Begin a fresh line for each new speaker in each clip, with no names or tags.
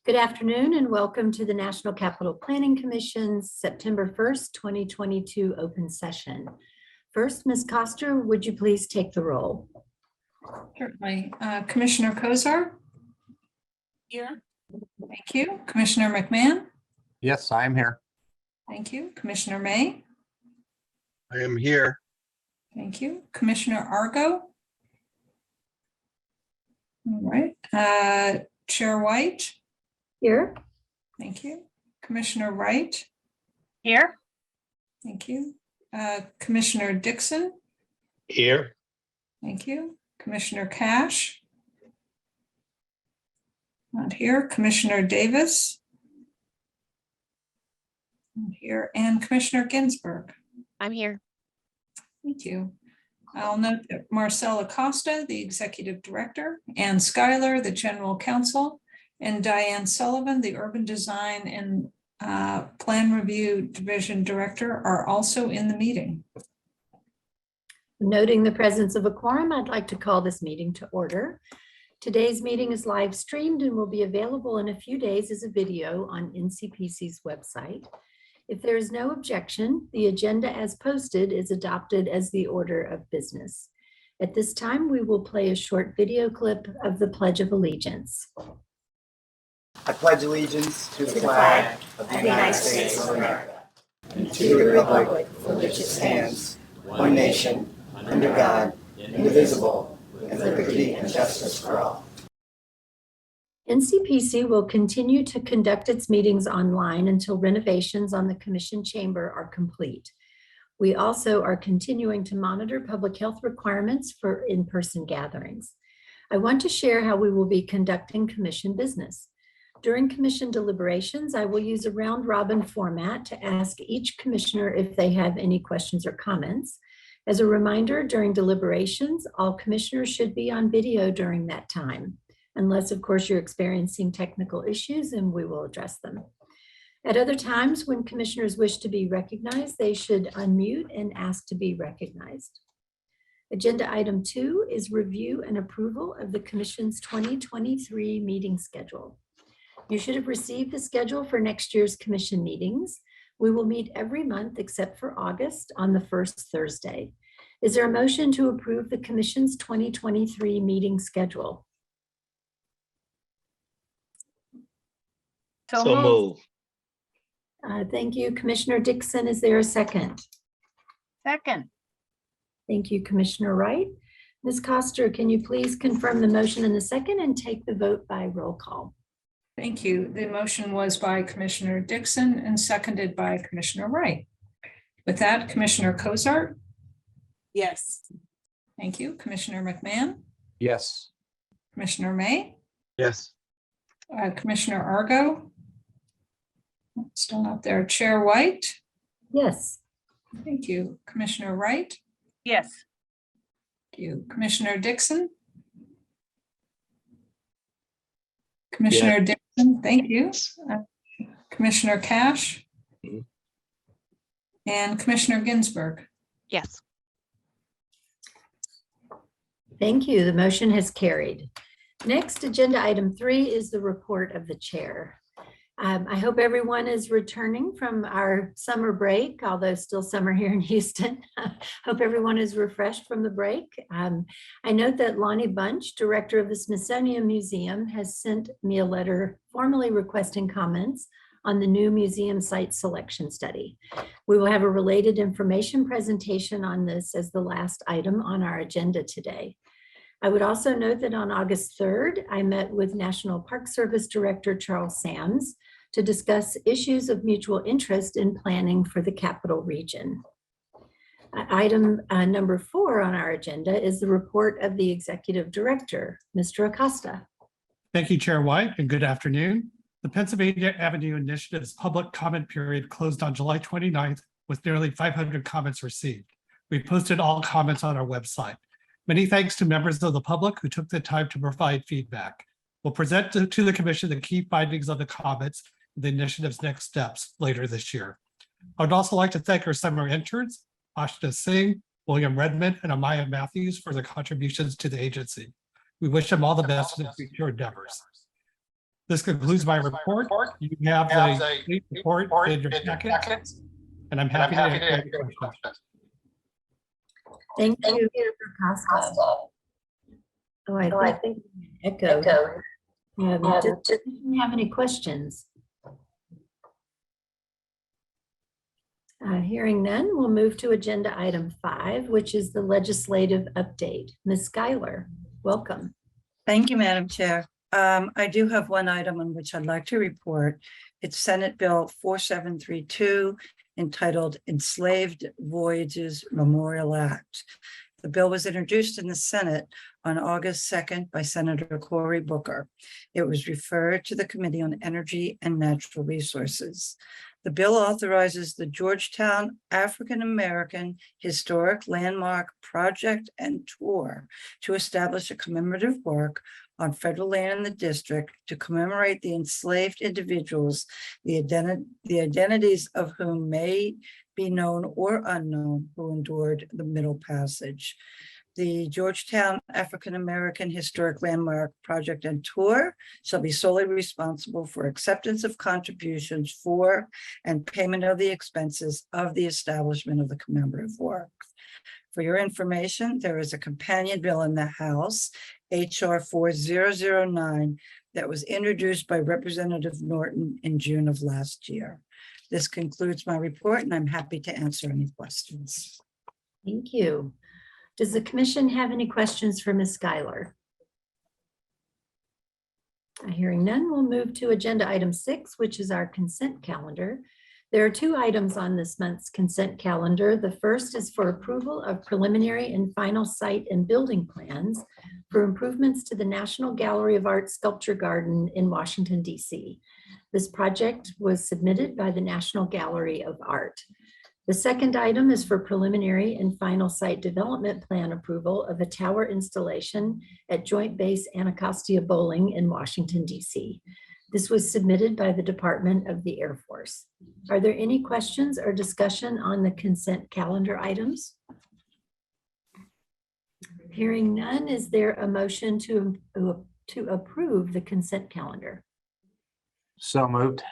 Good afternoon and welcome to the National Capital Planning Commission's September 1st, 2022 open session. First, Ms. Coster, would you please take the roll?
Certainly. Commissioner Kozar? Here. Thank you. Commissioner McMahon?
Yes, I'm here.
Thank you. Commissioner May?
I am here.
Thank you. Commissioner Argo? All right. Chair White?
Here.
Thank you. Commissioner Wright?
Here.
Thank you. Commissioner Dixon?
Here.
Thank you. Commissioner Cash? Not here. Commissioner Davis? Not here. And Commissioner Ginsburg?
I'm here.
Thank you. I'll note that Marcel Acosta, the Executive Director, Ann Schuyler, the General Counsel, and Diane Sullivan, the Urban Design and Plan Review Division Director, are also in the meeting.
Noting the presence of a quorum, I'd like to call this meeting to order. Today's meeting is live streamed and will be available in a few days as a video on NCPC's website. If there is no objection, the agenda as posted is adopted as the order of business. At this time, we will play a short video clip of the Pledge of Allegiance.
I pledge allegiance to the flag of the United States of America and to the republic for which it stands, one nation, under God, indivisible, with liberty and justice for all.
NCPC will continue to conduct its meetings online until renovations on the Commission chamber are complete. We also are continuing to monitor public health requirements for in-person gatherings. I want to share how we will be conducting Commission business. During Commission deliberations, I will use a round-robin format to ask each Commissioner if they have any questions or comments. As a reminder, during deliberations, all Commissioners should be on video during that time, unless, of course, you're experiencing technical issues, and we will address them. At other times, when Commissioners wish to be recognized, they should unmute and ask to be recognized. Agenda item 2 is review and approval of the Commission's 2023 meeting schedule. You should have received the schedule for next year's Commission meetings. We will meet every month except for August on the first Thursday. Is there a motion to approve the Commission's 2023 meeting schedule?
So moved.
Thank you, Commissioner Dixon. Is there a second?
Second.
Thank you, Commissioner Wright. Ms. Coster, can you please confirm the motion in the second and take the vote by roll call?
Thank you. The motion was by Commissioner Dixon and seconded by Commissioner Wright. With that, Commissioner Kozar?
Yes.
Thank you. Commissioner McMahon?
Yes.
Commissioner May?
Yes.
Commissioner Argo? Still not there. Chair White?
Yes.
Thank you. Commissioner Wright?
Yes.
Thank you. Commissioner Dixon? Commissioner Dixon, thank you. Commissioner Cash?
Mhm.
And Commissioner Ginsburg?
Yes.
Thank you. The motion has carried. Next, agenda item 3 is the report of the chair. I hope everyone is returning from our summer break, although still summer here in Houston. Hope everyone is refreshed from the break. I note that Lonnie Bunch, director of the Smithsonian Museum, has sent me a letter formally requesting comments on the new museum site selection study. We will have a related information presentation on this as the last item on our agenda today. I would also note that on August 3rd, I met with National Park Service Director Charles Sams to discuss issues of mutual interest in planning for the capital region. Item number 4 on our agenda is the report of the Executive Director, Mr. Acosta.
Thank you, Chair White, and good afternoon. The Pennsylvania Avenue Initiative's public comment period closed on July 29th with nearly 500 comments received. We posted all comments on our website. Many thanks to members of the public who took the time to provide feedback. We'll present to the Commission the key findings of the comments and the initiative's next steps later this year. I would also like to thank our summer interns, Ashna Singh, William Redmond, and Amaya Matthews for their contributions to the agency. We wish them all the best in their future endeavors. This concludes my report. You have the complete report in your packet, and I'm happy to answer any questions.
Thank you, Mr. Costa. Oh, I think echo. Does anyone have any questions? Hearing none, we'll move to agenda item 5, which is the legislative update. Ms. Schuyler, welcome.
Thank you, Madam Chair. I do have one item on which I'd like to report. It's Senate Bill 4732, entitled Enslaved Voyages Memorial Act. The bill was introduced in the Senate on August 2nd by Senator Cory Booker. It was referred to the Committee on Energy and Natural Resources. The bill authorizes the Georgetown African American Historic Landmark Project and Tour to establish a commemorative work on federal land in the district to commemorate the enslaved individuals, the identities of whom may be known or unknown, who endured the Middle Passage. The Georgetown African American Historic Landmark Project and Tour shall be solely responsible for acceptance of contributions for and payment of the expenses of the establishment of the commemorative work. For your information, there is a companion bill in the House, HR 4009, that was introduced by Representative Norton in June of last year. This concludes my report, and I'm happy to answer any questions.
Thank you. Does the commission have any questions for Ms. Schuyler? Hearing none, we'll move to agenda item 6, which is our consent calendar. There are 2 items on this month's consent calendar. The first is for approval of preliminary and final site and building plans for improvements to the National Gallery of Art Sculpture Garden in Washington, D.C. This project was submitted by the National Gallery of Art. The second item is for preliminary and final site development plan approval of a tower installation at Joint Base Anacostia-Bolling in Washington, D.C. This was submitted by the Department of the Air Force. Are there any questions or discussion on the consent calendar items? Hearing none, is there a motion to approve the consent calendar?
So moved.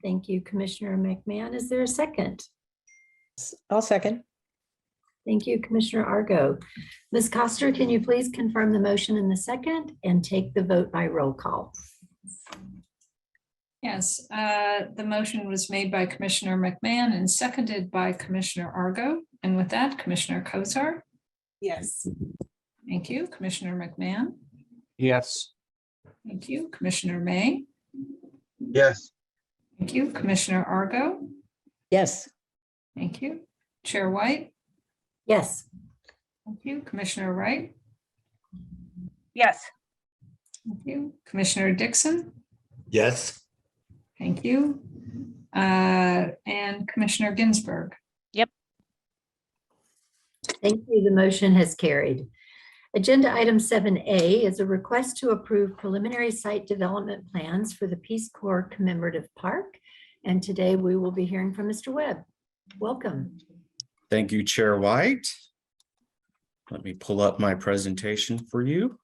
Thank you, Commissioner McMahon. Is there a second?
I'll second.
Thank you, Commissioner Argo. Ms. Coster, can you please confirm the motion in the second and take the vote by roll call?
Yes, the motion was made by Commissioner McMahon and seconded by Commissioner Argo. And with that, Commissioner Kozar.
Yes.
Thank you, Commissioner McMahon.
Yes.
Thank you, Commissioner May.
Yes.
Thank you, Commissioner Argo.
Yes.
Thank you, Chair White.
Yes.
Thank you, Commissioner Wright.
Yes.
Thank you, Commissioner Dixon.
Yes.
Thank you. And Commissioner Ginsburg.
Thank you. The motion has carried. Agenda item 7A is a request to approve preliminary site development plans for the Peace Corps Commemorative Park. And today we will be hearing from Mr. Webb. Welcome.
Thank you, Chair White. Let me pull up my presentation for you.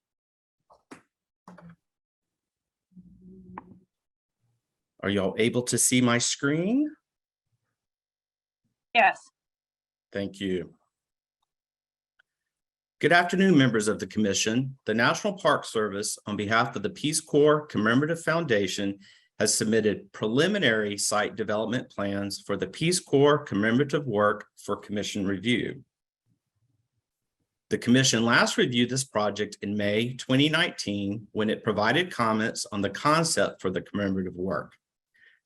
Are y'all able to see my screen?
Yes.
Thank you. Good afternoon, members of the Commission. The National Park Service, on behalf of the Peace Corps Commemorative Foundation, has submitted preliminary site development plans for the Peace Corps commemorative work for Commission review. The Commission last reviewed this project in May 2019 when it provided comments on the concept for the commemorative work.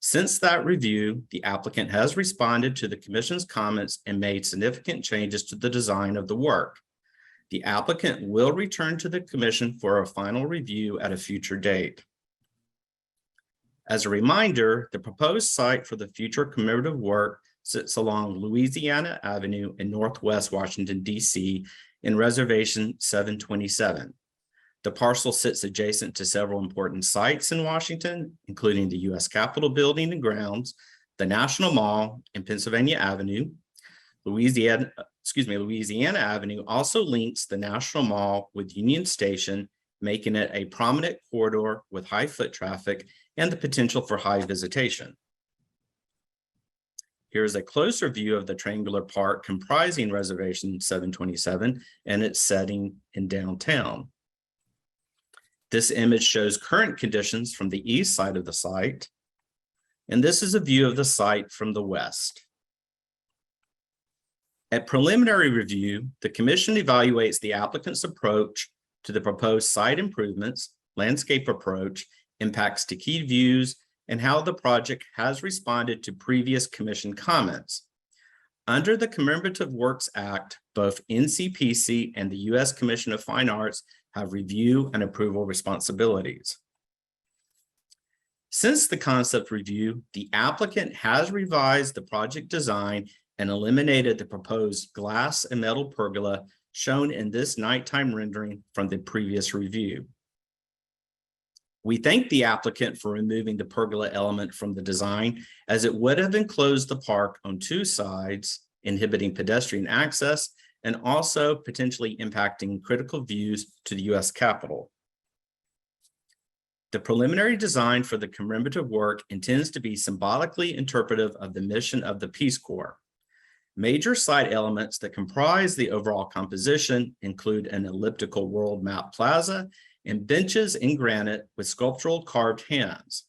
Since that review, the applicant has responded to the Commission's comments and made significant changes to the design of the work. The applicant will return to the Commission for a final review at a future date. As a reminder, the proposed site for the future commemorative work sits along Louisiana Avenue in Northwest Washington, D.C. in Reservation 727. The parcel sits adjacent to several important sites in Washington, including the U.S. Capitol Building and grounds, the National Mall, and Pennsylvania Avenue. Louisiana Avenue also links the National Mall with Union Station making it a prominent corridor with high foot traffic and the potential for high visitation. Here's a closer view of the triangular park comprising Reservation 727 and its setting in downtown. This image shows current conditions from the east side of the site, and this is a view of the site from the west. At preliminary review, the commission evaluates the applicant's approach to the proposed site improvements, landscape approach, impacts to key views, and how the project has responded to previous commission comments. Under the Commemorative Works Act, both NCPC and the U.S. Commission of Fine Arts have review and approval responsibilities. Since the concept review, the applicant has revised the project design and eliminated the proposed glass and metal pergola shown in this nighttime rendering from the previous review. We thank the applicant for removing the pergola element from the design, as it would have enclosed the park on two sides, inhibiting pedestrian access and also potentially impacting critical views to the U.S. Capitol. The preliminary design for the commemorative work intends to be symbolically interpretive of the mission of the Peace Corps. Major site elements that comprise the overall composition include an elliptical world map plaza and benches in granite with sculptural carved hands.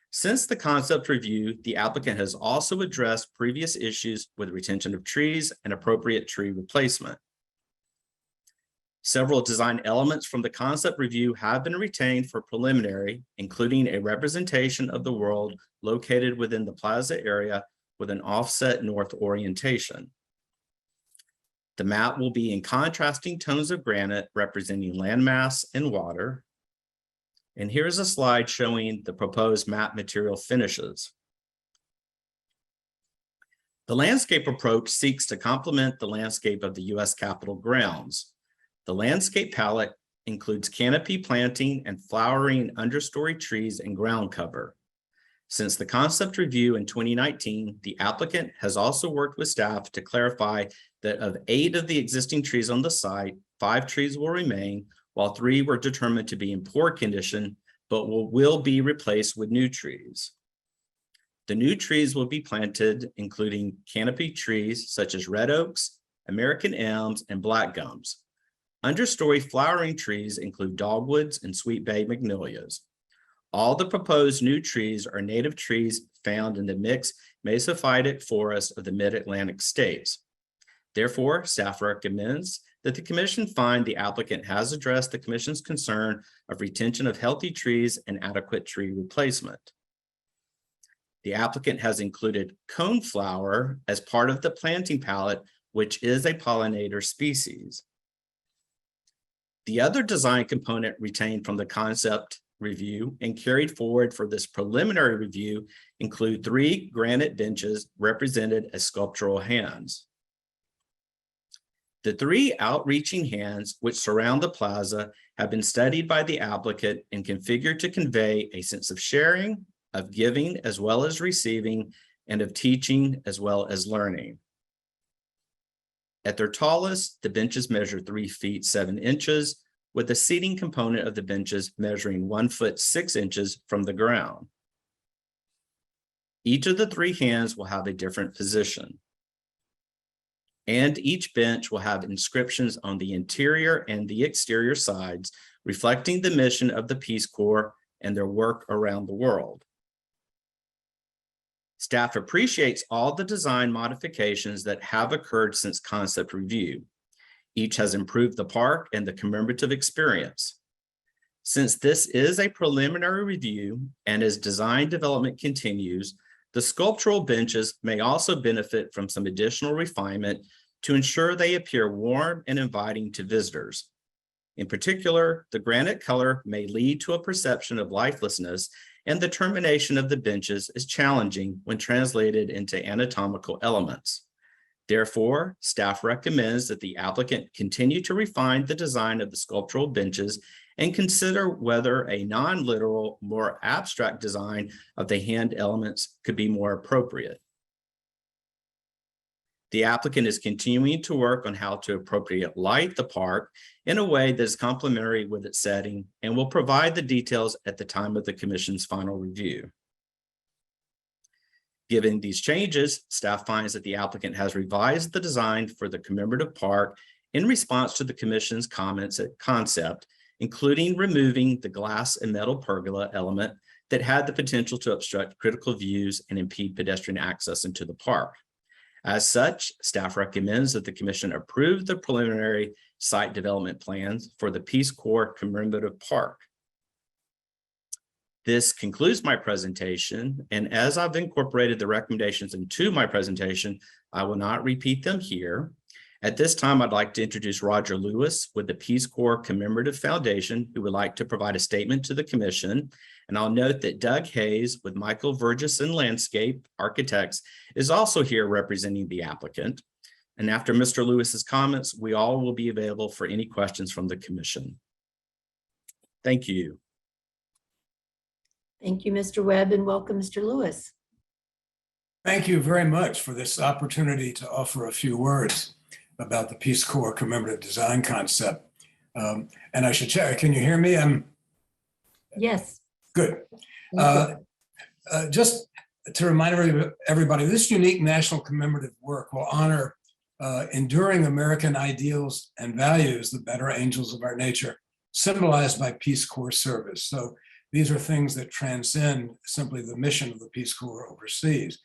Since the concept review, the applicant has also addressed previous issues with retention of trees and appropriate tree replacement. Several design elements from the concept review have been retained for preliminary, including a representation of the world located within the plaza area with an offset north orientation. The map will be in contrasting tones of granite representing landmass and water. And here's a slide showing the proposed map material finishes. The landscape approach seeks to complement the landscape of the U.S. Capitol grounds. The landscape palette includes canopy planting and flowering understory trees and ground cover. Since the concept review in 2019, the applicant has also worked with staff to clarify that of 8 of the existing trees on the site, 5 trees will remain, while 3 were determined to be in poor condition, but will be replaced with new trees. The new trees will be planted, including canopy trees such as red oaks, American elms, and black gums. Understory flowering trees include dogwoods and sweet bay magnolias. All the proposed new trees are native trees found in the mixed mesophytic forest of the mid-Atlantic states. Therefore, staff recommends that the commission find the applicant has addressed the commission's concern of retention of healthy trees and adequate tree replacement. The applicant has included coneflower as part of the planting palette, which is a pollinator species. The other design component retained from the concept review and carried forward for this preliminary review include 3 granite benches represented as sculptural hands. The 3 outreaching hands which surround the plaza have been studied by the applicant and configured to convey a sense of sharing, of giving as well as receiving, and of teaching as well as learning. At their tallest, the benches measure 3 feet 7 inches, with the seating component of the benches measuring 1 foot 6 inches from the ground. Each of the 3 hands will have a different position. And each bench will have inscriptions on the interior and the exterior sides, reflecting the mission of the Peace Corps and their work around the world. Staff appreciates all the design modifications that have occurred since concept review. Each has improved the park and the commemorative experience. Since this is a preliminary review and as design development continues, the sculptural benches may also benefit from some additional refinement to ensure they appear warm and inviting to visitors. In particular, the granite color may lead to a perception of lifelessness, and the termination of the benches is challenging when translated into anatomical elements. Therefore, staff recommends that the applicant continue to refine the design of the sculptural benches and consider whether a non-literal, more abstract design of the hand elements could be more appropriate. The applicant is continuing to work on how to appropriately light the park in a way that is complementary with its setting and will provide the details at the time of the commission's final review. Given these changes, staff finds that the applicant has revised the design for the commemorative park in response to the commission's comments at concept, including removing the glass and metal pergola element that had the potential to obstruct critical views and impede pedestrian access into the park. As such, staff recommends that the commission approve the preliminary site development plans for the Peace Corps Commemorative Park. This concludes my presentation, and as I've incorporated the recommendations into my presentation, I will not repeat them here. At this time, I'd like to introduce Roger Lewis with the Peace Corps Commemorative Foundation, who would like to provide a statement to the commission. And I'll note that Doug Hayes with Michael Vergesen Landscape Architects is also here representing the applicant. And after Mr. Lewis's comments, we all will be available for any questions from the commission. Thank you.
Thank you, Mr. Webb, and welcome, Mr. Lewis.
Thank you very much for this opportunity to offer a few words about the Peace Corps commemorative design concept. And I should check, can you hear me?
Yes.
Good. Just to remind everybody, this unique national commemorative work will honor enduring American ideals and values, the better angels of our nature, symbolized by Peace Corps service. So these are things that transcend simply the mission of the Peace Corps overseas.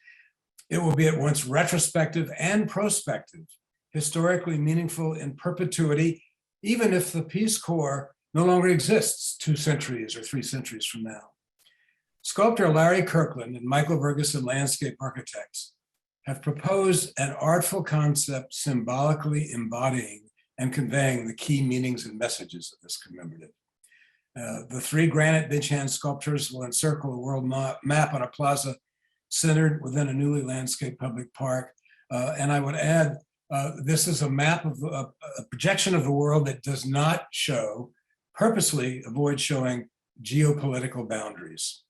It will be at once retrospective and prospective, historically meaningful in perpetuity, even if the Peace Corps no longer exists 2 centuries or 3 centuries from now. Sculptor Larry Kirkland and Michael Vergesen Landscape Architects have proposed an artful concept symbolically embodying and conveying the key meanings and messages of this commemorative. The 3 granite bench hand sculptures will encircle a world map on a plaza centered within a newly landscaped public park. And I would add, this is a map of a projection of the world that does not purposely avoid showing geopolitical boundaries.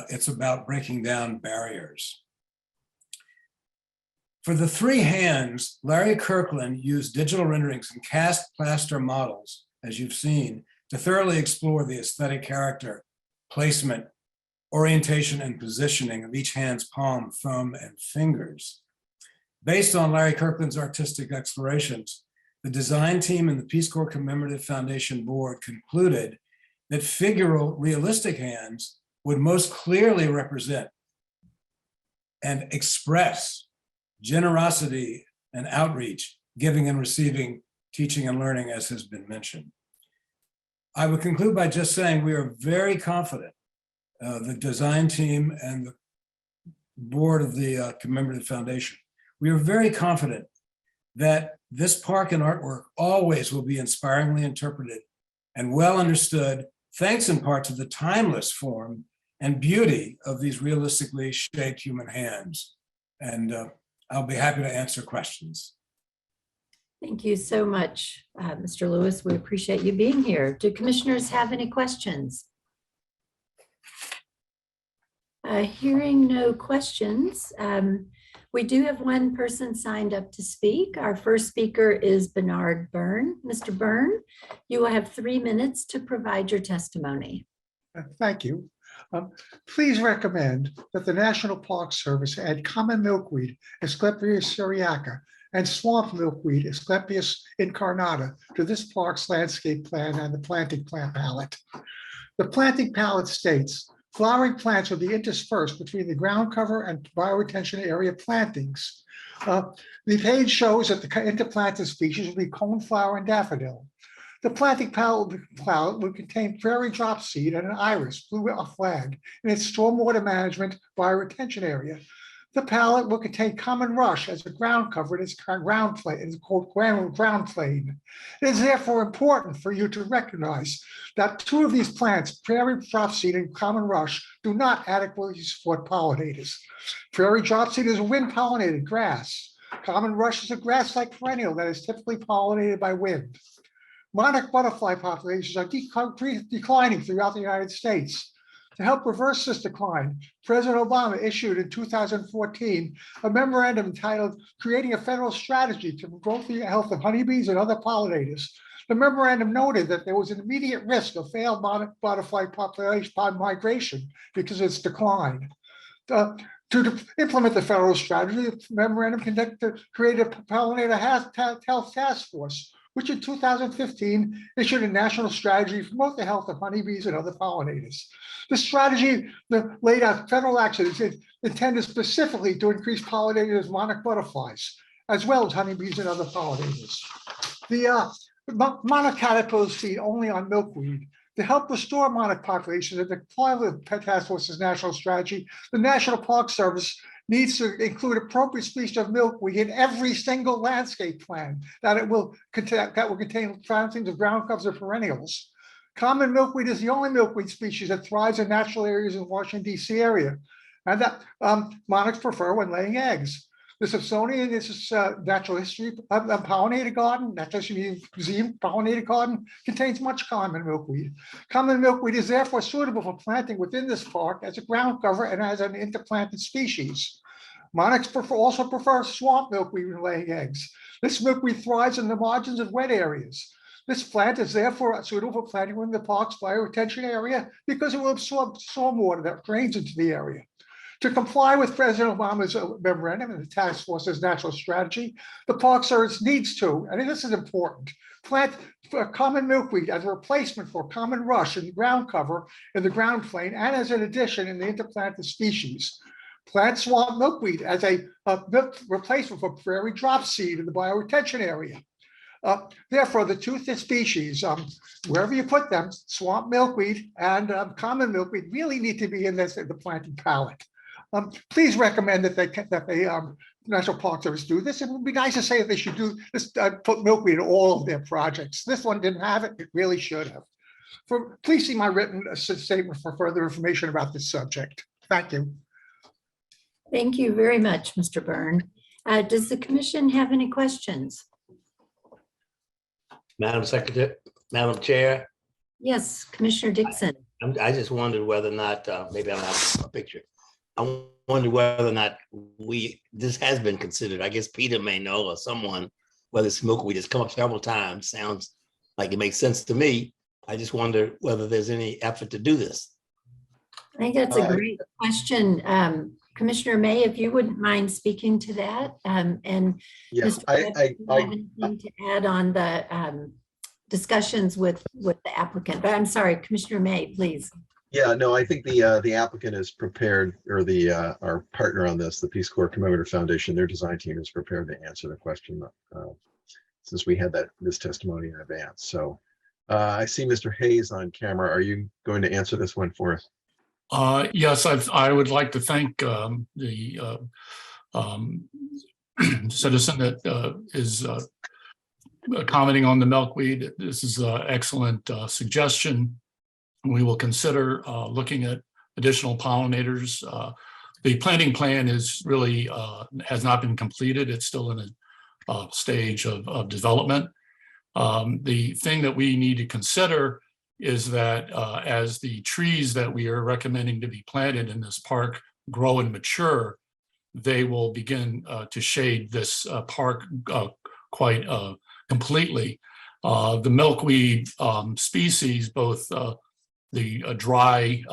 It's about breaking down barriers. For the 3 hands, Larry Kirkland used digital renderings and cast plaster models, as you've seen, to thoroughly explore the aesthetic character, placement, orientation, and positioning of each hand's palm, thumb, and fingers. Based on Larry Kirkland's artistic explorations, the design team and the Peace Corps Commemorative Foundation Board concluded that figural, realistic hands would most clearly represent and express generosity and outreach, giving and receiving, teaching and learning, as has been mentioned. I would conclude by just saying we are very confident, the design team and the board of the Commemorative Foundation, we are very confident that this park and artwork always will be inspiringly interpreted and well understood, thanks in part to the timeless form and beauty of these realistically shaped human hands. And I'll be happy to answer questions.
Thank you so much, Mr. Lewis. We appreciate you being here. Do commissioners have any questions? Hearing no questions, we do have one person signed up to speak. Our first speaker is Bernard Byrne. Mr. Byrne, you will have 3 minutes to provide your testimony.
Thank you. Please recommend that the National Park Service add common milkweed, Asclepias syriaca, and swamp milkweed, Asclepias incarnata, to this park's landscape plan and the planting plant palette. The planting palette states, flowering plants will be interspersed between the ground cover and bioretention area plantings. The page shows that the interplanted species will be coneflower and daffodil. The planting palette will contain prairie dropseed and an iris, blue flag, in its stormwater management bioretention area. The palette will contain common rush as a ground cover in its ground plane. It is called ground plane. It is therefore important for you to recognize that 2 of these plants, prairie dropseed and common rush, do not adequately support pollinators. Prairie dropseed is a wind-pollinated grass. Common rush is a grass-like perennial that is typically pollinated by wind. Monarch butterfly populations are declining throughout the United States. To help reverse this decline, President Obama issued in 2014 a memorandum entitled Creating a Federal Strategy to Promote the Health of Honeybees and Other Pollinators. The memorandum noted that there was an immediate risk of failed butterfly population migration because of its decline. To implement the federal strategy, the memorandum created a pollinator health task force, which in 2015 issued a national strategy to promote the health of honeybees and other pollinators. The strategy laid out federal actions intended specifically to increase pollinators of monarch butterflies, as well as honeybees and other pollinators. The monarch caterpillars feed only on milkweed. To help restore monarch populations and to comply with the task force's national strategy, the National Park Service needs to include appropriate species of milkweed in every single landscape plan that will contain plantings of ground covers or perennials. Common milkweed is the only milkweed species that thrives in natural areas in the Washington, D.C. area, and that monarchs prefer when laying eggs. The Smithsonian is Natural History Pollinator Garden, Natural History Museum Pollinator Garden, contains much common milkweed. Common milkweed is therefore suitable for planting within this park as a ground cover and as an interplanted species. Monarchs also prefer swamp milkweed when laying eggs. This milkweed thrives in the margins of wet areas. This plant is therefore suitable for planting within the park's fire retention area because it will absorb stormwater that drains into the area. To comply with President Obama's memorandum and the task force's national strategy, the Park Service needs to, and this is important, plant common milkweed as a replacement for common rush in the ground cover in the ground plane and as an addition in the interplanted species. Plant swamp milkweed as a replacement for prairie drop seed in the bioretention area. Therefore, the two species, wherever you put them, swamp milkweed and common milkweed really need to be in the planting palette. Please recommend that the National Park Service do this. It would be nice to say that they should do this, put milkweed in all of their projects. This one didn't have it. It really should have. Please see my written statement for further information about this subject. Thank you.
Thank you very much, Mr. Byrne. Does the commission have any questions?
Madam Secretary, Madam Chair.
Yes, Commissioner Dixon.
I just wondered whether or not, maybe I don't have a picture. I wonder whether or not this has been considered. I guess Peter may know or someone, whether it's milkweed has come up several times. Sounds like it makes sense to me. I just wonder whether there's any effort to do this.
I think that's a great question. Commissioner May, if you wouldn't mind speaking to that. And
Yes,
Mr. Webb, do you have anything to add on the discussions with the applicant? But I'm sorry, Commissioner May, please.
Yeah, no, I think the applicant is prepared, or our partner on this, the Peace Corps Commemorative Foundation, their design team is prepared to answer the question since we had this testimony in advance. So I see Mr. Hayes on camera. Are you going to answer this one for us?
Yes, I would like to thank the citizen that is commenting on the milkweed. This is an excellent suggestion. We will consider looking at additional pollinators. The planting plan is really has not been completed. It's still in a stage of development. The thing that we need to consider is that as the trees that we are recommending to be planted in this park grow and mature, they will begin to shade this park quite completely. The milkweed species, both the dry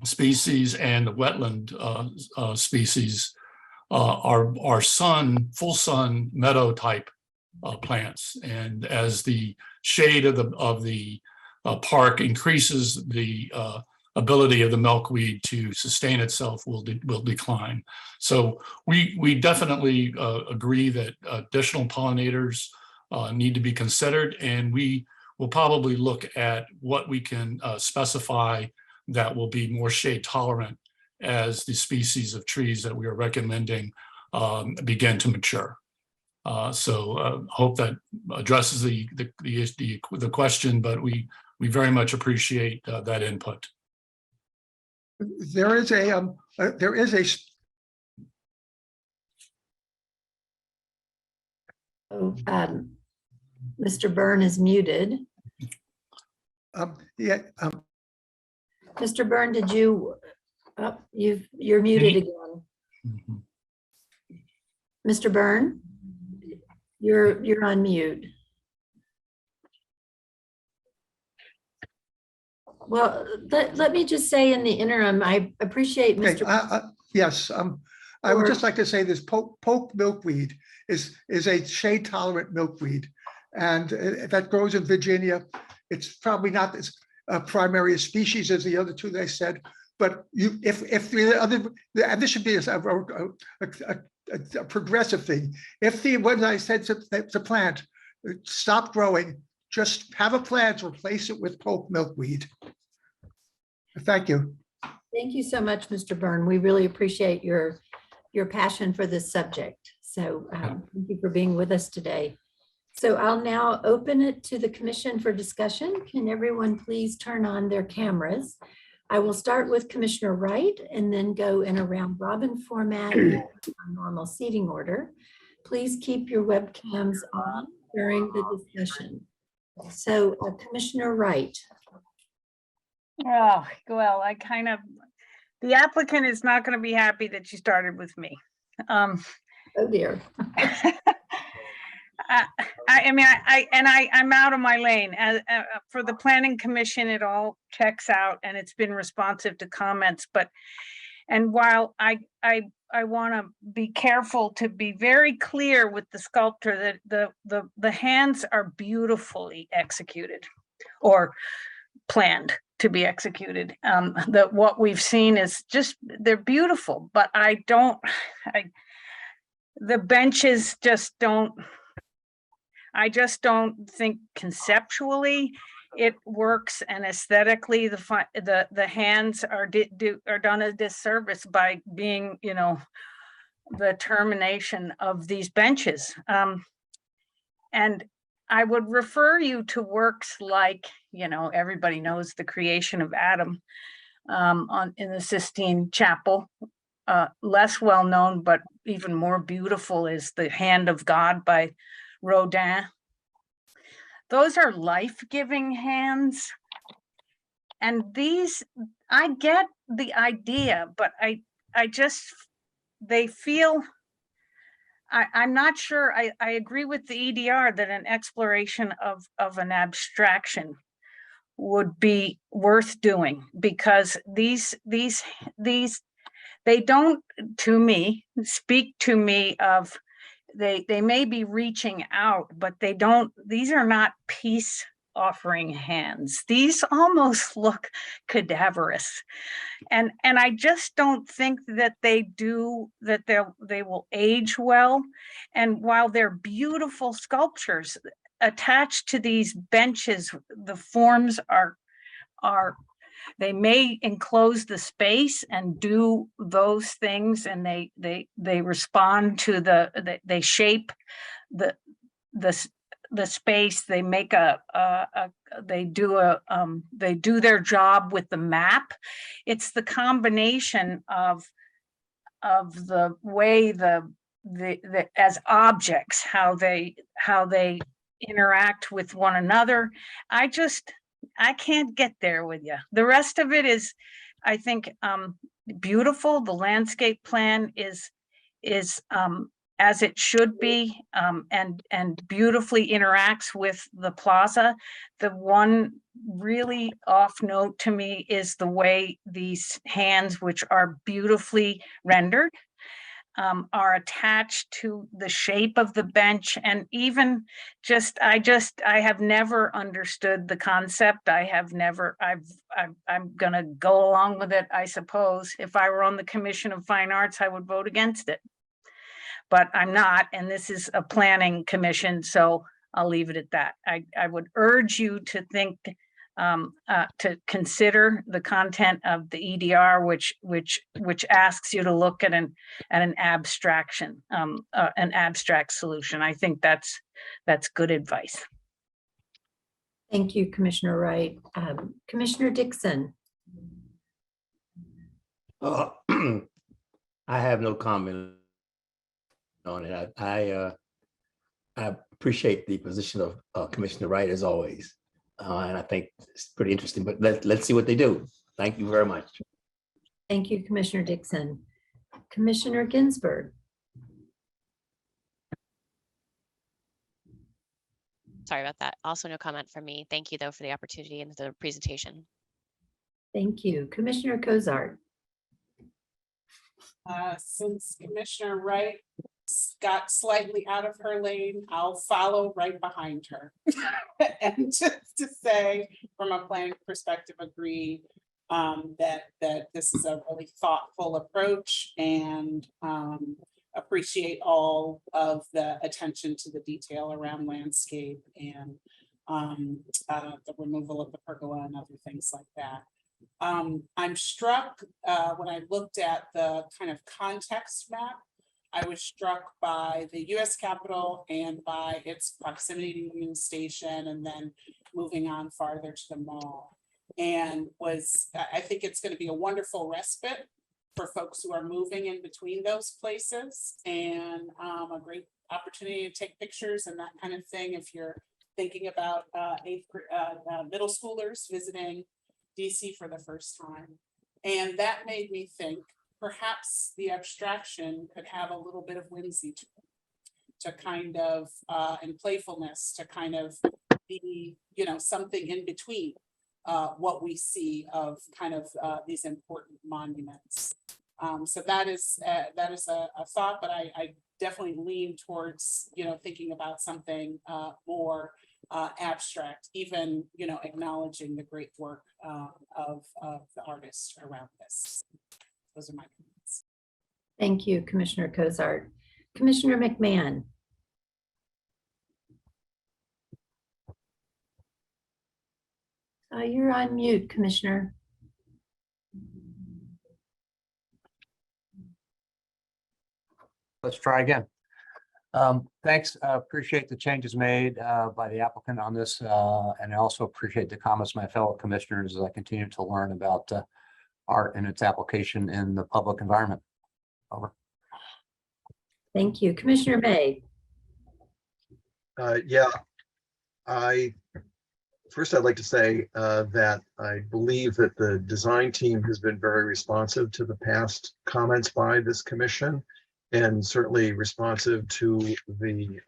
species and the wetland species are full sun meadow type plants. And as the shade of the park increases, the ability of the milkweed to sustain itself will decline. So we definitely agree that additional pollinators need to be considered, and we will probably look at what we can specify that will be more shade tolerant as the species of trees that we are recommending begin to mature. So hope that addresses the question, but we very much appreciate that input.
There is a
Mr. Byrne is muted. Mr. Byrne, did you, you're muted again.
Mhm.
Mr. Byrne, you're on mute. Well, let me just say in the interim, I appreciate
Okay,
Mr.
yes, I would just like to say this poke milkweed is a shade tolerant milkweed. And that grows in Virginia. It's probably not as primary a species as the other two they said, but if the other, and this should be a progressive thing. If the what I said to plant stop growing, just have a plant, replace it with poke milkweed. Thank you.
Thank you so much, Mr. Byrne. We really appreciate your passion for this subject. So thank you for being with us today. So I'll now open it to the commission for discussion. Can everyone please turn on their cameras? I will start with Commissioner Wright and then go in a round robin format on normal seating order. Please keep your webcams on during the discussion. So Commissioner Wright.
Oh, well, the applicant is not going to be happy that you started with me.
Oh dear.
I'm out of my lane. For the planning commission, it all checks out and it's been responsive to comments. And while I want to be careful to be very clear with the sculptor that the hands are beautifully executed or planned to be executed. That what we've seen is just, they're beautiful, but the benches just don't, I just don't think conceptually it works, and aesthetically the hands are done a disservice by being, the termination of these benches. And I would refer you to works like, everybody knows the creation of Adam in the Sistine Chapel. Less well known, but even more beautiful is The Hand of God by Rodin. Those are life-giving hands. And these, I get the idea, but they feel, I'm not sure, I agree with the EDR that an exploration of an abstraction would be worth doing, because these they don't, to me, speak to me of, they may be reaching out, but these are not peace offering hands. These almost look cadaverous. And I just don't think that they will age well. And while they're beautiful sculptures attached to these benches, the forms they may enclose the space and do those things, and they respond to they shape the space. They make they do their job with the map. It's the combination of the way as objects, how they interact with one another. I can't get there with you. The rest of it is, I think, beautiful. The landscape plan is as it should be, and beautifully interacts with the plaza. The one really off note to me is the way these hands, which are beautifully rendered, are attached to the shape of the bench. And even I have never understood the concept. I'm gonna go along with it, I suppose. If I were on the Commission of Fine Arts, I would vote against it, but I'm not, and this is a planning commission, so I'll leave it at that. I would urge you to think, to consider the content of the EDR, which asks you to look at an abstraction, an abstract solution. I think that's good advice.
Thank you, Commissioner Wright. Commissioner Dixon.
I have no comment on it. I appreciate the position of Commissioner Wright as always. And I think it's pretty interesting, but let's see what they do. Thank you very much.
Thank you, Commissioner Dixon. Commissioner Ginsburg.
Sorry about that. Also no comment from me. Thank you though for the opportunity and the presentation.
Thank you. Commissioner Cozart.
Since Commissioner Wright got slightly out of her lane, I'll follow right behind her. And just to say, from a planning perspective, agree that this is a really thoughtful approach, and appreciate all of the attention to the detail around landscape and the removal of the pergola and other things like that. I'm struck when I looked at the kind of context map, I was struck by the US Capitol and by its proximity to Union Station, and then moving on farther to the mall. And I think it's going to be a wonderful respite for folks who are moving in between those places, and a great opportunity to take pictures and that kind of thing if you're thinking about middle schoolers visiting DC for the first time. And that made me think perhaps the abstraction could have a little bit of whimsy to kind of, and playfulness to kind of be, something in between what we see of kind of these important monuments. So that is a thought, but I definitely lean towards, thinking about something more abstract, even, acknowledging the great work of the artists around this. Those are my comments.
Thank you, Commissioner Cozart. Commissioner McMahon. You're on mute, Commissioner.
Let's try again. Thanks. Appreciate the changes made by the applicant on this, and I also appreciate the comments of my fellow commissioners as I continue to learn about art and its application in the public environment. Over.
Thank you. Commissioner May.
Yeah, first I'd like to say that I believe that the design team has been very responsive to the past comments by this commission, and certainly responsive to the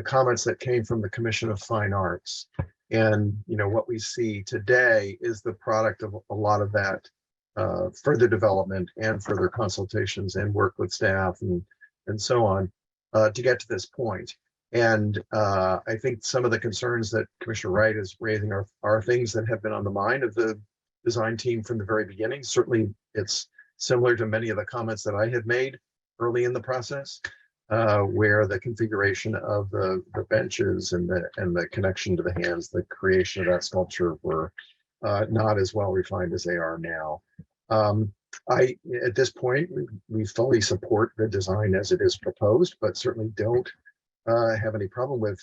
comments that came from the Commission of Fine Arts. And what we see today is the product of a lot of that further development and further consultations and work with staff and so on to get to this point. And I think some of the concerns that Commissioner Wright is raising are things that have been on the mind of the design team from the very beginning. Certainly, it's similar to many of the comments that I had made early in the process, where the configuration of the benches and the connection to the hands, the creation of that sculpture were not as well refined as they are now. At this point, we fully support the design as it is proposed, but certainly don't have any problem with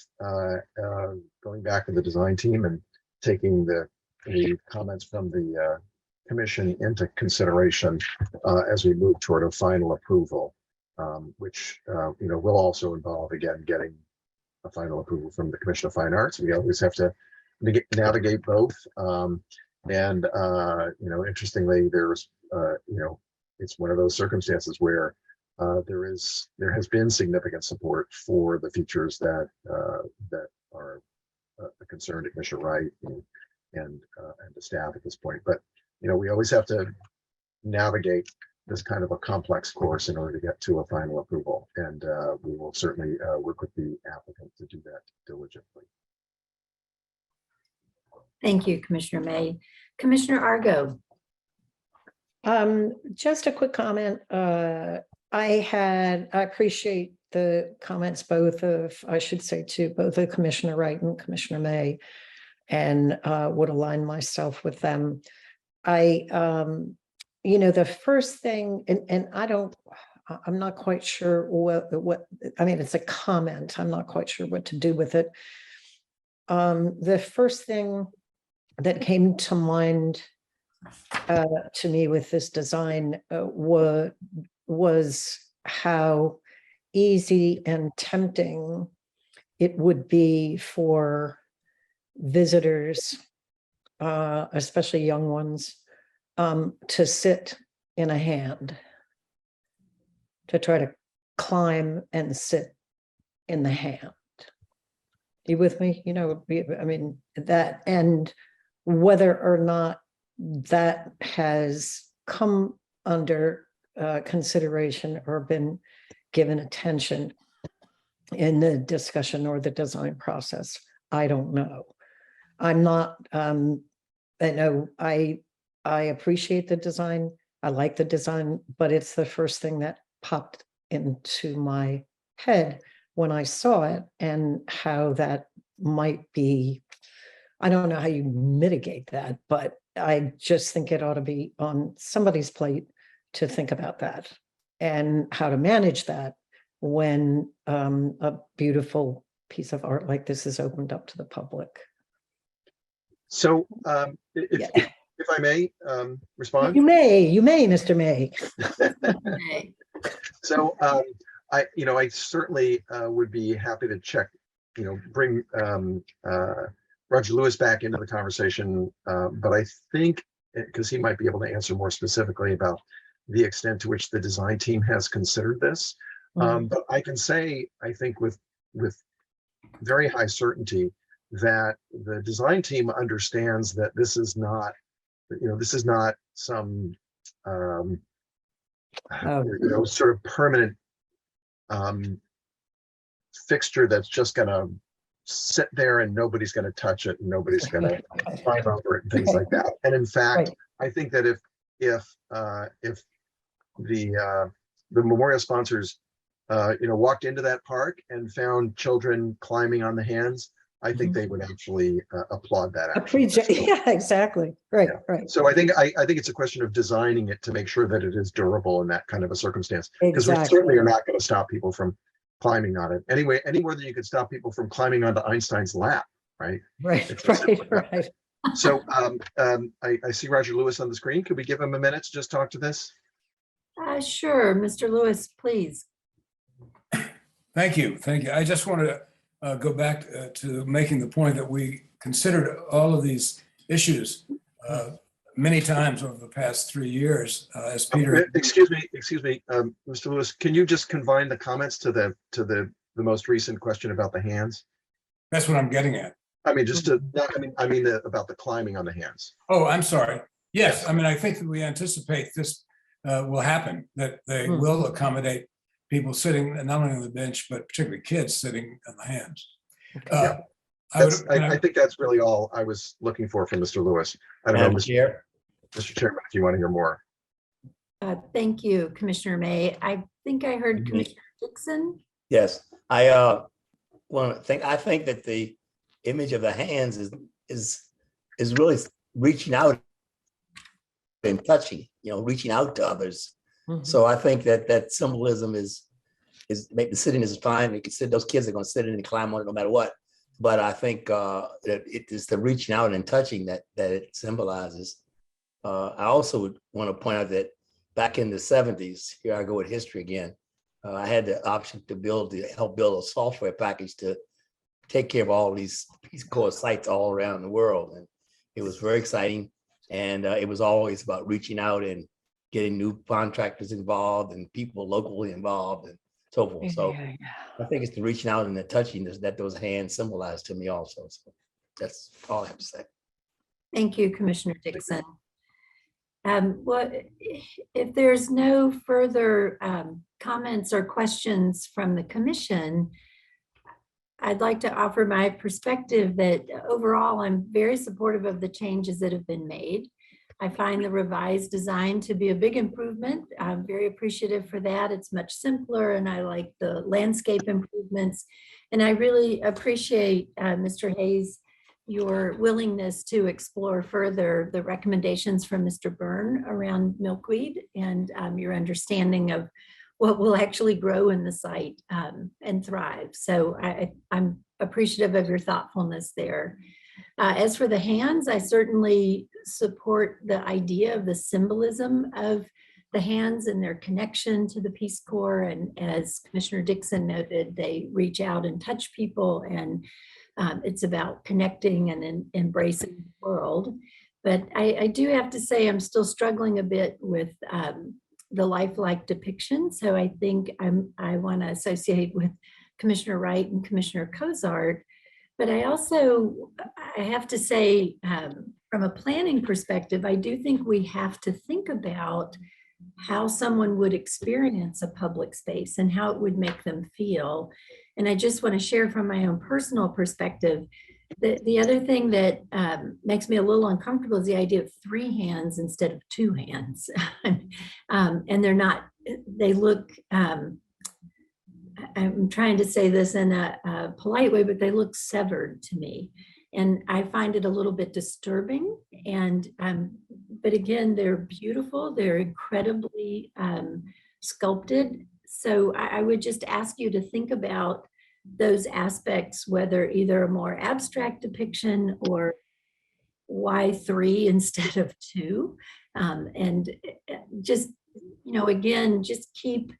going back to the design team and taking the comments from the commission into consideration as we move toward a final approval, which will also involve, again, getting a final approval from the Commission of Fine Arts. We always have to navigate both. Interestingly, there's it's one of those circumstances where there has been significant support for the features that are a concern to Commissioner Wright and the staff at this point. But we always have to navigate this kind of a complex course in order to get to a final approval, and we will certainly work with the applicant to do that diligently.
Thank you, Commissioner May. Commissioner Argo.
Just a quick comment. I appreciate the comments both of Commissioner Wright and Commissioner May, and would align myself with them. The first thing, and I'm not quite sure what I mean, it's a comment. I'm not quite sure what to do with it. The first thing that came to mind to me with this design was how easy and tempting it would be for visitors, especially young ones, to sit in a hand, to try to climb and sit in the hand. You with me? You know, I mean, that, and whether or not that has come under consideration or been given attention in the discussion or the design process, I don't know. I'm not, I know I appreciate the design. I like the design, but it's the first thing that popped into my head when I saw it, and how that might be, I don't know how you mitigate that, but I just think it ought to be on somebody's plate to think about that and how to manage that when a beautiful piece of art like this is opened up to the public.
So if I may respond.
You may, Mr. May.
So I certainly would be happy to check, bring Roger Lewis back into the conversation, but I think, because he might be able to answer more specifically about the extent to which the design team has considered this. But I can say, I think with very high certainty, that the design team understands that this is not, some sort of permanent fixture that's just gonna sit there and nobody's gonna touch it and nobody's gonna climb over it and things like that. And in fact, I think that if the memorial sponsors walked into that park and found children climbing on the hands, I think they would actually applaud that.
Yeah, exactly. Right, right.
So I think it's a question of designing it to make sure that it is durable in that kind of a circumstance. Because we certainly are not going to stop people from climbing on it. Anyway, anywhere that you could stop people from climbing onto Einstein's lap, right?
Right.
So I see Roger Lewis on the screen. Could we give him a minute to just talk to this?
Sure, Mr. Lewis, please.
Thank you. I just want to go back to making the point that we considered all of these issues many times over the past 3 years. As Peter,
excuse me, Mr. Lewis, can you just confine the comments to the most recent question about the hands?
That's what I'm getting at.
I mean, about the climbing on the hands.
Oh, I'm sorry. Yes, I mean, I think that we anticipate this will happen, that they will accommodate people sitting not only on the bench, but particularly kids sitting on the hands.
I think that's really all I was looking for from Mr. Lewis. I don't know, Mr. Chairman, if you want to hear more.
Thank you, Commissioner May. I think I heard Commissioner Dixon.
Yes, I think that the image of the hands is really reaching out and touching, reaching out to others. So I think that symbolism is maybe sitting is fine. You can sit; those kids are going to sit in and climb on it no matter what. But I think that it is the reaching out and touching that it symbolizes. I also would want to point out that back in the 70s, here I go with history again. I had the option to help build a software package to take care of all these Peace Corps sites all around the world, and it was very exciting. And it was always about reaching out and getting new contractors involved and people locally involved and so forth. So I think it's the reaching out and the touching that those hands symbolize to me also. So that's all I have to say.
Thank you, Commissioner Dixon. Well, if there's no further comments or questions from the commission, I'd like to offer my perspective that overall, I'm very supportive of the changes that have been made. I find the revised design to be a big improvement. I'm very appreciative for that. It's much simpler, and I like the landscape improvements. And I really appreciate, Mr. Hayes, your willingness to explore further the recommendations from Mr. Byrne around milkweed and your understanding of what will actually grow in the site and thrive. So I'm appreciative of your thoughtfulness there. As for the hands, I certainly support the idea of the symbolism of the hands and their connection to the Peace Corps. And as Commissioner Dixon noted, they reach out and touch people, and it's about connecting and embracing the world. But I do have to say, I'm still struggling a bit with the lifelike depiction. So I think I want to associate with Commissioner Wright and Commissioner Cozart. But I have to say, from a planning perspective, I do think we have to think about how someone would experience a public space and how it would make them feel. And I just want to share from my own personal perspective, the other thing that makes me a little uncomfortable is the idea of 3 hands instead of 2 hands. And they're not, they look, I'm trying to say this in a polite way, but they look severed to me. And I find it a little bit disturbing. And, but again, they're beautiful. They're incredibly sculpted. So I would just ask you to think about those aspects, whether either a more abstract depiction or why 3 instead of 2. And just, again, just keep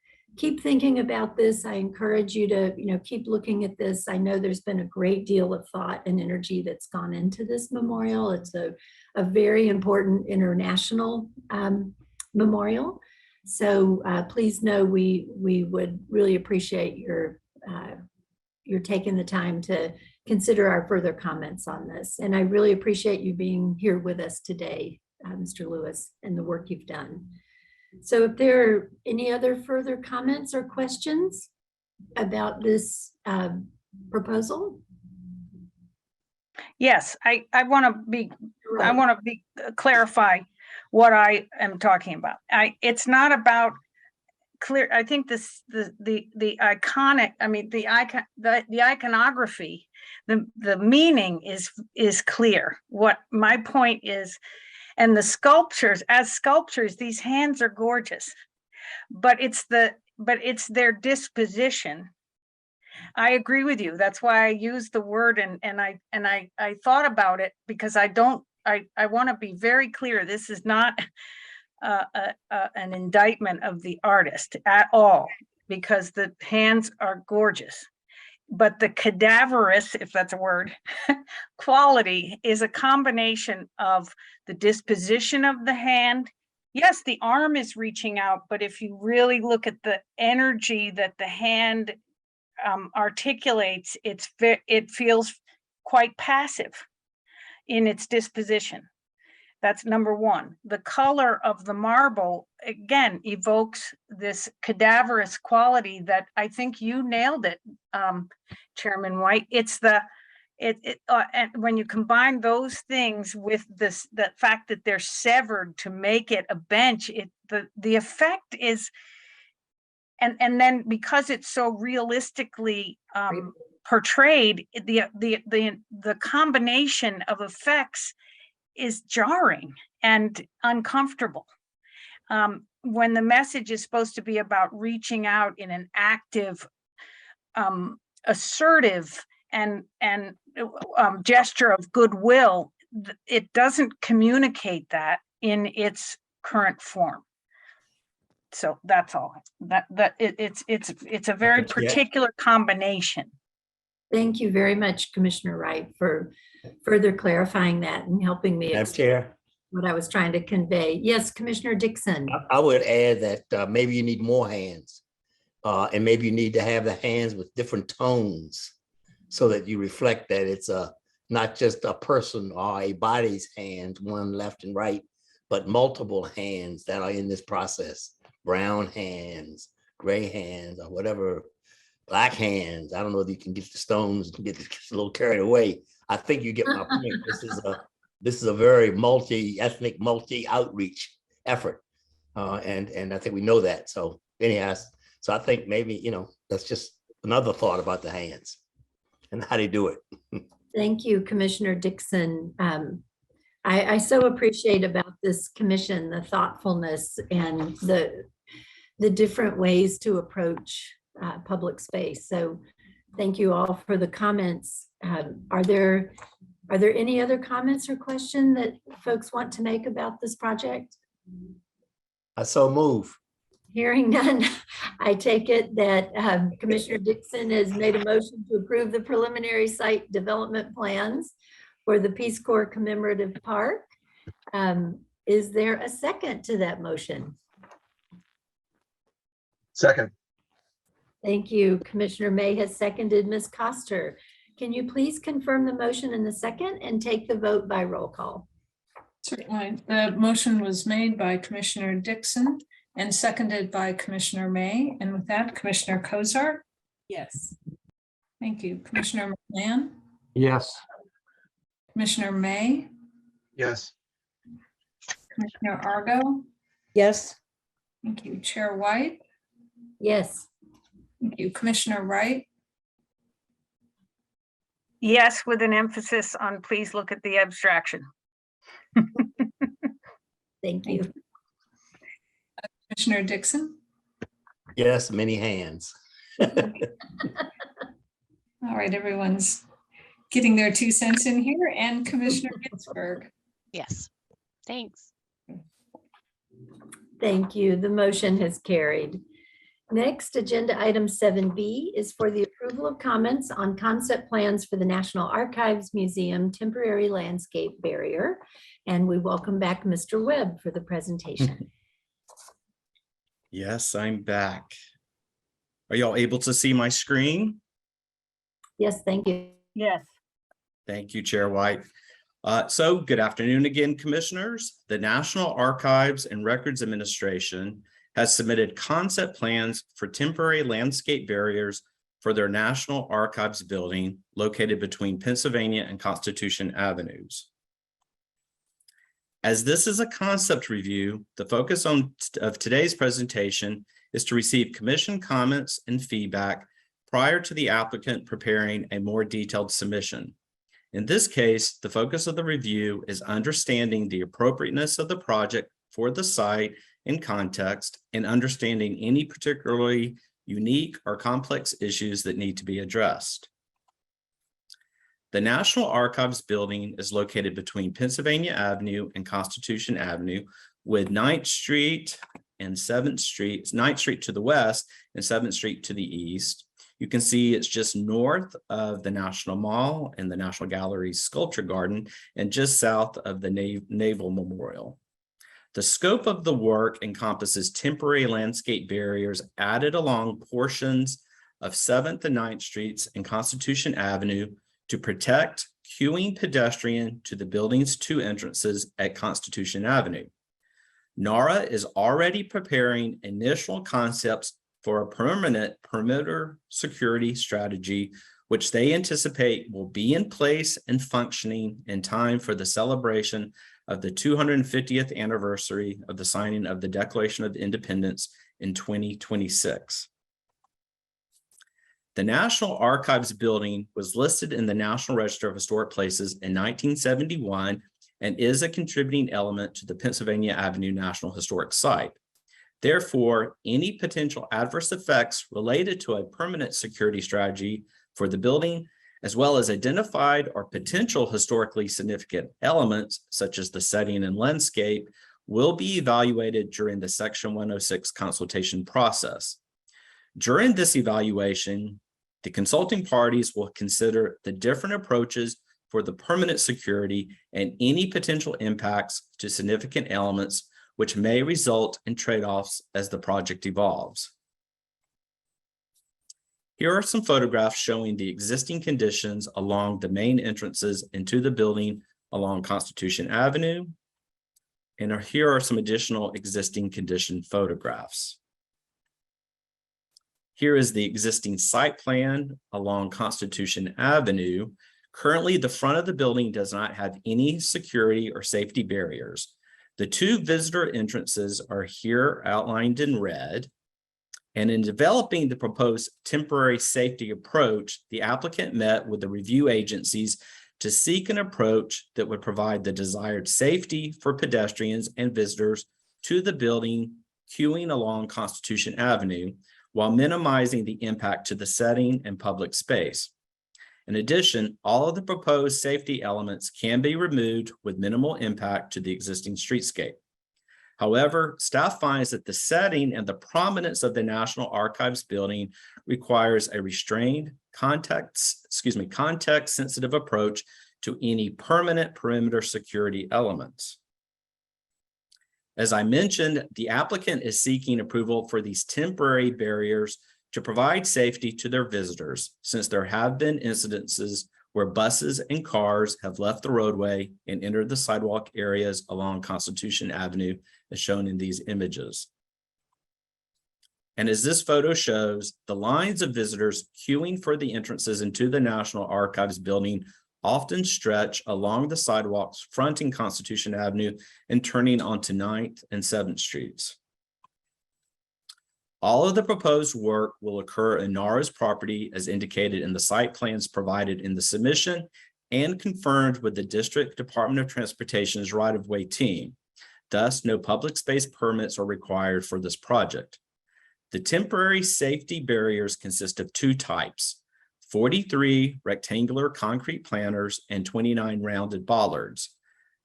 thinking about this. I encourage you to, keep looking at this. I know there's been a great deal of thought and energy that's gone into this memorial. It's a very important international memorial. So please know we would really appreciate your taking the time to consider our further comments on this. And I really appreciate you being here with us today, Mr. Lewis, and the work you've done. So if there are any other further comments or questions about this proposal?
Yes, I want to clarify what I am talking about. It's not about clear. I think the iconic, I mean, the iconography, the meaning is clear. What my point is, and the sculptures, as sculptures, these hands are gorgeous, but it's their disposition. I agree with you. That's why I used the word, and I thought about it, because I want to be very clear. This is not an indictment of the artist at all, because the hands are gorgeous. But the cadaverous, if that's a word, quality is a combination of the disposition of the hand. Yes, the arm is reaching out, but if you really look at the energy that the hand articulates, it feels quite passive in its disposition. That's number one. The color of the marble, again, evokes this cadaverous quality that I think you nailed it, Chairman White. It's and when you combine those things with the fact that they're severed to make it a bench, the effect is, and then because it's so realistically portrayed, the combination of effects is jarring and uncomfortable. When the message is supposed to be about reaching out in an active, assertive and gesture of goodwill, it doesn't communicate that in its current form. So that's all. It's a very particular combination.
Thank you very much, Commissioner Wright, for further clarifying that and helping me explain what I was trying to convey. Yes, Commissioner Dixon.
I would add that maybe you need more hands, and maybe you need to have the hands with different tones so that you reflect that it's not just a person or a body's hands, one left and right, but multiple hands that are in this process. Brown hands, gray hands, or whatever, black hands. I don't know if you can get the stones and get a little carried away. I think you get my point. This is a very multi-ethnic, multi-outreach effort. And I think we know that. So anyhow, so I think maybe, that's just another thought about the hands and how they do it.
Thank you, Commissioner Dixon. I so appreciate about this commission, the thoughtfulness and the different ways to approach public space. So thank you all for the comments. Are there any other comments or questions that folks want to make about this project?
I so move.
Hearing none, I take it that Commissioner Dixon has made a motion to approve the preliminary site development plans for the Peace Corps Commemorative Park. Is there a second to that motion?
Second,
Thank you. Commissioner May has seconded. Ms. Coster, can you please confirm the motion in the second and take the vote by roll call?
Certainly. The motion was made by Commissioner Dixon and seconded by Commissioner May. And with that, Commissioner Kozart.
Yes.
Thank you. Commissioner McMahon,
Yes.
Commissioner May,
yes.
Commissioner Argo.
Yes.
Thank you. Chair White.
Yes.
Thank you. Commissioner Wright.
Yes, with an emphasis on please look at the abstraction.
Thank you.
Commissioner Dixon.
Yes, many hands.
All right, everyone's getting their 2 cents in here, and Commissioner Ginsburg.
Yes, thanks.
Thank you. The motion has carried. Next, agenda item 7B is for the approval of comments on concept plans for the National Archives Museum temporary landscape barrier. And we welcome back Mr. Webb for the presentation.
Yes, I'm back. Are y'all able to see my screen?
Yes, thank you.
Yes.
Thank you, Chair White. So good afternoon again, Commissioners. The National Archives and Records Administration has submitted concept plans for temporary landscape barriers for their National Archives building located between Pennsylvania and Constitution Avenues. As this is a concept review, the focus of today's presentation is to receive Commission comments and feedback prior to the applicant preparing a more detailed submission. In this case, the focus of the review is understanding the appropriateness of the project for the site in context and understanding any particularly unique or complex issues that need to be addressed. The National Archives building is located between Pennsylvania Avenue and Constitution Avenue, with 9th Street and 7th Street, 9th Street to the west and 7th Street to the east. You can see it's just north of the National Mall and the National Gallery's Sculpture Garden and just south of the Naval Memorial. The scope of the work encompasses temporary landscape barriers added along portions of 7th and 9th Streets and Constitution Avenue to protect queuing pedestrian to the building's 2 entrances at Constitution Avenue. NARA is already preparing initial concepts for a permanent perimeter security strategy, which they anticipate will be in place and functioning in time for the celebration of the 250th anniversary of the signing of the Declaration of Independence in 2026. The National Archives building was listed in the National Register of Historic Places in 1971 and is a contributing element to the Pennsylvania Avenue National Historic Site. Therefore, any potential adverse effects related to a permanent security strategy for the building, as well as identified or potential historically significant elements, such as the setting and landscape, will be evaluated during the Section 106 consultation process. During this evaluation, the consulting parties will consider the different approaches for the permanent security and any potential impacts to significant elements which may result in trade-offs as the project evolves. Here are some photographs showing the existing conditions along the main entrances into the building along Constitution Avenue. And here are some additional existing condition photographs. Here is the existing site plan along Constitution Avenue. Currently, the front of the building does not have any security or safety barriers. The 2 visitor entrances are here outlined in red. And in developing the proposed temporary safety approach, the applicant met with the review agencies to seek an approach that would provide the desired safety for pedestrians and visitors to the building queuing along Constitution Avenue, while minimizing the impact to the setting and public space. In addition, all of the proposed safety elements can be removed with minimal impact to the existing streetscape. However, staff finds that the setting and the prominence of the National Archives building requires a restrained, context-sensitive approach to any permanent perimeter security elements. As I mentioned, the applicant is seeking approval for these temporary barriers to provide safety to their visitors, since there have been incidences where buses and cars have left the roadway and entered the sidewalk areas along Constitution Avenue, as shown in these images. And as this photo shows, the lines of visitors queuing for the entrances into the National Archives building often stretch along the sidewalks fronting Constitution Avenue and turning onto 9th and 7th Streets. All of the proposed work will occur in NARA's property as indicated in the site plans provided in the submission and confirmed with the District Department of Transportation's right-of-way team. Thus, no public space permits are required for this project. The temporary safety barriers consist of two types: 43 rectangular concrete planters and 29 rounded bollards.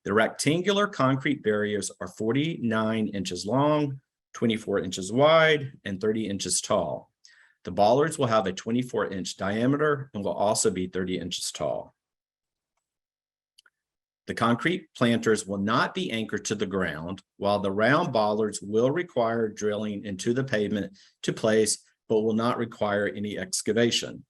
The rectangular concrete barriers are 49 inches long, 24 inches wide, and 30 inches tall. The bollards will have a 24-inch diameter and will also be 30 inches tall. The concrete planters will not be anchored to the ground, while the round bollards will require drilling into the pavement to place, but will not require any excavation.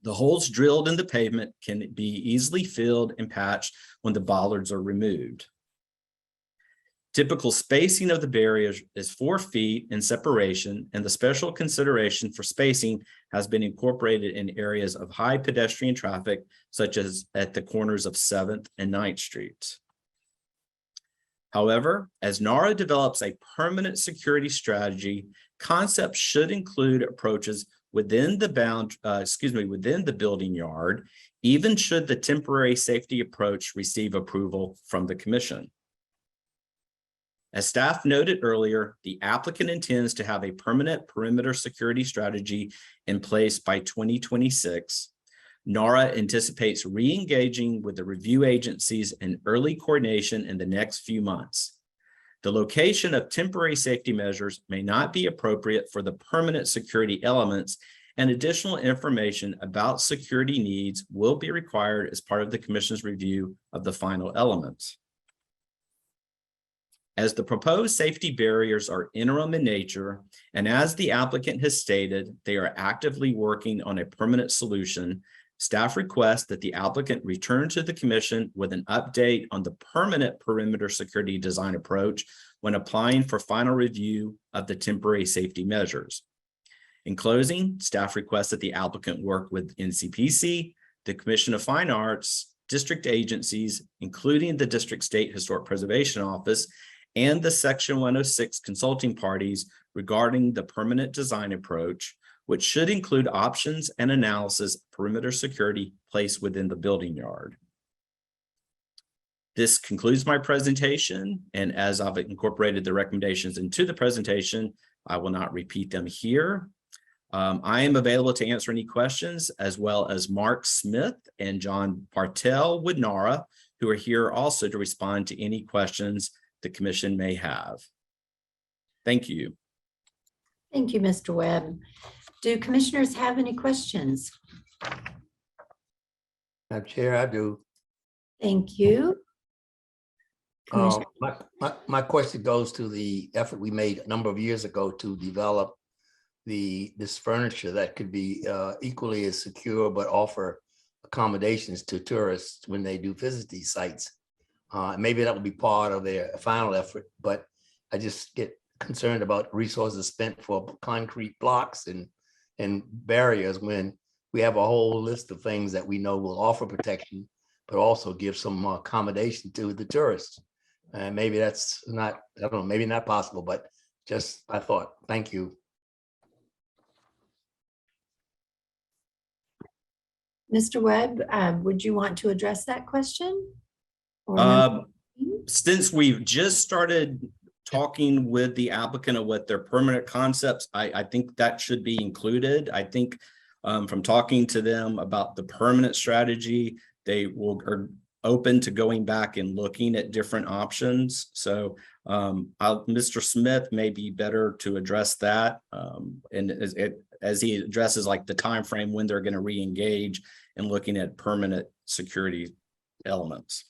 The holes drilled in the pavement can be easily filled and patched when the bollards are removed. Typical spacing of the barriers is 4 feet in separation, and the special consideration for spacing has been incorporated in areas of high pedestrian traffic, such as at the corners of 7th and 9th Streets. However, as NARA develops a permanent security strategy, concepts should include approaches within the building yard, even should the temporary safety approach receive approval from the commission. As staff noted earlier, the applicant intends to have a permanent perimeter security strategy in place by 2026. NARA anticipates re-engaging with the review agencies in early coordination in the next few months. The location of temporary safety measures may not be appropriate for the permanent security elements, and additional information about security needs will be required as part of the commission's review of the final elements. As the proposed safety barriers are interim in nature, and as the applicant has stated, they are actively working on a permanent solution, staff requests that the applicant return to the commission with an update on the permanent perimeter security design approach when applying for final review of the temporary safety measures. In closing, staff requests that the applicant work with NCPC, the Commission of Fine Arts, district agencies, including the District State Historic Preservation Office, and the Section 106 consulting parties regarding the permanent design approach, which should include options and analysis of perimeter security placed within the building yard. This concludes my presentation, and as I've incorporated the recommendations into the presentation, I will not repeat them here. I am available to answer any questions, as well as Mark Smith and John Bartell with NARA, who are here also to respond to any questions the commission may have. Thank you.
Thank you, Mr. Webb. Do commissioners have any questions?
Madam Chair, I do.
Thank you.
My question goes to the effort we made a number of years ago to develop this furniture that could be equally as secure, but offer accommodations to tourists when they do visit these sites. Maybe that will be part of their final effort, but I just get concerned about resources spent for concrete blocks and barriers when we have a whole list of things that we know will offer protection, but also give some accommodation to the tourists. And maybe that's not, I don't know, maybe not possible, but just I thought. Thank you.
Mr. Webb, would you want to address that question?
Since we've just started talking with the applicant of what their permanent concepts, I think that should be included. I think from talking to them about the permanent strategy, they are open to going back and looking at different options. So Mr. Smith may be better to address that. And as he addresses like the time frame when they're going to re-engage and looking at permanent security elements.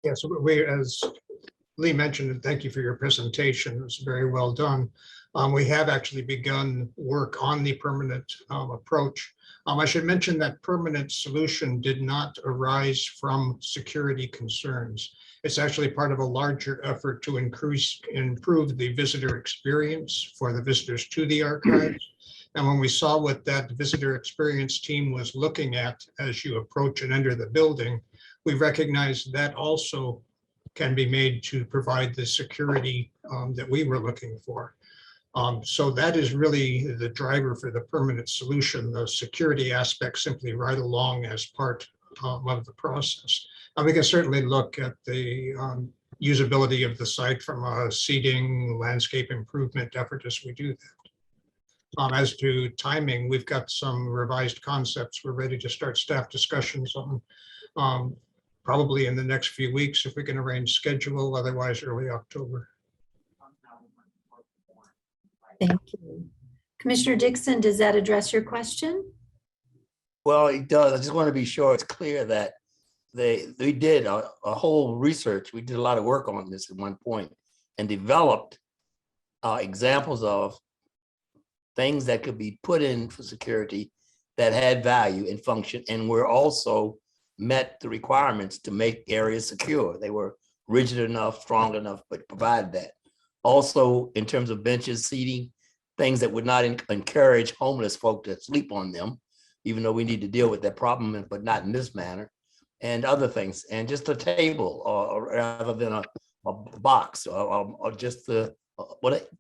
Yes, we, as Lee mentioned, and thank you for your presentation. It was very well done. We have actually begun work on the permanent approach. I should mention that permanent solution did not arise from security concerns. It's actually part of a larger effort to improve the visitor experience for the visitors to the archives. And when we saw what that visitor experience team was looking at as you approach and enter the building, we recognized that also can be made to provide the security that we were looking for. So that is really the driver for the permanent solution. The security aspect simply right along as part of the process. And we can certainly look at the usability of the site from a seating landscape improvement effort as we do that. As to timing, we've got some revised concepts we're ready to start staff discussions on. Probably in the next few weeks if we can arrange schedule, otherwise early October.
Thank you. Commissioner Dixon, does that address your question?
Well, it does. I just want to be sure it's clear that they did a whole research. We did a lot of work on this at one point and developed examples of things that could be put in for security that had value and function, and were also met the requirements to make areas secure. They were rigid enough, strong enough, but provided that. Also, in terms of benches, seating, things that would not encourage homeless folk to sleep on them, even though we need to deal with that problem, but not in this manner, and other things. And just a table, or rather than a box, or just the,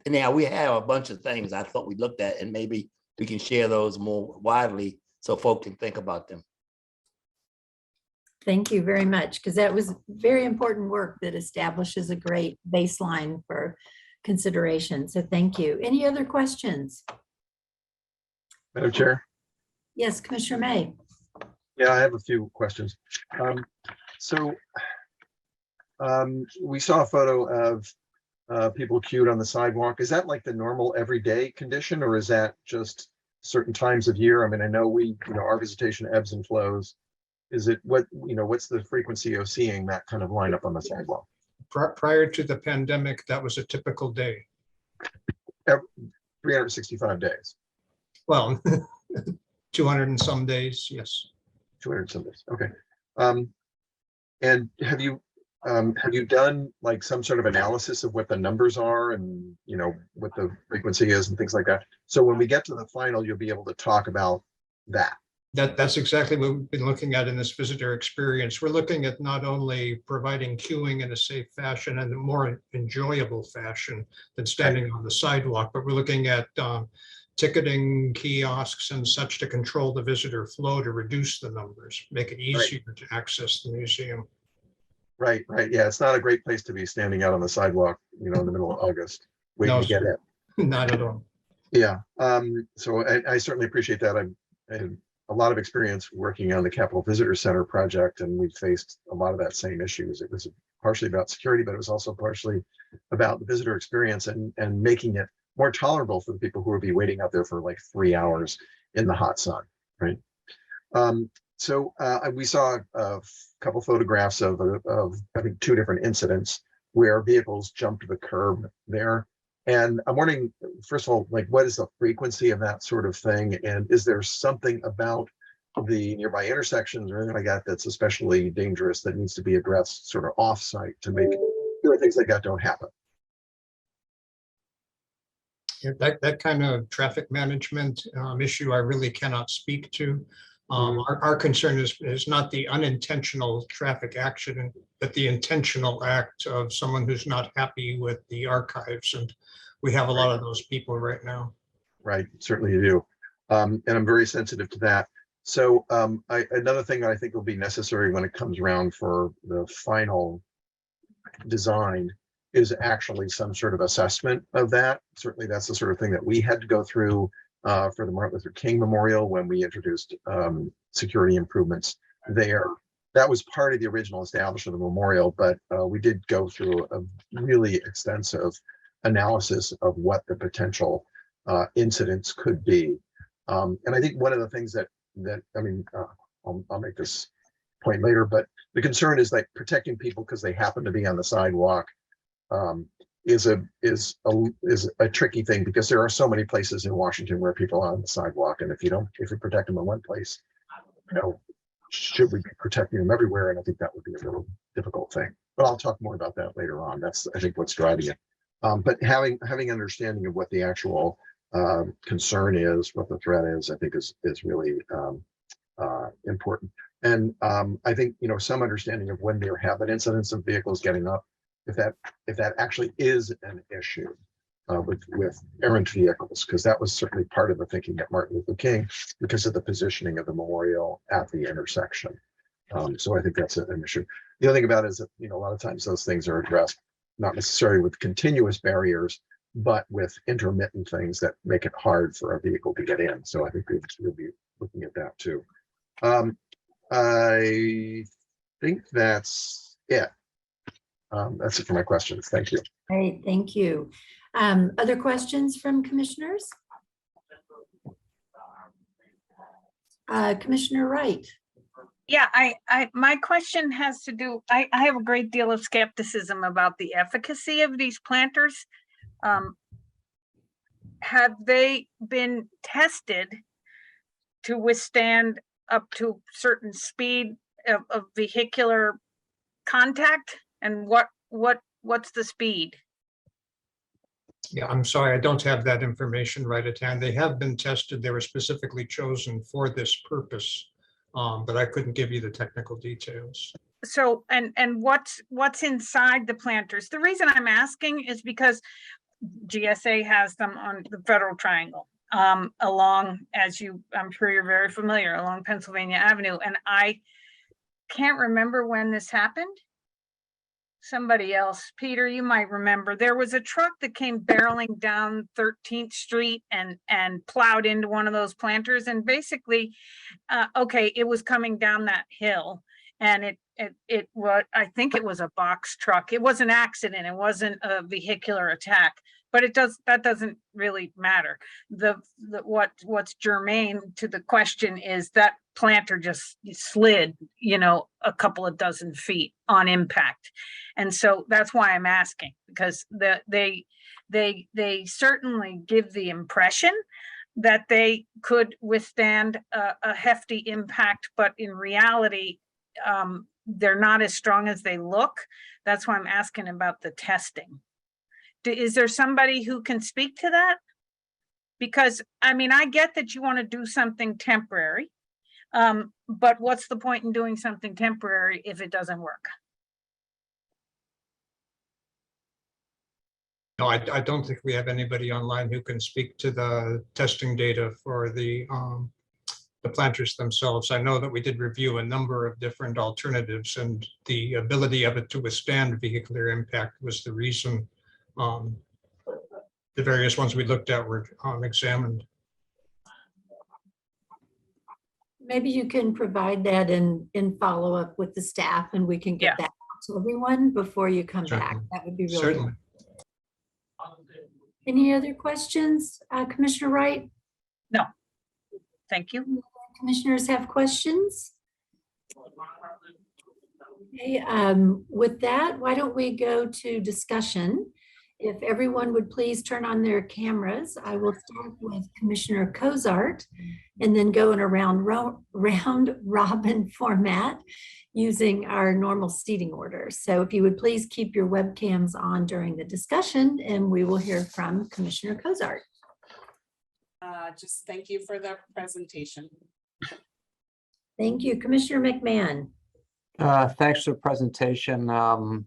now we have a bunch of things I thought we looked at, and maybe we can share those more widely so folk can think about them.
Thank you very much, because that was very important work that establishes a great baseline for consideration. So thank you. Any other questions?
Madam Chair.
Yes, Commissioner May.
Yeah, I have a few questions. We saw a photo of people queued on the sidewalk. Is that like the normal everyday condition, or is that just certain times of year? I mean, I know our visitation ebbs and flows. Is it what's the frequency of seeing that kind of lineup on the sidewalk?
Prior to the pandemic, that was a typical day.
365 days.
Well, 200 and some days, yes.
200 and some days. Okay. And have you done like some sort of analysis of what the numbers are and what the frequency is and things like that? So when we get to the final, you'll be able to talk about that.
That's exactly what we've been looking at in this visitor experience. We're looking at not only providing queuing in a safe fashion and a more enjoyable fashion than standing on the sidewalk, but we're looking at ticketing kiosks and such to control the visitor flow, to reduce the numbers, make it easier to access the museum.
Right. Yeah, it's not a great place to be standing out on the sidewalk, in the middle of August, waiting to get it.
Not at all.
Yeah. So I certainly appreciate that. I had a lot of experience working on the Capitol Visitor Center project, and we faced a lot of that same issues. It was partially about security, but it was also partially about the visitor experience and making it more tolerable for the people who would be waiting out there for like 3 hours in the hot sun, right? We saw a couple photographs of I think 2 different incidents where vehicles jumped the curb there. And I'm wondering, first of all, like, what is the frequency of that sort of thing? And is there something about the nearby intersections or anything like that that's especially dangerous that needs to be addressed sort of off-site to make sure things like that don't happen?
That kind of traffic management issue I really cannot speak to. Our concern is not the unintentional traffic accident, but the intentional act of someone who's not happy with the archives. And we have a lot of those people right now.
Right, certainly you do. And I'm very sensitive to that. So another thing that I think will be necessary when it comes around for the final design is actually some sort of assessment of that. Certainly that's the sort of thing that we had to go through for the Martin Luther King Memorial when we introduced security improvements there. That was part of the original establishment of the memorial, but we did go through a really extensive analysis of what the potential incidents could be. And I think one of the things that I'll make this point later, but the concern is like protecting people because they happen to be on the sidewalk is a tricky thing, because there are so many places in Washington where people are on the sidewalk, and if you protect them in one place, should we be protecting them everywhere? And I think that would be a real difficult thing. But I'll talk more about that later on. That's, I think, what's driving it. But having understanding of what the actual concern is, what the threat is, I think is really important. And I think some understanding of when there have been incidents of vehicles getting up, if that actually is an issue with errant vehicles, because that was certainly part of the thinking at Martin Luther King because of the positioning of the memorial at the intersection. So I think that's an issue. The other thing about it is that a lot of times those things are addressed not necessarily with continuous barriers, but with intermittent things that make it hard for a vehicle to get in. So I think we'll be looking at that too. I think that's it. That's it for my questions. Thank you.
Great, thank you. Other questions from commissioners? Commissioner Wright.
Yeah, my question has to do, I have a great deal of skepticism about the efficacy of these planters. Have they been tested to withstand up to certain speed of vehicular contact? And what's the speed?
Yeah, I'm sorry, I don't have that information right at hand. They have been tested. They were specifically chosen for this purpose, but I couldn't give you the technical details.
So, and what's inside the planters? The reason I'm asking is because GSA has them on the Federal Triangle, along, I'm sure you're very familiar, along Pennsylvania Avenue. And I can't remember when this happened. Somebody else, Peter, you might remember, there was a truck that came barreling down 13th Street and plowed into one of those planters. And basically, okay, it was coming down that hill, and it was, I think it was a box truck. It was an accident. It wasn't a vehicular attack, but that doesn't really matter. What's germane to the question is that planter just slid, a couple of dozen feet on impact. And so that's why I'm asking, because they certainly give the impression that they could withstand a hefty impact, but in reality, they're not as strong as they look. That's why I'm asking about the testing. Is there somebody who can speak to that? Because, I get that you want to do something temporary, but what's the point in doing something temporary if it doesn't work?
No, I don't think we have anybody online who can speak to the testing data for the planters themselves. I know that we did review a number of different alternatives, and the ability of it to withstand vehicular impact was the reason the various ones we looked at were examined.
Maybe you can provide that in follow-up with the staff, and we can get that out to everyone before you come back. That would be really
Certainly.
good. Any other questions, Commissioner Wright?
No, thank you.
Commissioners have questions? Okay, with that, why don't we go to discussion? If everyone would please turn on their cameras, I will start with Commissioner Cozart and then go in a round robin format using our normal seating order. So if you would please keep your webcams on during the discussion, and we will hear from Commissioner Cozart.
Just thank you for the presentation.
Thank you. Commissioner McMahon.
Thanks for the presentation. I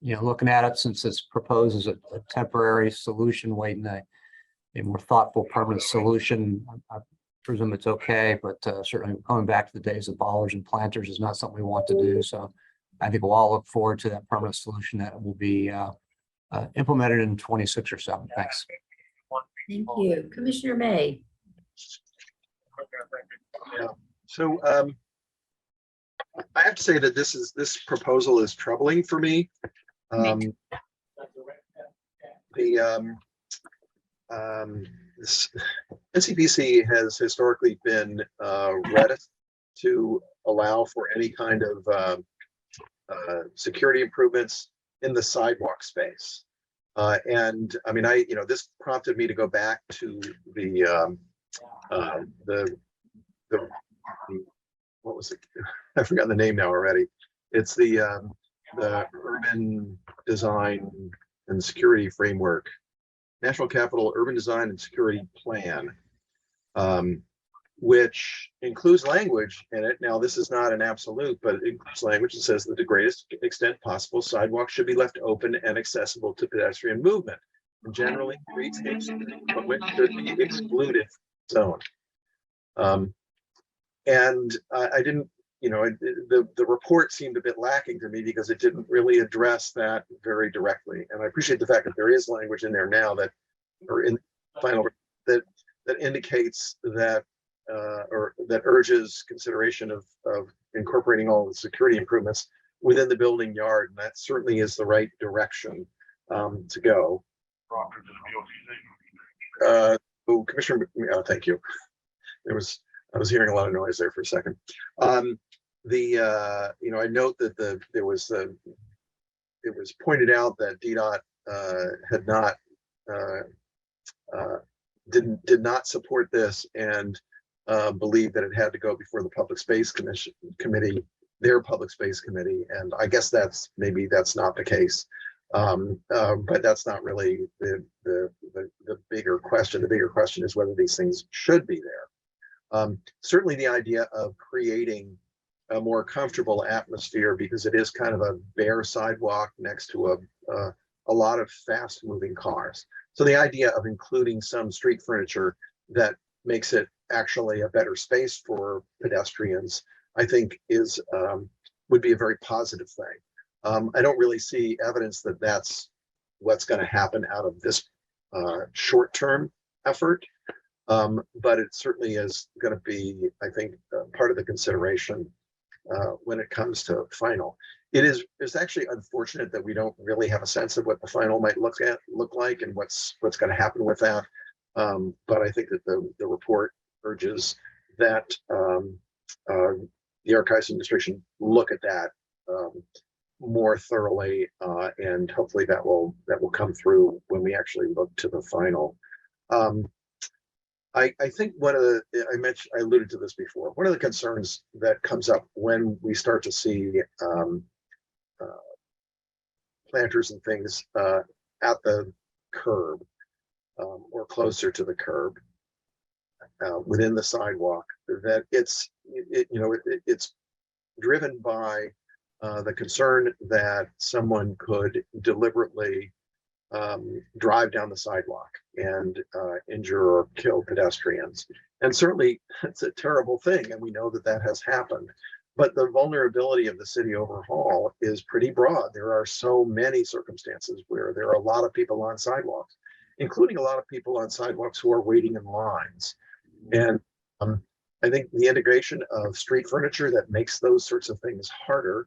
looking at it, since it's proposed as a temporary solution, waiting a more thoughtful permanent solution, I presume it's okay, but certainly going back to the days of ballers and planters is not something we want to do. So I think we'll all look forward to that permanent solution that will be implemented in 26 or so. Thanks.
Thank you. Commissioner May.
Yeah. So I have to say that this proposal is troubling for me. NCPC has historically been reticent to allow for any kind of security improvements in the sidewalk space. And I mean, this prompted me to go back to the what was it? I forgot the name now already. It's the Urban Design and Security Framework, National Capital Urban Design and Security Plan, which includes language in it. Now, this is not an absolute, but it includes language that says that the greatest extent possible, sidewalks should be left open and accessible to pedestrian movement. And generally, streetscapes, but which should be excluded zone. And I didn't, the report seemed a bit lacking to me because it didn't really address that very directly. And I appreciate the fact that there is language in there now that, or in final, that indicates that, or that urges consideration of incorporating all the security improvements within the building yard. And that certainly is the right direction to go. Commissioner, thank you. I was hearing a lot of noise there for a second. I note that it was pointed out that DDOT had not did not support this and believed that it had to go before the Public Space Committee, their Public Space Committee, and I guess maybe that's not the case. But that's not really the bigger question. The bigger question is whether these things should be there. Certainly the idea of creating a more comfortable atmosphere, because it is kind of a bare sidewalk next to a lot of fast moving cars. So the idea of including some street furniture that makes it actually a better space for pedestrians, I think would be a very positive thing. I don't really see evidence that that's what's going to happen out of this short-term effort. But it certainly is going to be, I think, part of the consideration when it comes to final. It's actually unfortunate that we don't really have a sense of what the final might look like and what's going to happen with that. But I think that the report urges that the Archives Administration look at that more thoroughly, and hopefully that will come through when we actually look to the final. I think I alluded to this before. One of the concerns that comes up when we start to see planters and things at the curb or closer to the curb within the sidewalk, that it's driven by the concern that someone could deliberately drive down the sidewalk and injure or kill pedestrians. And certainly it's a terrible thing, and we know that has happened. But the vulnerability of the city overall is pretty broad. There are so many circumstances where there are a lot of people on sidewalks, including a lot of people on sidewalks who are waiting in lines. And I think the integration of street furniture that makes those sorts of things harder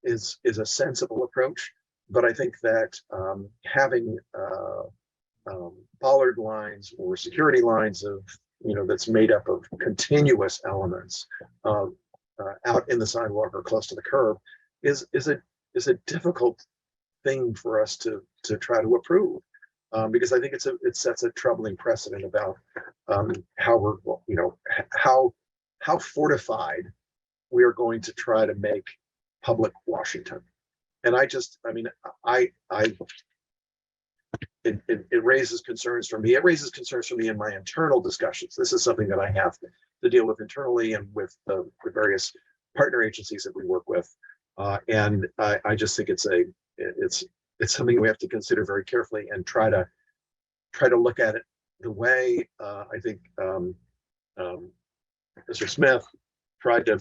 is a sensible approach. But I think that having bollard lines or security lines that's made up of continuous elements out in the sidewalk or close to the curb is a difficult thing for us to try to approve, because I think it sets a troubling precedent about how how fortified we are going to try to make public Washington. And it raises concerns for me. It raises concerns for me in my internal discussions. This is something that I have to deal with internally and with the various partner agencies that we work with. And I just think it's something we have to consider very carefully and try to look at it the way I think Mr. Smith tried to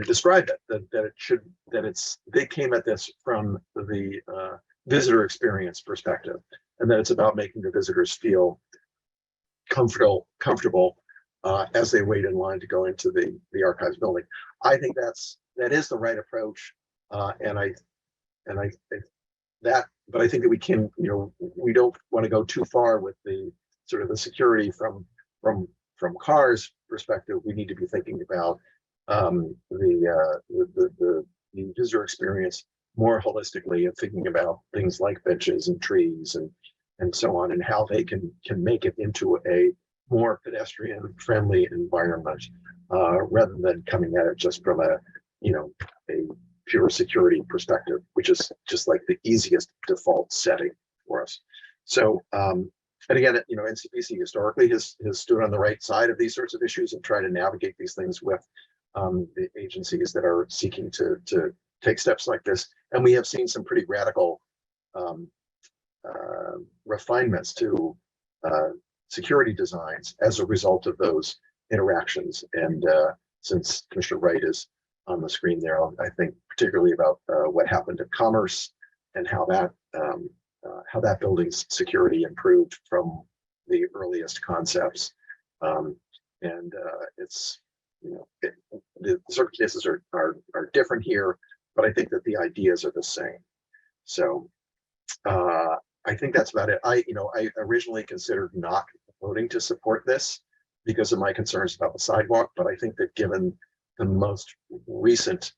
describe it, they came at this from the visitor experience perspective, and that it's about making the visitors feel comfortable as they wait in line to go into the archives building. I think that is the right approach, but I think that we can, we don't want to go too far with the sort of the security from cars perspective, we need to be thinking about the visitor experience more holistically and thinking about things like benches and trees and so on, and how they can make it into a more pedestrian friendly environment rather than coming at it just from a pure security perspective, which is just like the easiest default setting for us. So and again, NCPC historically has stood on the right side of these sorts of issues and try to navigate these things with the agencies that are seeking to take steps like this. And we have seen some pretty radical refinements to security designs as a result of those interactions. And since Commissioner Wright is on the screen there, I think particularly about what happened at Commerce and how that building's security improved from the earliest concepts. It's, the circumstances are different here, but I think that the ideas are the same. So I think that's about it. I originally considered not voting to support this because of my concerns about the sidewalk, but I think that given the most recent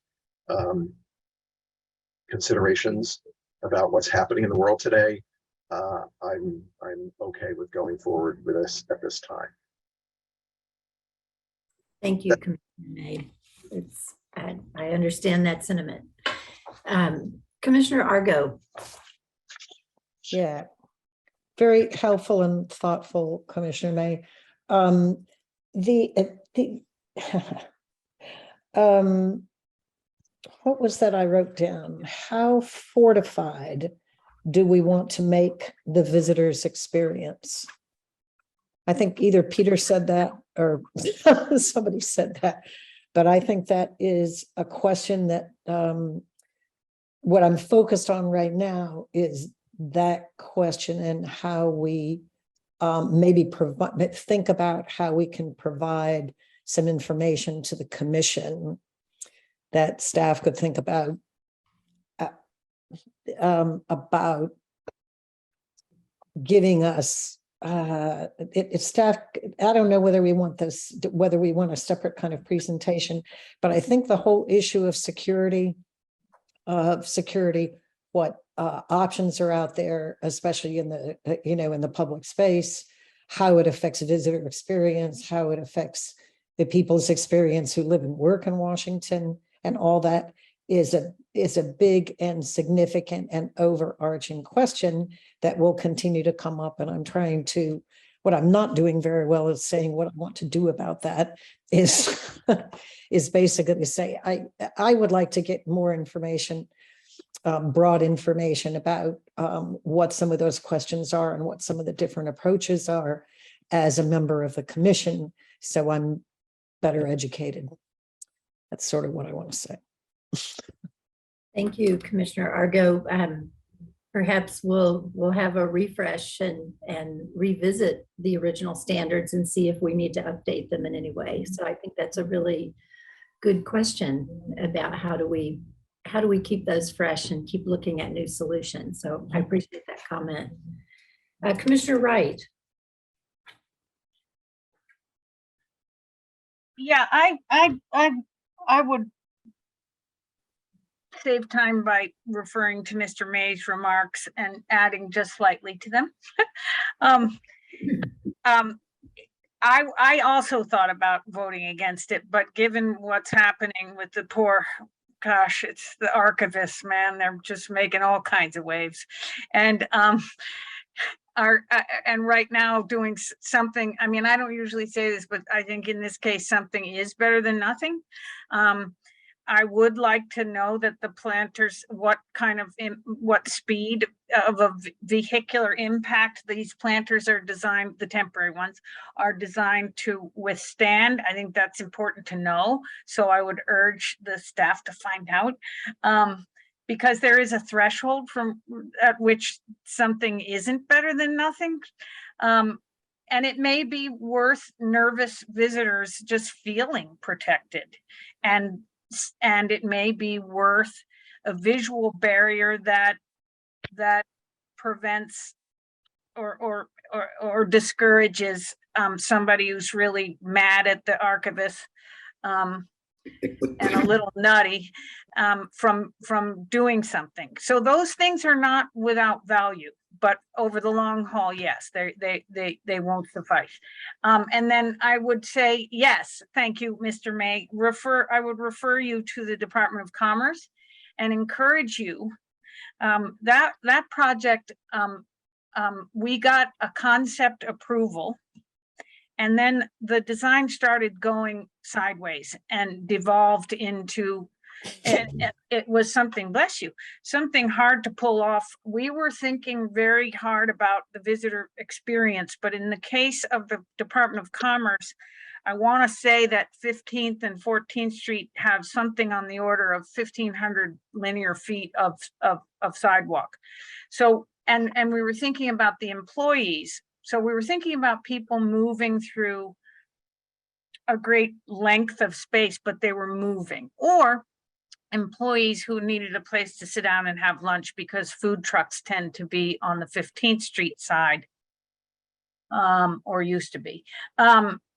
considerations about what's happening in the world today, I'm okay with going forward with this at this time.
Thank you, Commissioner May. I understand that sentiment. Commissioner Argo.
Yeah, very helpful and thoughtful, Commissioner May. What was that I wrote down? How fortified do we want to make the visitor's experience? I think either Peter said that or somebody said that, but I think that is a question that what I'm focused on right now is that question and how we maybe think about how we can provide some information to the commission that staff could think about giving us staff. I don't know whether we want this, whether we want a separate kind of presentation, but I think the whole issue of security, what options are out there, especially in the in the public space, how it affects visitor experience, how it affects the people's experience who live and work in Washington, and all that is a big and significant and overarching question that will continue to come up. And I'm trying to, what I'm not doing very well is saying what I want to do about that is basically to say, I would like to get more information, broad information about what some of those questions are and what some of the different approaches are as a member of the commission, so I'm better educated. That's sort of what I want to say.
Thank you, Commissioner Argo. Perhaps we'll have a refresh and revisit the original standards and see if we need to update them in any way. So I think that's a really good question about how do we keep those fresh and keep looking at new solutions. So I appreciate that comment. Commissioner Wright.
Yeah, I would save time by referring to Mr. May's remarks and adding just slightly to them. I also thought about voting against it, but given what's happening with the poor, gosh, it's the archivists, man, they're just making all kinds of waves. And and right now doing something, I mean, I don't usually say this, but I think in this case, something is better than nothing. I would like to know that the planters, what speed of a vehicular impact these planters are designed, the temporary ones, are designed to withstand. I think that's important to know. So I would urge the staff to find out. Because there is a threshold at which something isn't better than nothing. And it may be worth nervous visitors just feeling protected. And it may be worth a visual barrier that prevents or or discourages somebody who's really mad at the archivist and a little nutty from doing something. So those things are not without value, but over the long haul, yes, they won't suffice. And then I would say, yes, thank you, Mr. May. I would refer you to the Department of Commerce and encourage you. That project, we got a concept approval, and then the design started going sideways and devolved into, and it was something, bless you, something hard to pull off. We were thinking very hard about the visitor experience, but in the case of the Department of Commerce, I want to say that 15th and 14th Street have something on the order of 1,500 linear feet of sidewalk. So, and we were thinking about the employees. So we were thinking about people moving through a great length of space, but they were moving, or employees who needed a place to sit down and have lunch, because food trucks tend to be on the 15th Street side, or used to be.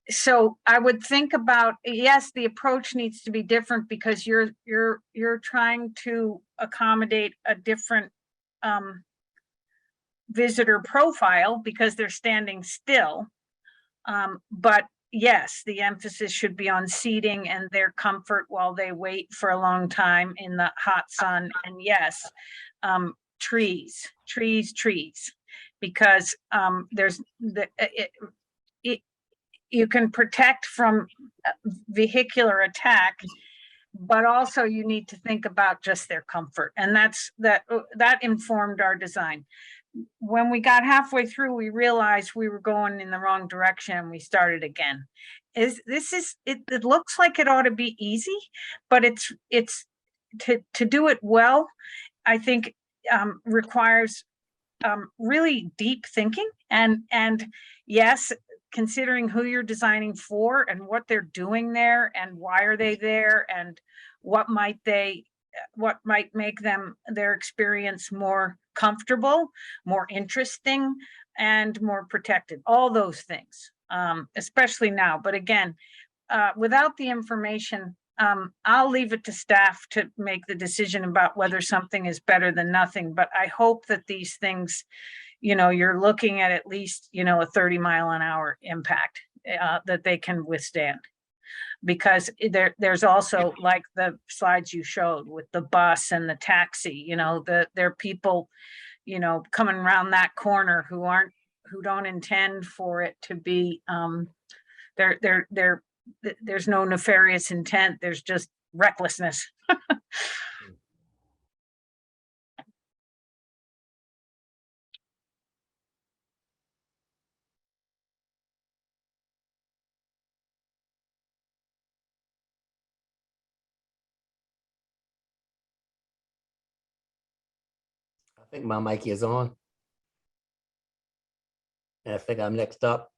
So I would think about, yes, the approach needs to be different because you're trying to accommodate a different visitor profile because they're standing still. But yes, the emphasis should be on seating and their comfort while they wait for a long time in the hot sun. And yes, trees, because there's you can protect from vehicular attack, but also you need to think about just their comfort. And that informed our design. When we got halfway through, we realized we were going in the wrong direction and we started again. It looks like it ought to be easy, but it's to do it well, I think requires really deep thinking and yes, considering who you're designing for and what they're doing there and why are they there and what might make their experience more comfortable, more interesting, and more protected. All those things, especially now. But again, without the information, I'll leave it to staff to make the decision about whether something is better than nothing. But I hope that these things, you're looking at least, a 30-mile-an-hour impact that they can withstand. Because there's also, like the slides you showed with the bus and the taxi, there are people, coming around that corner who don't intend for it to be, there's no nefarious intent. There's just recklessness.
I think my mic is on. And I think I'm next up.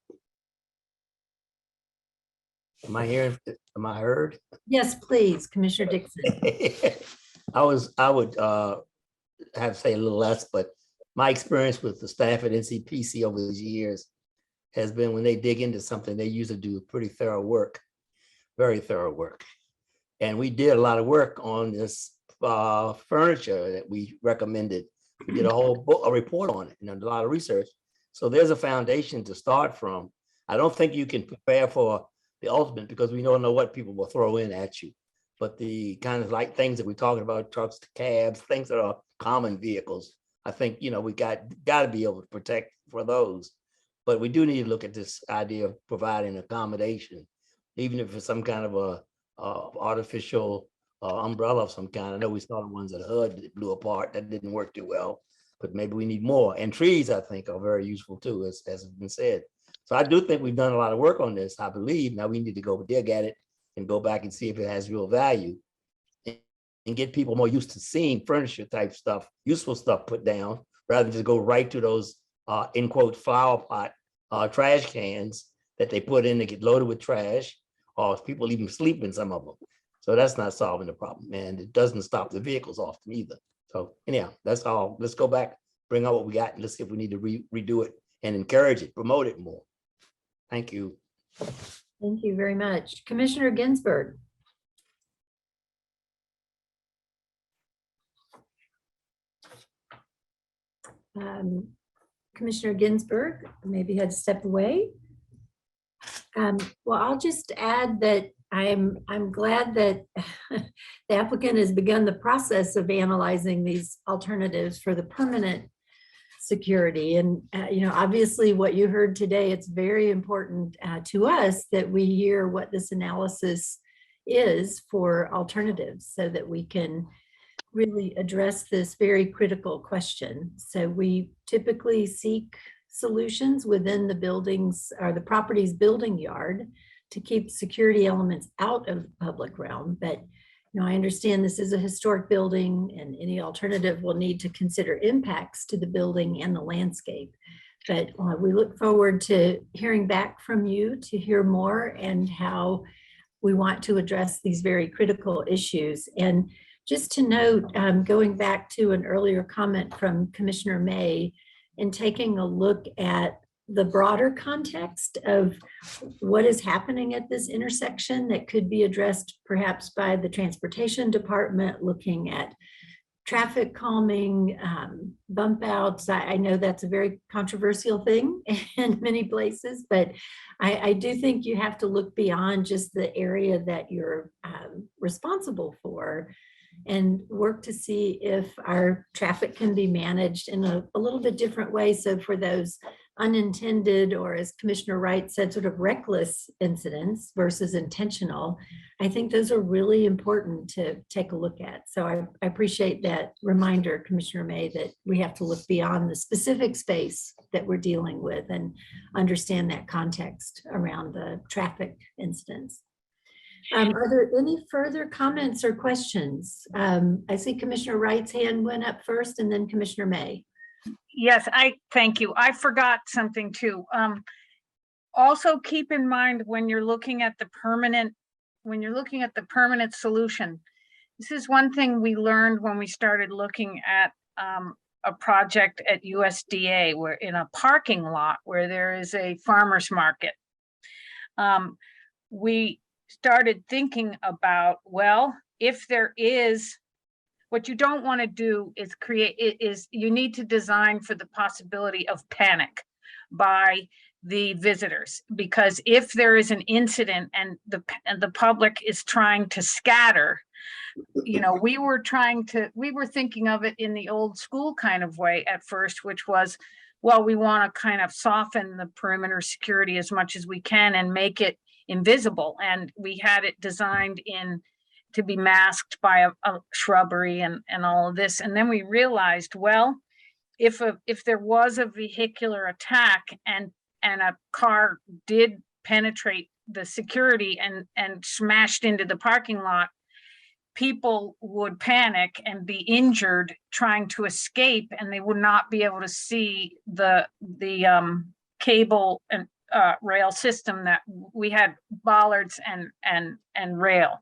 Am I here? Am I heard?
Yes, please, Commissioner Dixon.
I would have to say a little less, but my experience with the staff at NCPC over these years has been when they dig into something, they usually do pretty thorough work, very thorough work. And we did a lot of work on this furniture that we recommended. We did a report on it and a lot of research. So there's a foundation to start from. I don't think you can prepare for the ultimate because we don't know what people will throw in at you. But the kind of like things that we're talking about, trucks, cabs, things that are common vehicles, I think, we got to be able to protect for those. But we do need to look at this idea of providing accommodation, even if it's some kind of a artificial umbrella of some kind. I know we saw the ones at HUD that blew apart. That didn't work too well, but maybe we need more. And trees, I think, are very useful too, as has been said. So I do think we've done a lot of work on this, I believe. Now we need to go dig at it and go back and see if it has real value and get people more used to seeing furniture type stuff, useful stuff put down, rather than just go right to those in quote flower pot trash cans that they put in to get loaded with trash, or people even sleep in some of them. So that's not solving the problem, and it doesn't stop the vehicles often either. So anyhow, that's all. Let's go back, bring out what we got, and let's see if we need to redo it and encourage it, promote it more. Thank you.
Thank you very much. Commissioner Ginsburg. Commissioner Ginsburg maybe had to step away. Well, I'll just add that I'm glad that the applicant has begun the process of analyzing these alternatives for the permanent security. And, obviously what you heard today, it's very important to us that we hear what this analysis is for alternatives so that we can really address this very critical question. So we typically seek solutions within the buildings or the property's building yard to keep security elements out of the public realm. But I understand this is a historic building and any alternative will need to consider impacts to the building and the landscape. But we look forward to hearing back from you to hear more and how we want to address these very critical issues. And just to note, going back to an earlier comment from Commissioner May, in taking a look at the broader context of what is happening at this intersection that could be addressed perhaps by the transportation department, looking at traffic calming, bump outs. I know that's a very controversial thing in many places, but I do think you have to look beyond just the area that you're responsible for and work to see if our traffic can be managed in a little bit different way. So for those unintended, or as Commissioner Wright said, sort of reckless incidents versus intentional, I think those are really important to take a look at. So I appreciate that reminder, Commissioner May, that we have to look beyond the specific space that we're dealing with and understand that context around the traffic incidents. Are there any further comments or questions? I see Commissioner Wright's hand went up first and then Commissioner May.
Yes, thank you. I forgot something too. Also keep in mind when you're looking at the permanent solution, this is one thing we learned when we started looking at a project at USDA, where in a parking lot where there is a farmer's market. We started thinking about, well, if there is, what you don't want to do is you need to design for the possibility of panic by the visitors, because if there is an incident and the public is trying to scatter, we were thinking of it in the old school kind of way at first, which was, well, we want to kind of soften the perimeter security as much as we can and make it invisible. And we had it designed to be masked by a shrubbery and all of this. And then we realized, well, if there was a vehicular attack and a car did penetrate the security and smashed into the parking lot, people would panic and be injured trying to escape, and they would not be able to see the cable and rail system that we had, bollards and rail.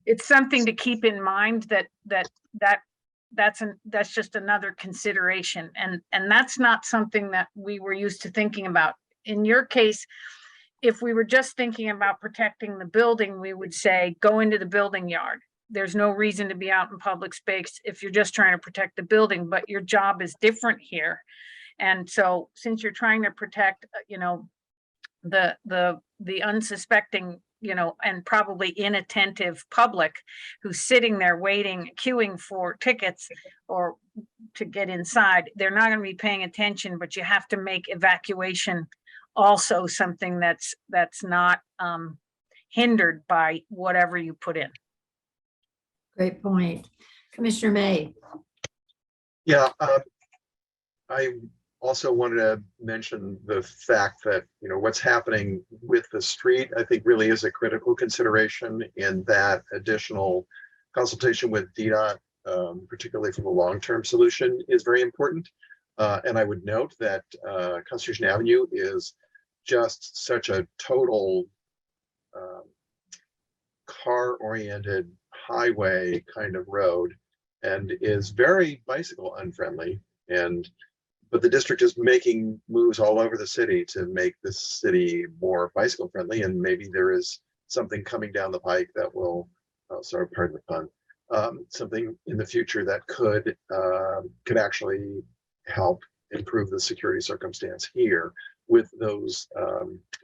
It's something to keep in mind that's just another consideration, and that's not something that we were used to thinking about. In your case, if we were just thinking about protecting the building, we would say go into the building yard. There's no reason to be out in public space if you're just trying to protect the building, but your job is different here. And so since you're trying to protect, the unsuspecting, and probably inattentive public who's sitting there waiting, queuing for tickets or to get inside, they're not going to be paying attention, but you have to make evacuation also something that's not hindered by whatever you put in.
Great point. Commissioner May.
Yeah, I also wanted to mention the fact that, what's happening with the street, I think really is a critical consideration, in that additional consultation with DDOT, particularly from a long-term solution, is very important. And I would note that Constitution Avenue is just such a total car-oriented highway kind of road, and is very bicycle unfriendly. And But the district is making moves all over the city to make this city more bicycle friendly, and maybe there is something coming down the pike that will, sorry, pardon the pun, something in the future that could actually help improve the security circumstance here with those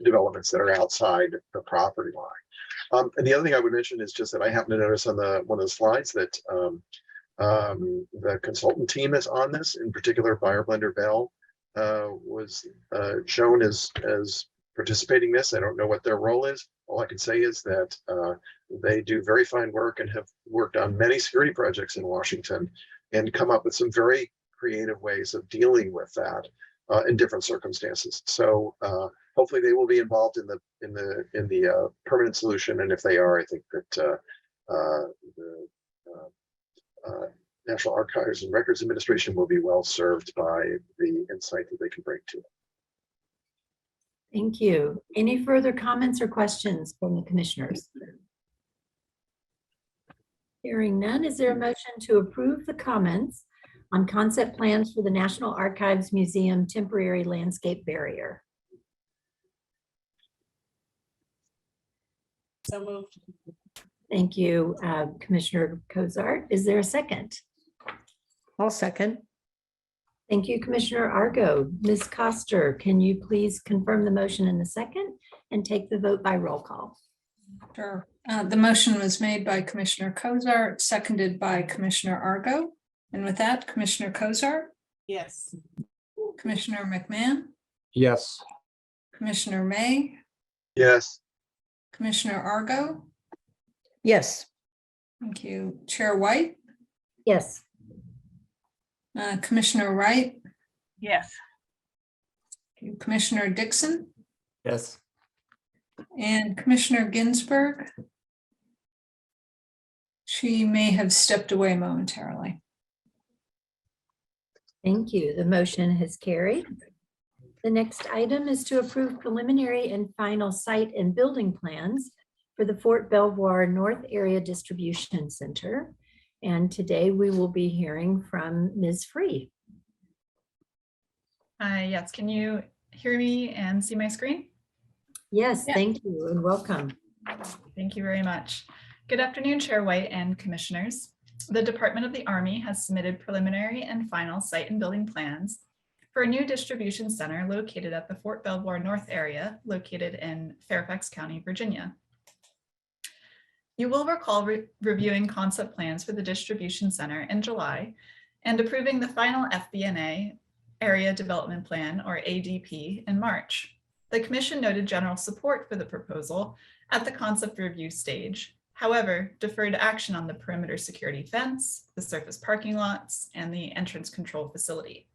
developments that are outside the property line. And the other thing I would mention is just that I happen to notice on one of the slides that the consultant team is on this, in particular Buyer Blender Bell was shown as participating in this. I don't know what their role is. All I can say is that they do very fine work and have worked on many security projects in Washington and come up with some very creative ways of dealing with that in different circumstances. So hopefully they will be involved in the permanent solution. And if they are, I think that the National Archives and Records Administration will be well served by the insight that they can bring to it.
Thank you. Any further comments or questions from the commissioners? Hearing none, is there a motion to approve the comments on concept plans for the National Archives Museum temporary landscape barrier?
So moved.
Thank you, Commissioner Cozart. Is there a second?
I'll second.
Thank you, Commissioner Argo. Ms. Coster, can you please confirm the motion in the second and take the vote by roll call?
Sure. The motion was made by Commissioner Cozart, seconded by Commissioner Argo. And with that, Commissioner Cozart,
Yes.
Commissioner McMahon,
Yes.
Commissioner May,
Yes.
Commissioner Argo.
Yes.
Thank you. Chair White,
Yes.
Commissioner Wright,
Yes.
Commissioner Dixon,
Yes.
and Commissioner Ginsburg. She may have stepped away momentarily.
Thank you. The motion has carried. The next item is to approve preliminary and final site and building plans for the Fort Belvoir North Area Distribution Center. And today we will be hearing from Ms. Free.
Yes, can you hear me and see my screen?
Yes, thank you and welcome.
Thank you very much. Good afternoon, Chair White and commissioners. The Department of the Army has submitted preliminary and final site and building plans for a new distribution center located at the Fort Belvoir North area, located in Fairfax County, Virginia. You will recall reviewing concept plans for the distribution center in July and approving the final FB&A Area Development Plan, or ADP, in March. The Commission noted general support for the proposal at the concept review stage, however, deferred action on the perimeter security fence, the surface parking lots, and the entrance control facility.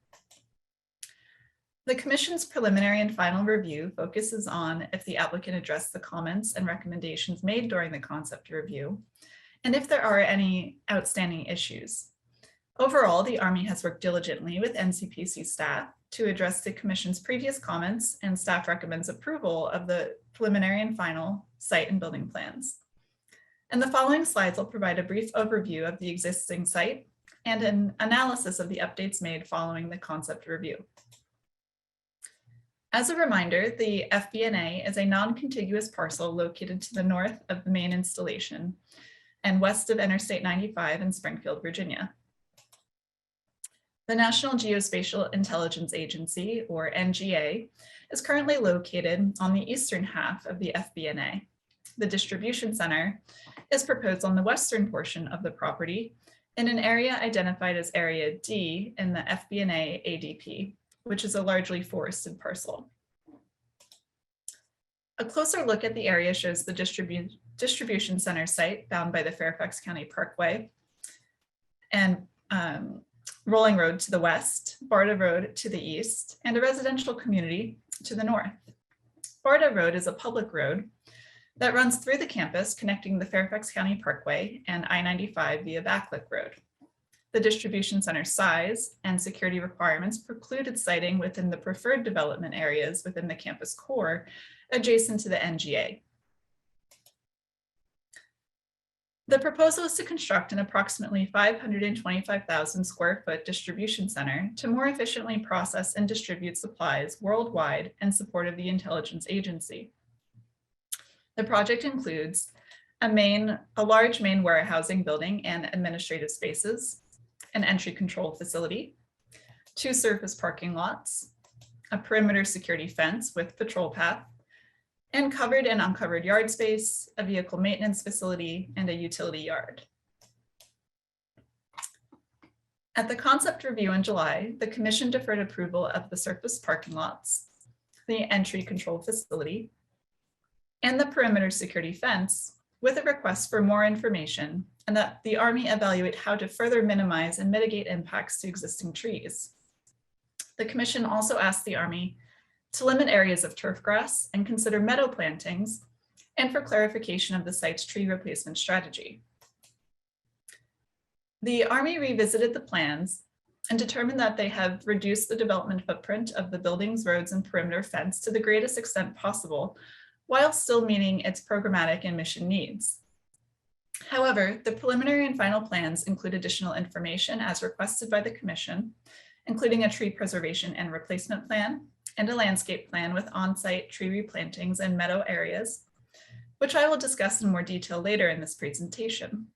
The Commission's preliminary and final review focuses on if the applicant addressed the comments and recommendations made during the concept review, and if there are any outstanding issues. Overall, the Army has worked diligently with NCPC staff to address the Commission's previous comments, and staff recommends approval of the preliminary and final site and building plans. In the following slides, I'll provide a brief overview of the existing site and an analysis of the updates made following the concept review. As a reminder, the FB&A is a non-contiguous parcel located to the north of the main installation and west of Interstate 95 in Springfield, Virginia. The National Geospatial Intelligence Agency, or NGA, is currently located on the eastern half of the FB&A. The distribution center is proposed on the western portion of the property in an area identified as Area D in the FB&A ADP, which is a largely forested parcel. A closer look at the area shows the distribution center site bound by the Fairfax County Parkway and Rolling Road to the west, Barda Road to the east, and a residential community to the north. Barda Road is a public road that runs through the campus, connecting the Fairfax County Parkway and I-95 via Backlick Road. The distribution center size and security requirements precluded siting within the preferred development areas within the campus core adjacent to the NGA. The proposal is to construct an approximately 525,000 square foot distribution center to more efficiently process and distribute supplies worldwide in support of the intelligence agency. The project includes a large main warehousing building and administrative spaces, an entry control facility, 2 surface parking lots, a perimeter security fence with patrol path, and covered and uncovered yard space, a vehicle maintenance facility, and a utility yard. At the concept review in July, the Commission deferred approval of the surface parking lots, the entry control facility, and the perimeter security fence with a request for more information and that the Army evaluate how to further minimize and mitigate impacts to existing trees. The Commission also asked the Army to limit areas of turf grass and consider meadow plantings, and for clarification of the site's tree replacement strategy. The Army revisited the plans and determined that they have reduced the development footprint of the buildings, roads, and perimeter fence to the greatest extent possible, while still meeting its programmatic and mission needs. However, the preliminary and final plans include additional information as requested by the Commission, including a tree preservation and replacement plan, and a landscape plan with on-site tree replantings and meadow areas, which I will discuss in more detail later in this presentation.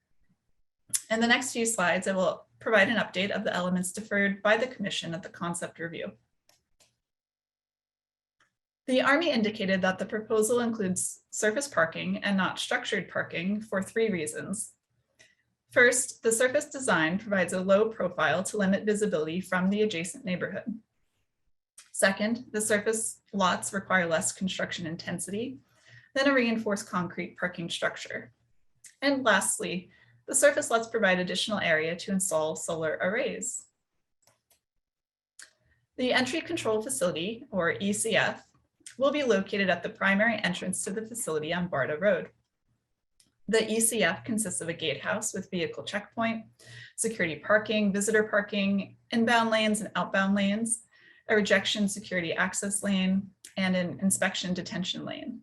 In the next few slides, I will provide an update of the elements deferred by the Commission at the concept review. The Army indicated that the proposal includes surface parking and not structured parking for 3 reasons. First, the surface design provides a low profile to limit visibility from the adjacent neighborhood. Second, the surface lots require less construction intensity than a reinforced concrete parking structure. And lastly, the surface lots provide additional area to install solar arrays. The entry control facility, or ECF, will be located at the primary entrance to the facility on Barda Road. The ECF consists of a gatehouse with vehicle checkpoint, security parking, visitor parking, inbound lanes and outbound lanes, a rejection security access lane, and an inspection detention lane.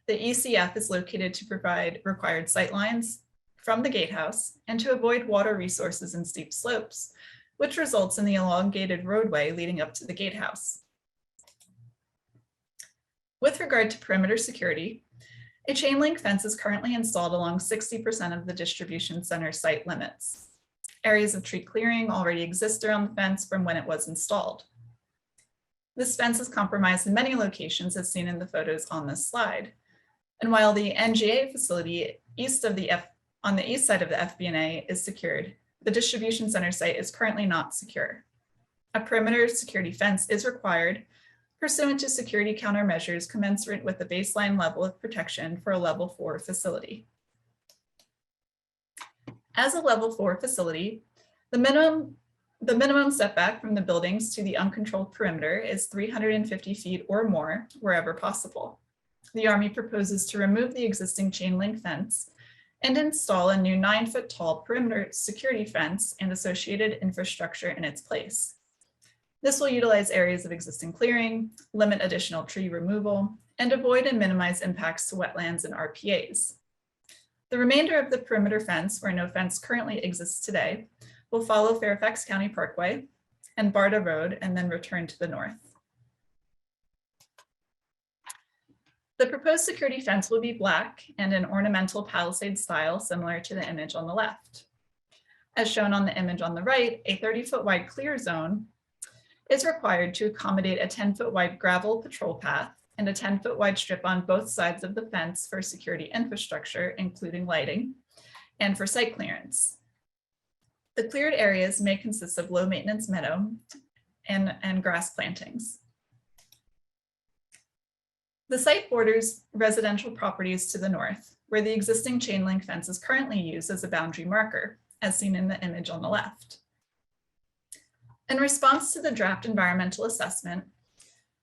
The ECF is located to provide required sightlines from the gatehouse and to avoid water resources and steep slopes, which results in the elongated roadway leading up to the gatehouse. With regard to perimeter security, a chain link fence is currently installed along 60% of the distribution center site limits. Areas of tree clearing already exist around the fence from when it was installed. This fence is compromised in many locations as seen in the photos on this slide. And while the NGA facility on the east side of the FB&A is secured, the distribution center site is currently not secure. A perimeter security fence is required pursuant to security countermeasures commensurate with the baseline level of protection for a level 4 facility. As a level 4 facility, the minimum setback from the buildings to the uncontrolled perimeter is 350 feet or more wherever possible. The Army proposes to remove the existing chain link fence and install a new 9-foot tall perimeter security fence and associated infrastructure in its place. This will utilize areas of existing clearing, limit additional tree removal, and avoid and minimize impacts to wetlands and RPAs. The remainder of the perimeter fence, where no fence currently exists today, will follow Fairfax County Parkway and Barda Road and then return to the north. The proposed security fence will be black and an ornamental palisade style similar to the image on the left. As shown on the image on the right, a 30-foot wide clear zone is required to accommodate a 10-foot wide gravel patrol path and a 10-foot wide strip on both sides of the fence for security infrastructure, including lighting, and for site clearance. The cleared areas may consist of low maintenance meadow and grass plantings. The site borders residential properties to the north, where the existing chain link fence is currently used as a boundary marker, as seen in the image on the left. In response to the draft environmental assessment,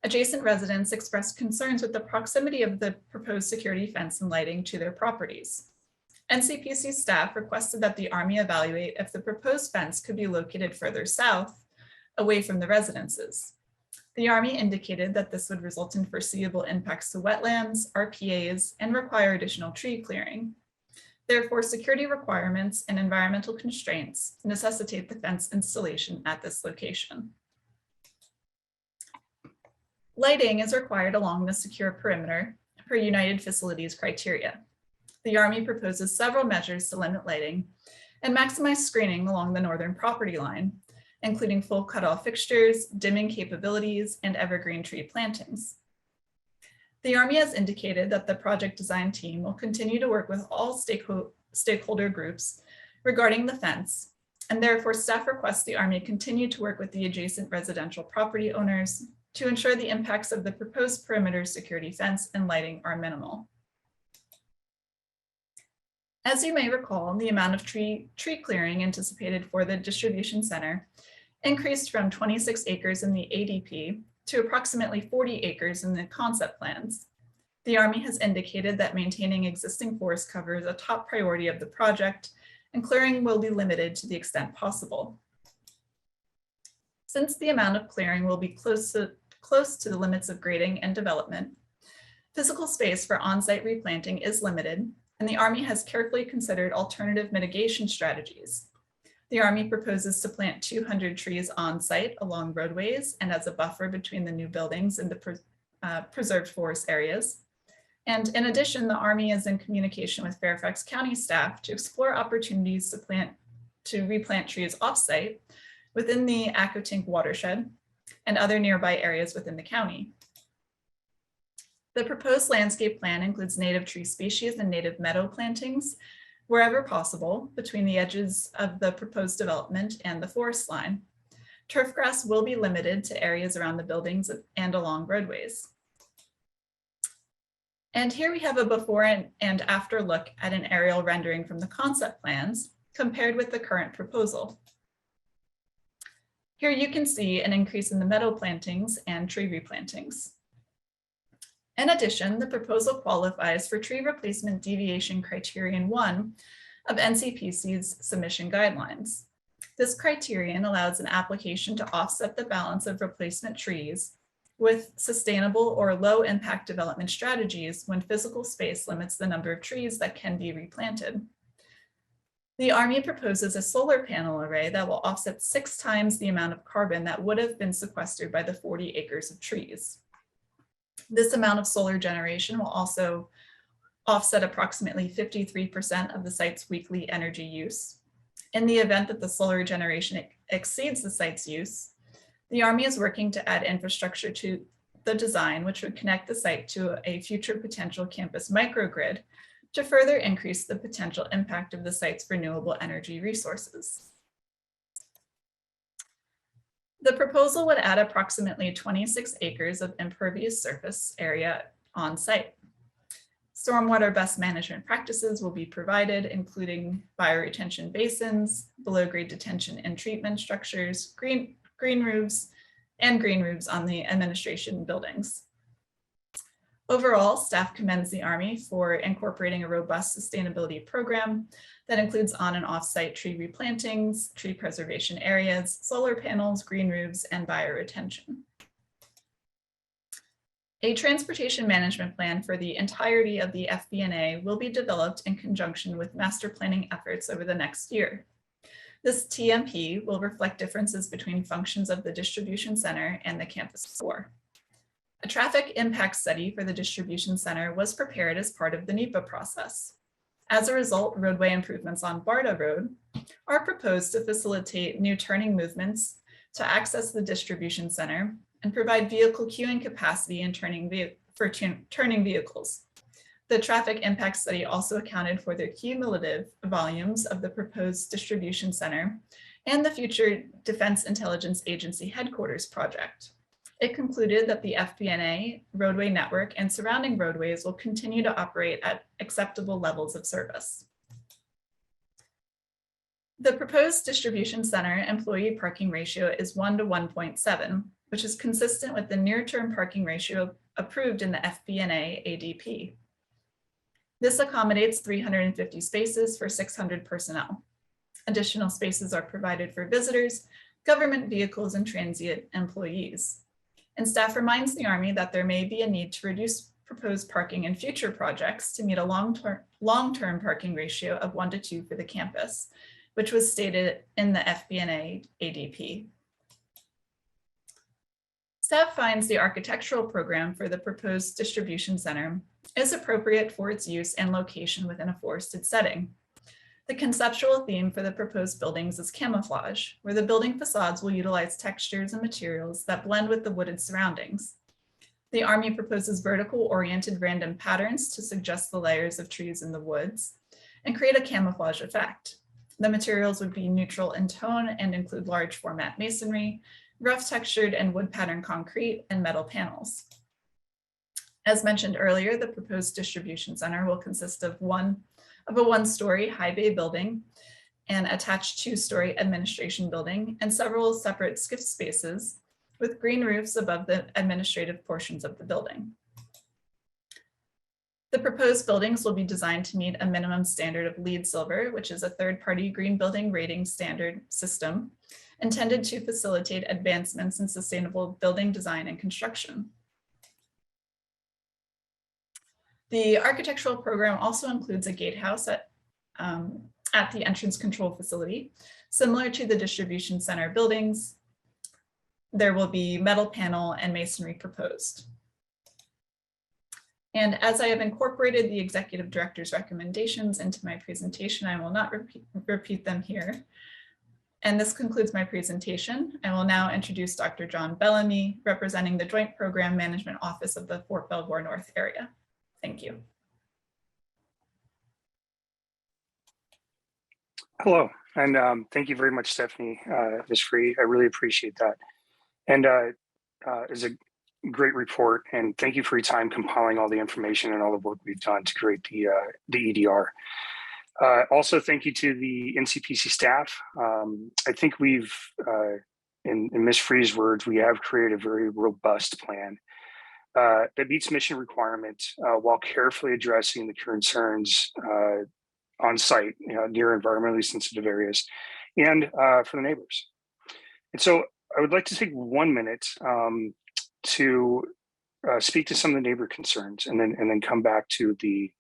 adjacent residents expressed concerns with the proximity of the proposed security fence and lighting to their properties. NCPC staff requested that the Army evaluate if the proposed fence could be located further south, away from the residences. The Army indicated that this would result in foreseeable impacts to wetlands, RPAs, and require additional tree clearing. Therefore, security requirements and environmental constraints necessitate the fence installation at this location. Lighting is required along the secure perimeter per United Facilities criteria. The Army proposes several measures to limit lighting and maximize screening along the northern property line, including full cutoff fixtures, dimming capabilities, and evergreen tree plantings. The Army has indicated that the project design team will continue to work with all stakeholder groups regarding the fence, and therefore staff requests the Army continue to work with the adjacent residential property owners to ensure the impacts of the proposed perimeter security fence and lighting are minimal. As you may recall, the amount of tree clearing anticipated for the distribution center increased from 26 acres in the ADP to approximately 40 acres in the concept plans. The Army has indicated that maintaining existing forest cover is a top priority of the project, and clearing will be limited to the extent possible. Since the amount of clearing will be close to the limits of grading and development, physical space for on-site replanting is limited, and the Army has carefully considered alternative mitigation strategies. The Army proposes to plant 200 trees on site along roadways and as a buffer between the new buildings and the preserved forest areas. And in addition, the Army is in communication with Fairfax County staff to explore opportunities to replant trees off-site within the Accotink watershed and other nearby areas within the county. The proposed landscape plan includes native tree species and native meadow plantings wherever possible between the edges of the proposed development and the forest line. Turf grass will be limited to areas around the buildings and along roadways. And here we have a before and after look at an aerial rendering from the concept plans compared with the current proposal. Here you can see an increase in the meadow plantings and tree replantings. In addition, the proposal qualifies for tree replacement deviation criterion 1 of NCPC's submission guidelines. This criterion allows an application to offset the balance of replacement trees with sustainable or low impact development strategies when physical space limits the number of trees that can be replanted. The Army proposes a solar panel array that will offset 6 times the amount of carbon that would have been sequestered by the 40 acres of trees. This amount of solar generation will also offset approximately 53% of the site's weekly energy use. In the event that the solar generation exceeds the site's use, the Army is working to add infrastructure to the design, which would connect the site to a future potential campus microgrid to further increase the potential impact of the site's renewable energy resources. The proposal would add approximately 26 acres of impervious surface area on site. Stormwater best management practices will be provided, including bioretention basins, below-grade detention and treatment structures, green roofs on the administration buildings. Overall, staff commends the Army for incorporating a robust sustainability program that includes on and off-site tree replantings, tree preservation areas, solar panels, green roofs, and bioretention. A transportation management plan for the entirety of the FB&A will be developed in conjunction with master planning efforts over the next year. This TMP will reflect differences between functions of the distribution center and the campus core. A traffic impact study for the distribution center was prepared as part of the NEPA process. As a result, roadway improvements on Barda Road are proposed to facilitate new turning movements to access the distribution center and provide vehicle queuing capacity and turning vehicles. The traffic impact study also accounted for the cumulative volumes of the proposed distribution center and the future Defense Intelligence Agency headquarters project. It concluded that the FB&A roadway network and surrounding roadways will continue to operate at acceptable levels of service. The proposed distribution center employee parking ratio is 1 to 1.7, which is consistent with the near-term parking ratio approved in the FB&A ADP. This accommodates 350 spaces for 600 personnel. Additional spaces are provided for visitors, government vehicles, and transient employees. And staff reminds the Army that there may be a need to reduce proposed parking in future projects to meet a long-term parking ratio of 1:2 for the campus, which was stated in the FB&A ADP. Staff finds the architectural program for the proposed distribution center is appropriate for its use and location within a forested setting. The conceptual theme for the proposed buildings is camouflage, where the building facades will utilize textures and materials that blend with the wooded surroundings. The Army proposes vertical oriented random patterns to suggest the layers of trees in the woods and create a camouflage effect. The materials would be neutral in tone and include large format masonry, rough textured and wood pattern concrete, and metal panels. As mentioned earlier, the proposed distribution center will consist of a one-story high bay building, an attached two-story administration building, and several separate skiff spaces with green roofs above the administrative portions of the building. The proposed buildings will be designed to meet a minimum standard of LEED Silver, which is a third-party green building rating standard system intended to facilitate advancements in sustainable building design and construction. The architectural program also includes a gatehouse at the entrance control facility. Similar to the distribution center buildings, there will be metal panel and masonry proposed. And as I have incorporated the executive director's recommendations into my presentation, I will not repeat them here. And this concludes my presentation. I will now introduce Dr. John Bellamy, representing the Joint Program Management Office of the Fort Belvoir North area. Thank you.
Hello, and thank you very much, Stephanie, Ms. Free. I really appreciate that. And it's a great report, and thank you for your time compiling all the information and all the work we've done to create the EDR. Also, thank you to the NCPC staff. I think we've, in Ms. Free's words, we have created a very robust plan that meets mission requirement while carefully addressing the concerns on site, near environmentally sensitive areas, and for the neighbors. And so I would like to take 1 minute to speak to some of the neighbor concerns, and then come back to the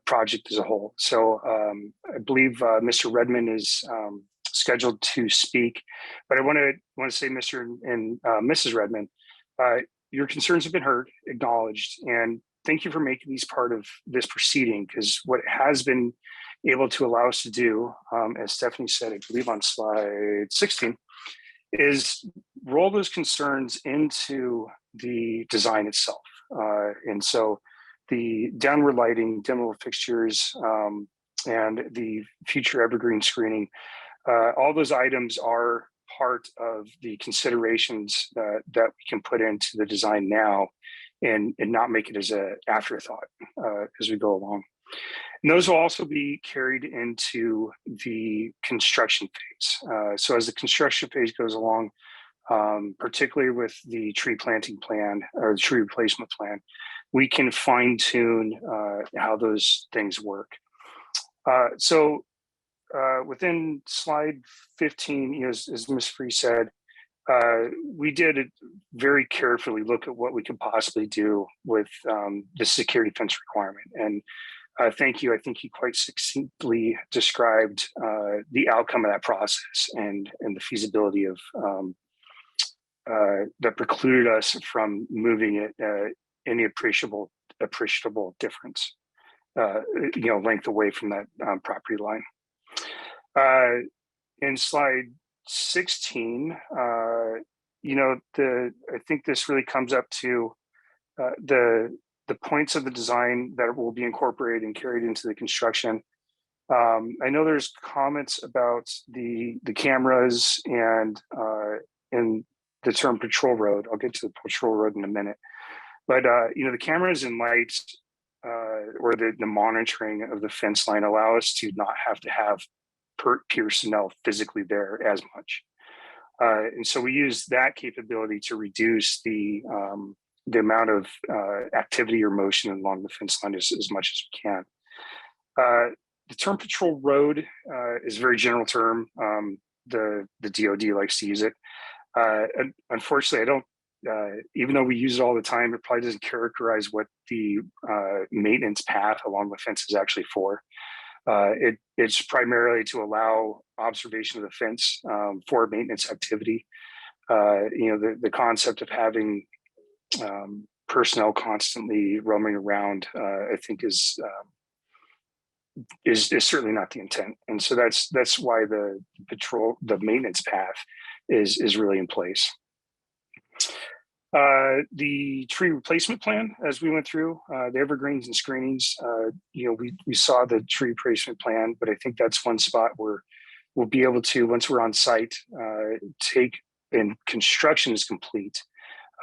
project as a whole. So I believe Mr. Redmond is scheduled to speak, but I want to say, Mr. and Mrs. Redmond, your concerns have been heard, acknowledged, and thank you for making these part of this proceeding, because what it has been able to allow us to do, as Stephanie said, I believe on slide 16, is roll those concerns into the design itself. And so the downward lighting, dimmable fixtures, and the future evergreen screening, all those items are part of the considerations that we can put into the design now, and not make it as an afterthought as we go along. And those will also be carried into the construction phase. So as the construction phase goes along, particularly with the tree planting plan or the tree replacement plan, we can fine tune how those things work. So within slide 15, as Ms. Free said, we did very carefully look at what we could possibly do with the security fence requirement. And thank you. I think you quite succinctly described the outcome of that process and the feasibility of that precluded us from moving it any appreciable difference, length away from that property line. In slide 16, I think this really comes up to the points of the design that will be incorporated and carried into the construction. I know there's comments about the cameras and the term patrol road. I'll get to the patrol road in a minute. But the cameras and lights or the monitoring of the fence line allow us to not have to have personnel physically there as much. And so we use that capability to reduce the amount of activity or motion along the fence line as much as we can. The term patrol road is a very general term. The DoD likes to use it. Unfortunately, I don't even though we use it all the time, it probably doesn't characterize what the maintenance path along the fence is actually for. It's primarily to allow observation of the fence for maintenance activity. The concept of having personnel constantly roaming around, I think is certainly not the intent. And so that's why the maintenance path is really in place. The tree replacement plan, as we went through the evergreens and screenings, we saw the tree replacement plan, but I think that's one spot where we'll be able to, once we're on site, take and construction is complete,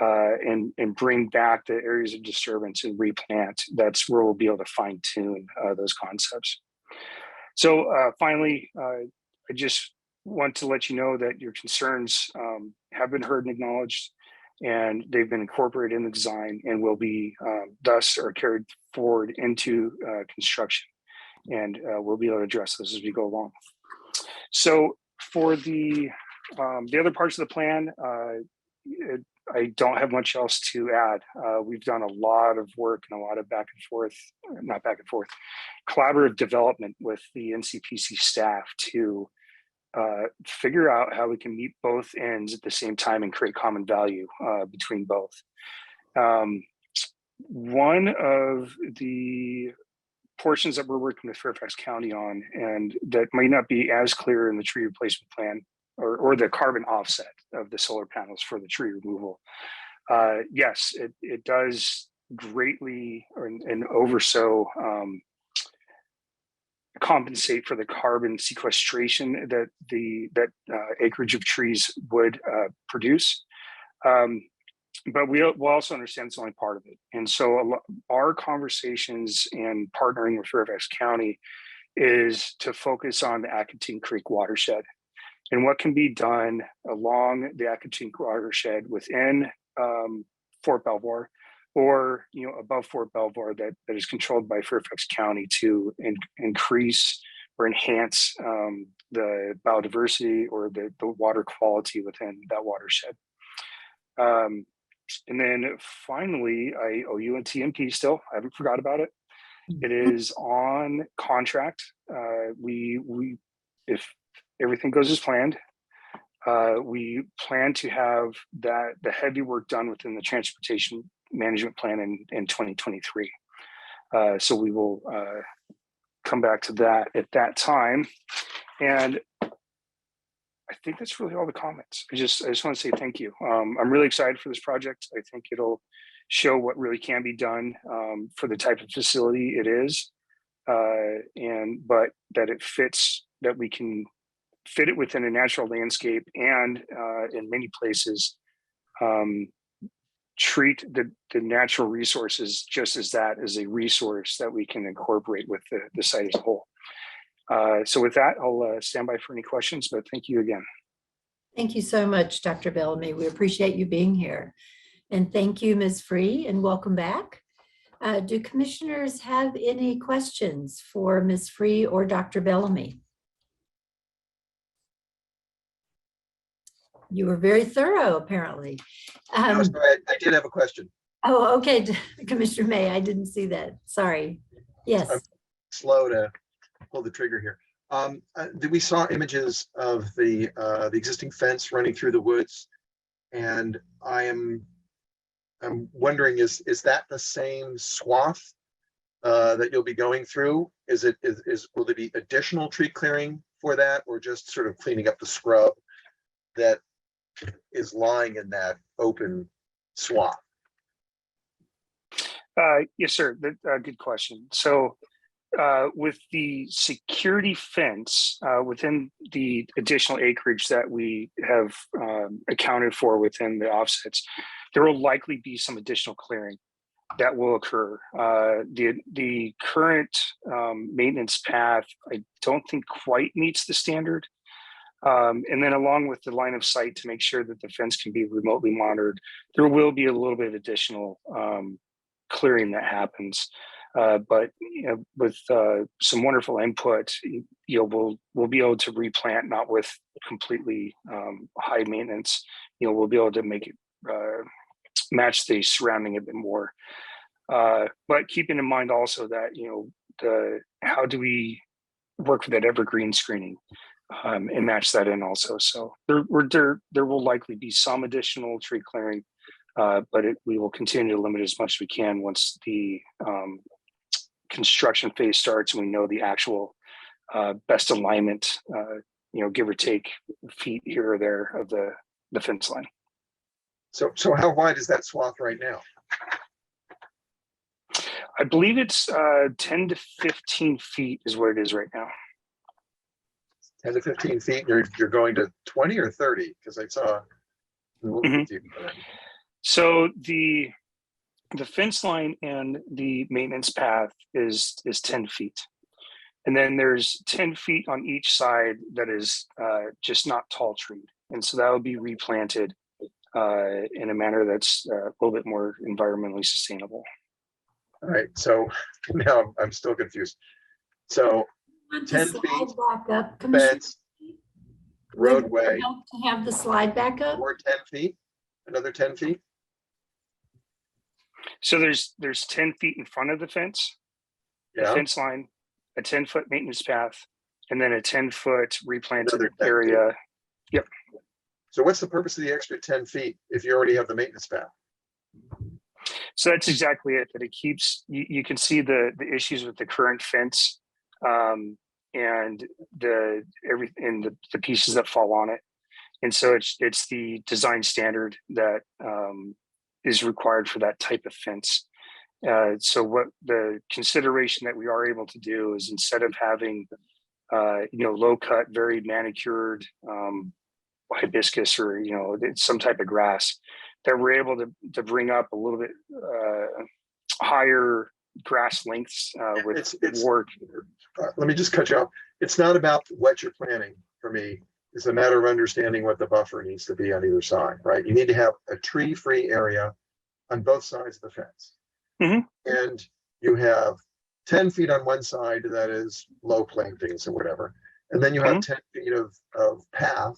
and bring back the areas of disturbance and replant. That's where we'll be able to fine tune those concepts. So finally, I just want to let you know that your concerns have been heard and acknowledged, and they've been incorporated in the design and will be thus are carried forward into construction, and we'll be able to address those as we go along. So for the other parts of the plan, I don't have much else to add. We've done a lot of work and a lot of collaborative development with the NCPC staff to figure out how we can meet both ends at the same time and create common value between both. One of the portions that we're working with Fairfax County on, and that might not be as clear in the tree replacement plan or the carbon offset of the solar panels for the tree removal. Yes, it does greatly and over so compensate for the carbon sequestration that acreage of trees would produce. But we'll also understand it's only part of it. And so our conversations and partnering with Fairfax County is to focus on the Atkinson Creek watershed and what can be done along the Atkinson watershed within Fort Belvoir, or above Fort Belvoir that is controlled by Fairfax County to increase or enhance the biodiversity or the water quality within that watershed. And then finally, I owe you a TMP still. I haven't forgot about it. It is on contract. If everything goes as planned, we plan to have the heavy work done within the transportation management plan in 2023. So we will come back to that at that time. And I think that's really all the comments. I just want to say thank you. I'm really excited for this project. I think it'll show what really can be done for the type of facility it is, but that it fits, that we can fit it within a natural landscape, and in many places treat the natural resources just as that as a resource that we can incorporate with the site as a whole. So with that, I'll stand by for any questions, but thank you again.
Thank you so much, Dr. Bellamy. We appreciate you being here. And thank you, Ms. Free, and welcome back. Do commissioners have any questions for Ms. Free or Dr. Bellamy? You were very thorough, apparently.
No, sorry, I did have a question.
Oh, okay, Commissioner May, I didn't see that. Sorry. Yes.
I'm slow to pull the trigger here. We saw images of the existing fence running through the woods, and I'm wondering, is that the same swath that you'll be going through? Will there be additional tree clearing for that, or just sort of cleaning up the scrub that is lying in that open swath?
Yes, sir. Good question. So with the security fence within the additional acreage that we have accounted for within the offsets, there will likely be some additional clearing that will occur. The current maintenance path, I don't think quite meets the standard. And then along with the line of sight to make sure that the fence can be remotely monitored, there will be a little bit of additional clearing that happens. But with some wonderful input, we'll be able to replant, not with completely high maintenance. We'll be able to make it match the surrounding a bit more. But keeping in mind also that, how do we work with that evergreen screening and match that in also. So there will likely be some additional tree clearing, but we will continue to limit as much as we can once the construction phase starts and we know the actual best alignment, give or take feet here or there of the fence line.
So how wide is that swath right now?
I believe it's 10 to 15 feet is what it is right now.
10 to 15 feet, you're going to 20 or 30? Because I saw.
So the fence line and the maintenance path is 10 feet. And then there's 10 feet on each side that is just not tall treed. And so that will be replanted in a manner that's a little bit more environmentally sustainable.
All right, so now I'm still confused. So 10 feet,
back up,
fence, roadway.
Help to have the slide back up.
Or 10 feet, another 10 feet.
So there's 10 feet in front of the fence, the fence line, a 10-foot maintenance path, and then a 10-foot replanted area. Yep.
So what's the purpose of the extra 10 feet if you already have the maintenance path?
So that's exactly it, that it keeps, you can see the issues with the current fence and the pieces that fall on it. And so it's the design standard that is required for that type of fence. So what the consideration that we are able to do is, instead of having low cut, very manicured hibiscus or some type of grass, that we're able to bring up a little bit higher grass lengths with work.
Let me just cut you off. It's not about what you're planning for me. It's a matter of understanding what the buffer needs to be on either side, right? You need to have a tree-free area on both sides of the fence. And you have 10 feet on one side that is low plantings or whatever. And then you have 10 feet of path,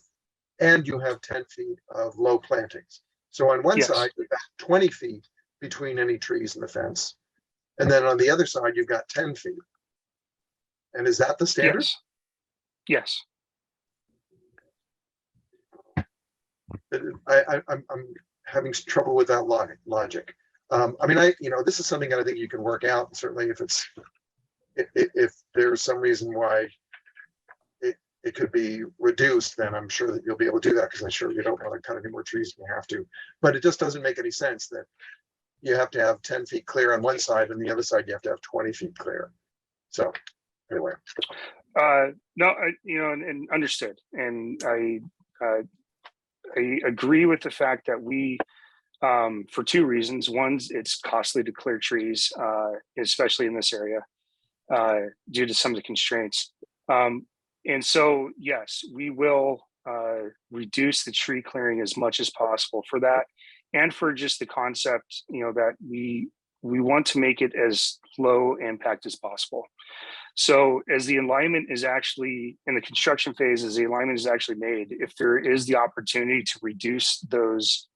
and you have 10 feet of low plantings. So on one side, you've got 20 feet between any trees and the fence. And then on the other side, you've got 10 feet. And is that the standard?
Yes.
I'm having trouble with that logic. I mean, this is something that I think you can work out. Certainly if there's some reason why it could be reduced, then I'm sure that you'll be able to do that, because I'm sure you don't want to cut any more trees than you have to. But it just doesn't make any sense that you have to have 10 feet clear on one side, and the other side you have to have 20 feet clear. So anyway.
No, and understood. And I agree with the fact that we, for two reasons. One, it's costly to clear trees, especially in this area, due to some of the constraints. And so, yes, we will reduce the tree clearing as much as possible for that, and for just the concept, that we want to make it as low impact as possible. So as the alignment is actually in the construction phase, as the alignment is actually made, if there is the opportunity to reduce those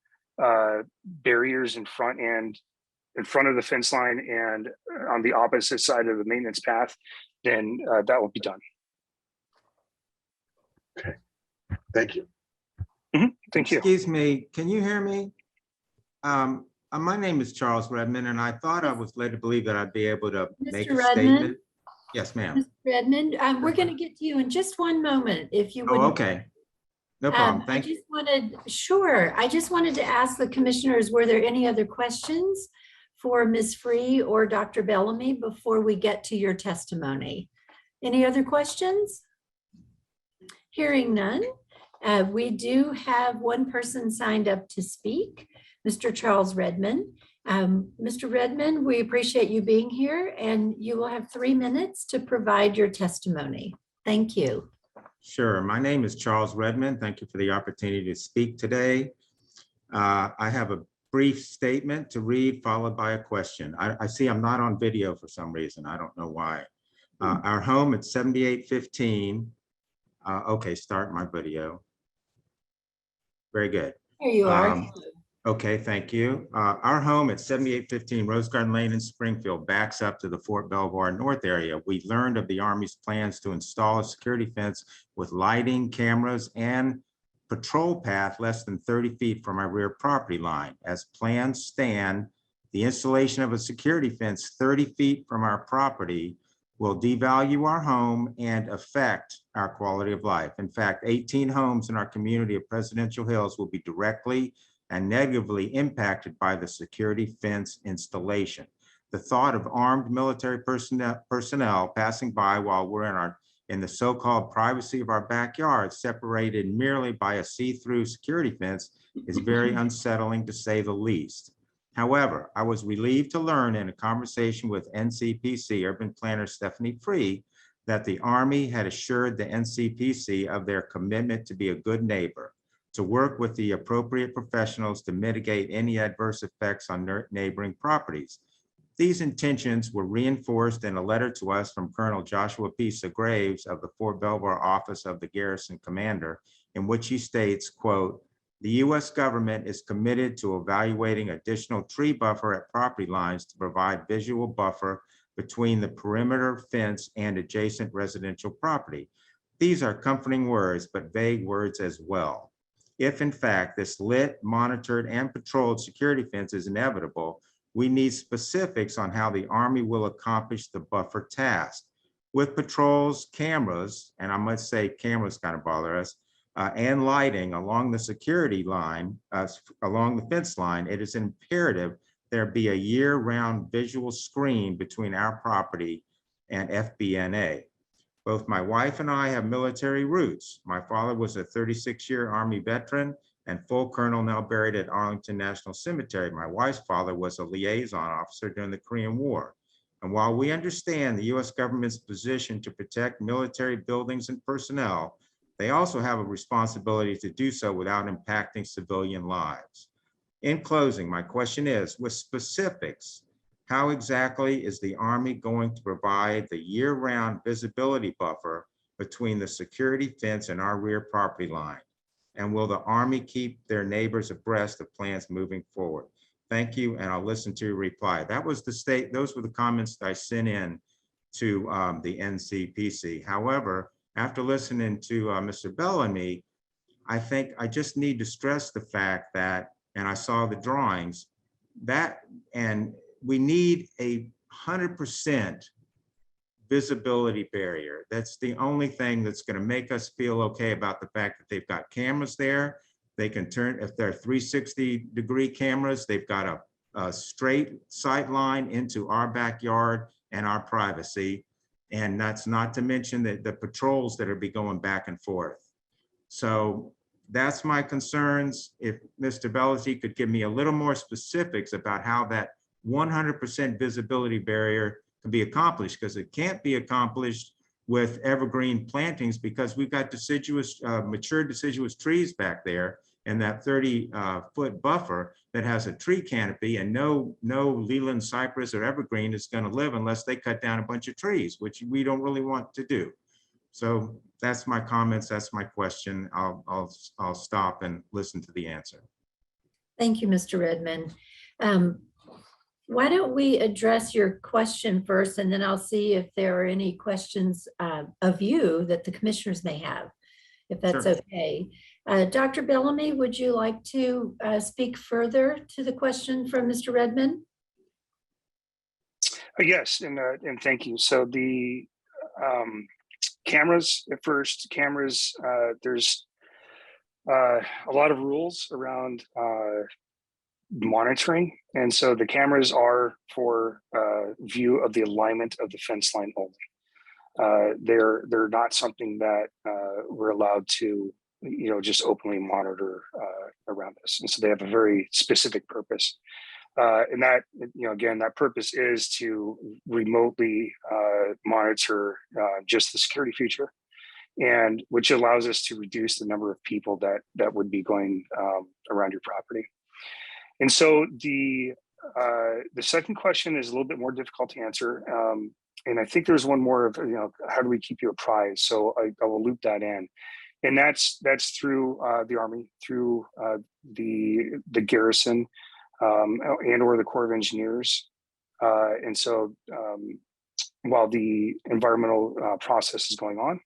barriers in front of the fence line and on the opposite side of the maintenance path, then that will be done.
Okay, thank you.
Thank you.
Excuse me, can you hear me? My name is Charles Redmond, and I thought I was led to believe that I'd be able to make a statement. Yes, ma'am.
Mr. Redmond, we're going to get to you in just one moment, if you would.
Oh, okay. No problem. Thank you.
I just wanted to ask the commissioners, were there any other questions for Ms. Free or Dr. Bellamy before we get to your testimony? Any other questions? Hearing none, we do have one person signed up to speak, Mr. Charles Redmond. Mr. Redmond, we appreciate you being here, and you will have 3 minutes to provide your testimony. Thank you.
Sure. My name is Charles Redmond. Thank you for the opportunity to speak today. I have a brief statement to read, followed by a question. I see I'm not on video for some reason. I don't know why. Our home at 7815. Okay, start my video. Very good.
Here you are.
Okay, thank you. Our home at 7815 Rose Garden Lane in Springfield backs up to the Fort Belvoir North area. We learned of the Army's plans to install a security fence with lighting, cameras, and patrol path less than 30 feet from our rear property line. As plans stand, the installation of a security fence 30 feet from our property will devalue our home and affect our quality of life. In fact, 18 homes in our community of Presidential Hills will be directly and negatively impacted by the security fence installation. The thought of armed military personnel passing by while we're in the so-called privacy of our backyard, separated merely by a see-through security fence, is very unsettling to say the least. However, I was relieved to learn in a conversation with NCPC Urban Planner Stephanie Free that the Army had assured the NCPC of their commitment to be a good neighbor, to work with the appropriate professionals to mitigate any adverse effects on neighboring properties. These intentions were reinforced in a letter to us from Colonel Joshua P. Graves of the Fort Belvoir Office of the Garrison Commander, in which he states, quote, "The U.S. government is committed to evaluating additional tree buffer at property lines to provide visual buffer between the perimeter fence and adjacent residential property." These are comforting words, but vague words as well. If in fact this lit, monitored, and patrolled security fence is inevitable, we need specifics on how the Army will accomplish the buffer task. With patrols, cameras, and I must say cameras kind of bother us, and lighting along the security line, along the fence line, it is imperative there be a year-round visual screen between our property and FBNA. Both my wife and I have military roots. My father was a 36-year Army veteran and full colonel, now buried at Arlington National Cemetery. My wife's father was a liaison officer during the Korean War. And while we understand the U.S. government's position to protect military buildings and personnel, they also have a responsibility to do so without impacting civilian lives. In closing, my question is, with specifics, how exactly is the Army going to provide the year-round visibility buffer between the security fence and our rear property line? And will the Army keep their neighbors abreast of plans moving forward? Thank you, and I'll listen to your reply. That was those were the comments that I sent in to the NCPC. However, after listening to Mr. Bellamy, I think I just need to stress the fact that, and I saw the drawings, that, and we need 100% visibility barrier. That's the only thing that's going to make us feel okay about the fact that they've got cameras there. They can turn, if they're 360-degree cameras, they've got a straight sight line into our backyard and our privacy. And that's not to mention the patrols that are be going back and forth. So that's my concerns. If Mr. Bellamy could give me a little more specifics about how that 100% visibility barrier can be accomplished, because it can't be accomplished with evergreen plantings because we've got deciduous, mature deciduous trees back there and that 30-foot buffer that has a tree canopy, and no Leland cypress or evergreen is going to live unless they cut down a bunch of trees, which we don't really want to do. So that's my comments. That's my question. I'll stop and listen to the answer.
Thank you, Mr. Redmond. Why don't we address your question first, and then I'll see if there are any questions of you that the commissioners may have, if that's
Sure.
okay. Dr. Bellamy, would you like to speak further to the question from Mr. Redmond?
Yes, and thank you. So the cameras, at first, there's a lot of rules around monitoring. And so the cameras are for view of the alignment of the fence line only. They're not something that we're allowed to, just openly monitor around us. And so they have a very specific purpose. And that, again, that purpose is to remotely monitor just the security feature, and which allows us to reduce the number of people that would be going around your property. And so the second question is a little bit more difficult to answer. And I think there's one more of, how do we keep you apprised? So I will loop that in. And that's through the Army, through the garrison, and or the Corps of Engineers. And so while the environmental process is going on,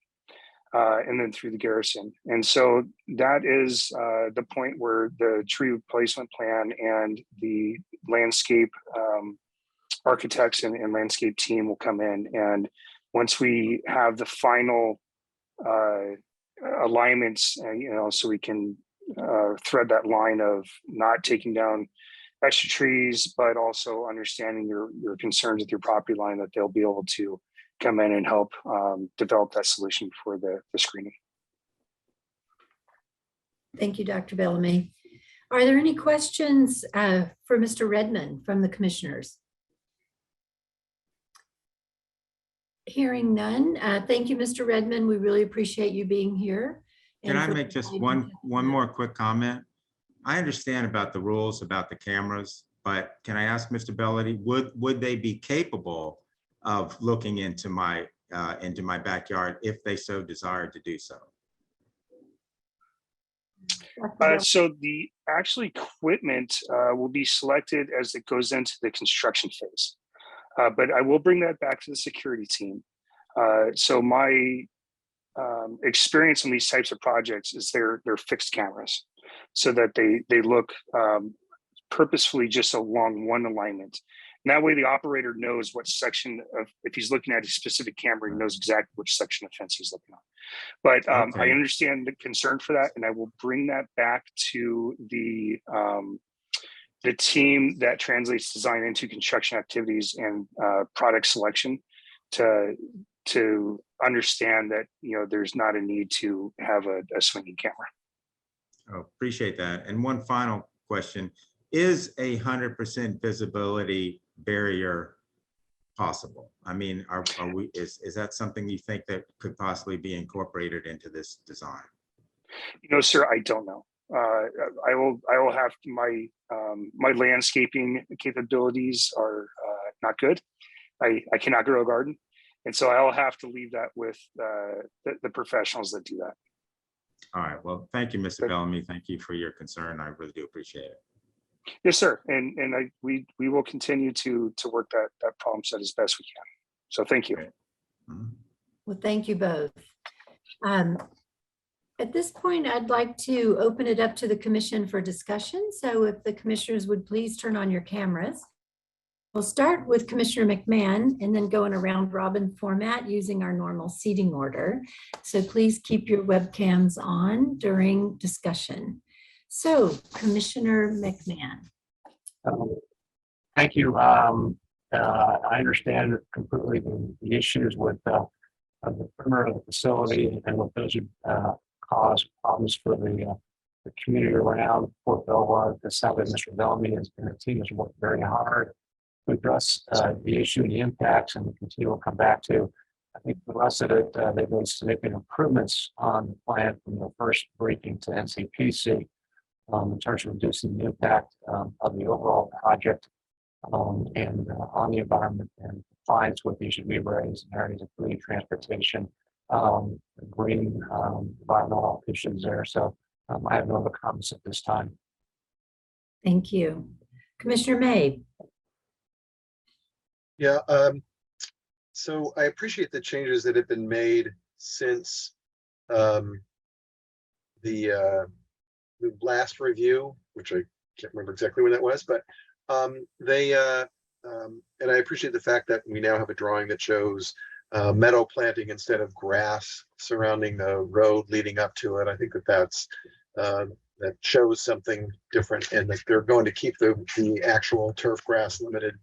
and then through the garrison. And so that is the point where the tree replacement plan and the landscape architects and landscape team will come in. And once we have the final alignments, so we can thread that line of not taking down extra trees, but also understanding your concerns with your property line, that they'll be able to come in and help develop that solution for the screening.
Thank you, Dr. Bellamy. Are there any questions for Mr. Redmond from the commissioners? Hearing none. Thank you, Mr. Redmond. We really appreciate you being here.
Can I make just one more quick comment? I understand about the rules about the cameras, but can I ask Mr. Bellamy, would they be capable of looking into my backyard if they so desired to do so?
So the actual equipment will be selected as it goes into the construction phase. But I will bring that back to the security team. So my experience on these types of projects is they're fixed cameras, so that they look purposefully just along one alignment. And that way the operator knows what section of, if he's looking at a specific camera, he knows exactly which section of fence he's looking on. But I understand the concern for that, and I will bring that back to the team that translates design into construction activities and product selection to understand that, there's not a need to have a swinging camera.
Oh, appreciate that. And one final question: is 100% visibility barrier possible? I mean, is that something you think that could possibly be incorporated into this design?
Sir, I don't know. I will have my landscaping capabilities are not good. I cannot grow a garden, and so I'll have to leave that with the professionals that do that.
All right. Well, thank you, Mr. Bellamy. Thank you for your concern. I really do appreciate it.
Yes, sir. And we will continue to work that problem set as best we can. So thank you.
Well, thank you both. At this point, I'd like to open it up to the commission for discussion. So if the commissioners would please turn on your cameras. We'll start with Commissioner McMahon and then go in a round robin format using our normal seating order. So please keep your webcams on during discussion. So Commissioner McMahon.
Thank you. I understand completely the issues with the perimeter of the facility and what those would cause problems for the community around Fort Belvoir. The sound that Mr. Bellamy and the team has worked very hard to address the issue and the impacts, and we continue to come back to. I think the rest of it, they've made significant improvements on the plan from the first briefing to NCPC in terms of reducing the impact of the overall project and on the environment and compliance with issues we raised in areas of green transportation, green environmental issues there. So I have no other comments at this time.
Thank you. Commissioner May.
Yeah, so I appreciate the changes that have been made since the last review, which I can't remember exactly when that was, but and I appreciate the fact that we now have a drawing that shows meadow planting instead of grass surrounding the road leading up to it. I think that shows something different, and that they're going to keep the actual turf grass limited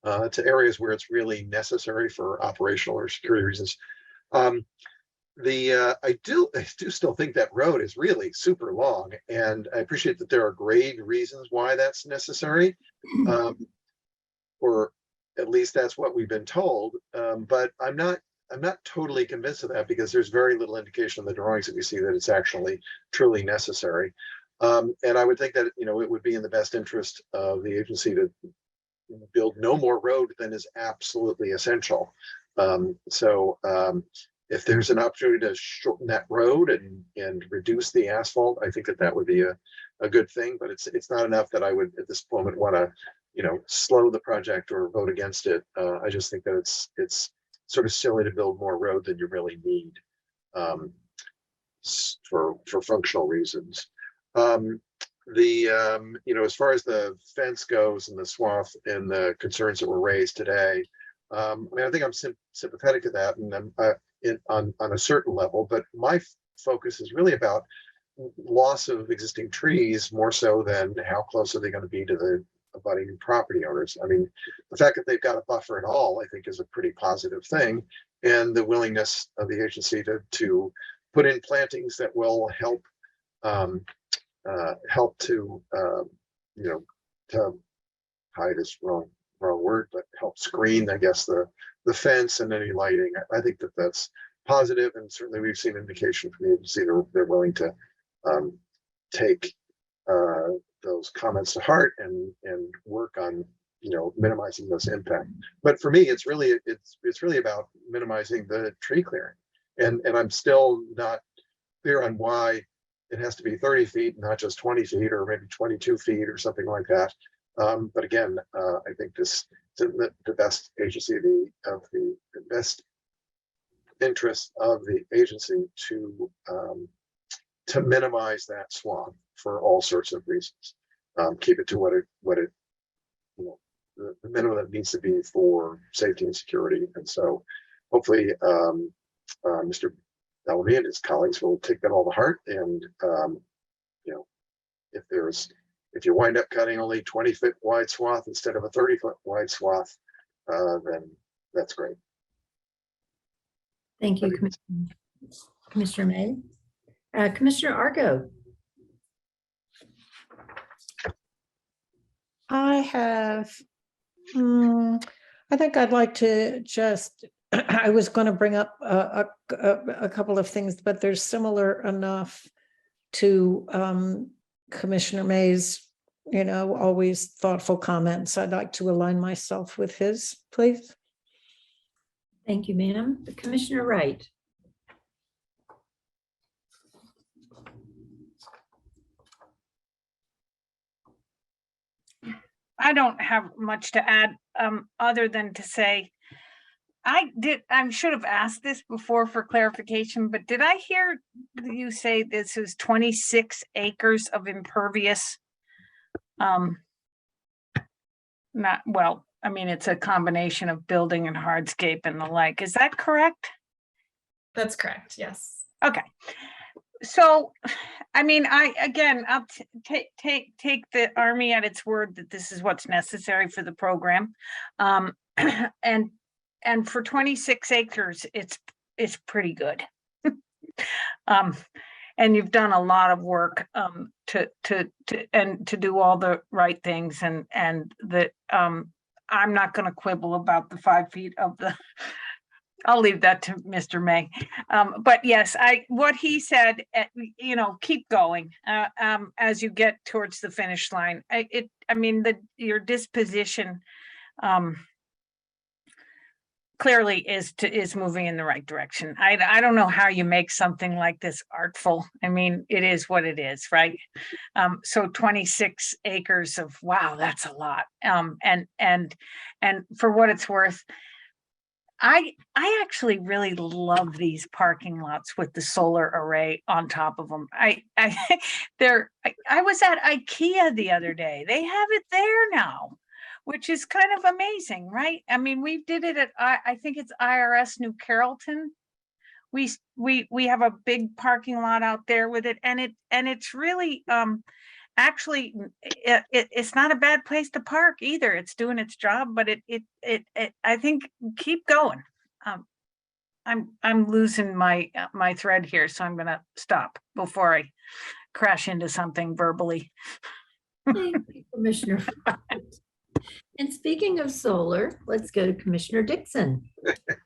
to areas where it's really necessary for operational or security reasons. I do still think that road is really super long, and I appreciate that there are grade reasons why that's necessary, or at least that's what we've been told. But I'm not totally convinced of that, because there's very little indication in the drawings that we see that it's actually truly necessary. And I would think that it would be in the best interest of the agency to build no more road than is absolutely essential. if there's an opportunity to shorten that road and reduce the asphalt, I think that would be a good thing, but it's not enough that I would at this moment want to, slow the project or vote against it. I just think that it's sort of silly to build more road than you really need for functional reasons. As far as the fence goes and the swath and the concerns that were raised today, I think I'm sympathetic to that, and I'm on a certain level, but my focus is really about loss of existing trees more so than how close are they going to be to the abutting property owners. I mean, the fact that they've got a buffer at all, I think, is a pretty positive thing, and the willingness of the agency to put in plantings that will help to to hide is wrong word, but help screen, I guess, the fence and any lighting. I think that's positive, and certainly we've seen indication from the agency they're willing to take those comments to heart and work on minimizing those impact. But for me, it's really about minimizing the tree clearing, and I'm still not clear on why it has to be 30 feet, not just 20 feet or maybe 22 feet or something like that. But again, I think this is in the best agency of the best interest of the agency to minimize that swath for all sorts of reasons. Keep it to what it the minimum that needs to be for safety and security. And so hopefully Mr. Bellamy and his colleagues will take that all to heart. And if you wind up cutting only 20-foot wide swath instead of a 30-foot wide swath, then that's great.
Thank you, Commissioner May. Commissioner Argo.
I think I'd like to just, I was going to bring up a couple of things, but they're similar enough to Commissioner May's, always thoughtful comments. I'd like to align myself with his, please.
Thank you, ma'am. Commissioner Wright.
I don't have much to add other than to say, I should have asked this before for clarification, but did I hear you say this is 26 acres of impervious? It's a combination of building and hardscape and the like. Is that correct?
That's correct, yes.
Okay. So, I'll take the Army at its word that this is what's necessary for the program. And for 26 acres, it's pretty good. And you've done a lot of work to do all the right things, and that I'm not going to quibble about the 5 feet of the. I'll leave that to Mr. May. But yes, what he said, keep going as you get towards the finish line. Your disposition clearly is moving in the right direction. I don't know how you make something like this artful. It is what it is, right? So 26 acres of, wow, that's a lot. And for what it's worth, I actually really love these parking lots with the solar array on top of them. I was at IKEA the other day. They have it there now, which is kind of amazing, right? We did it at I think it's IRS New Carrollton. We have a big parking lot out there with it, and it's really actually it's not a bad place to park either. It's doing its job, but it I think keep going. I'm losing my thread here, so I'm gonna stop before I crash into something verbally.
Thank you, Commissioner. And speaking of solar, let's go to Commissioner Dixon.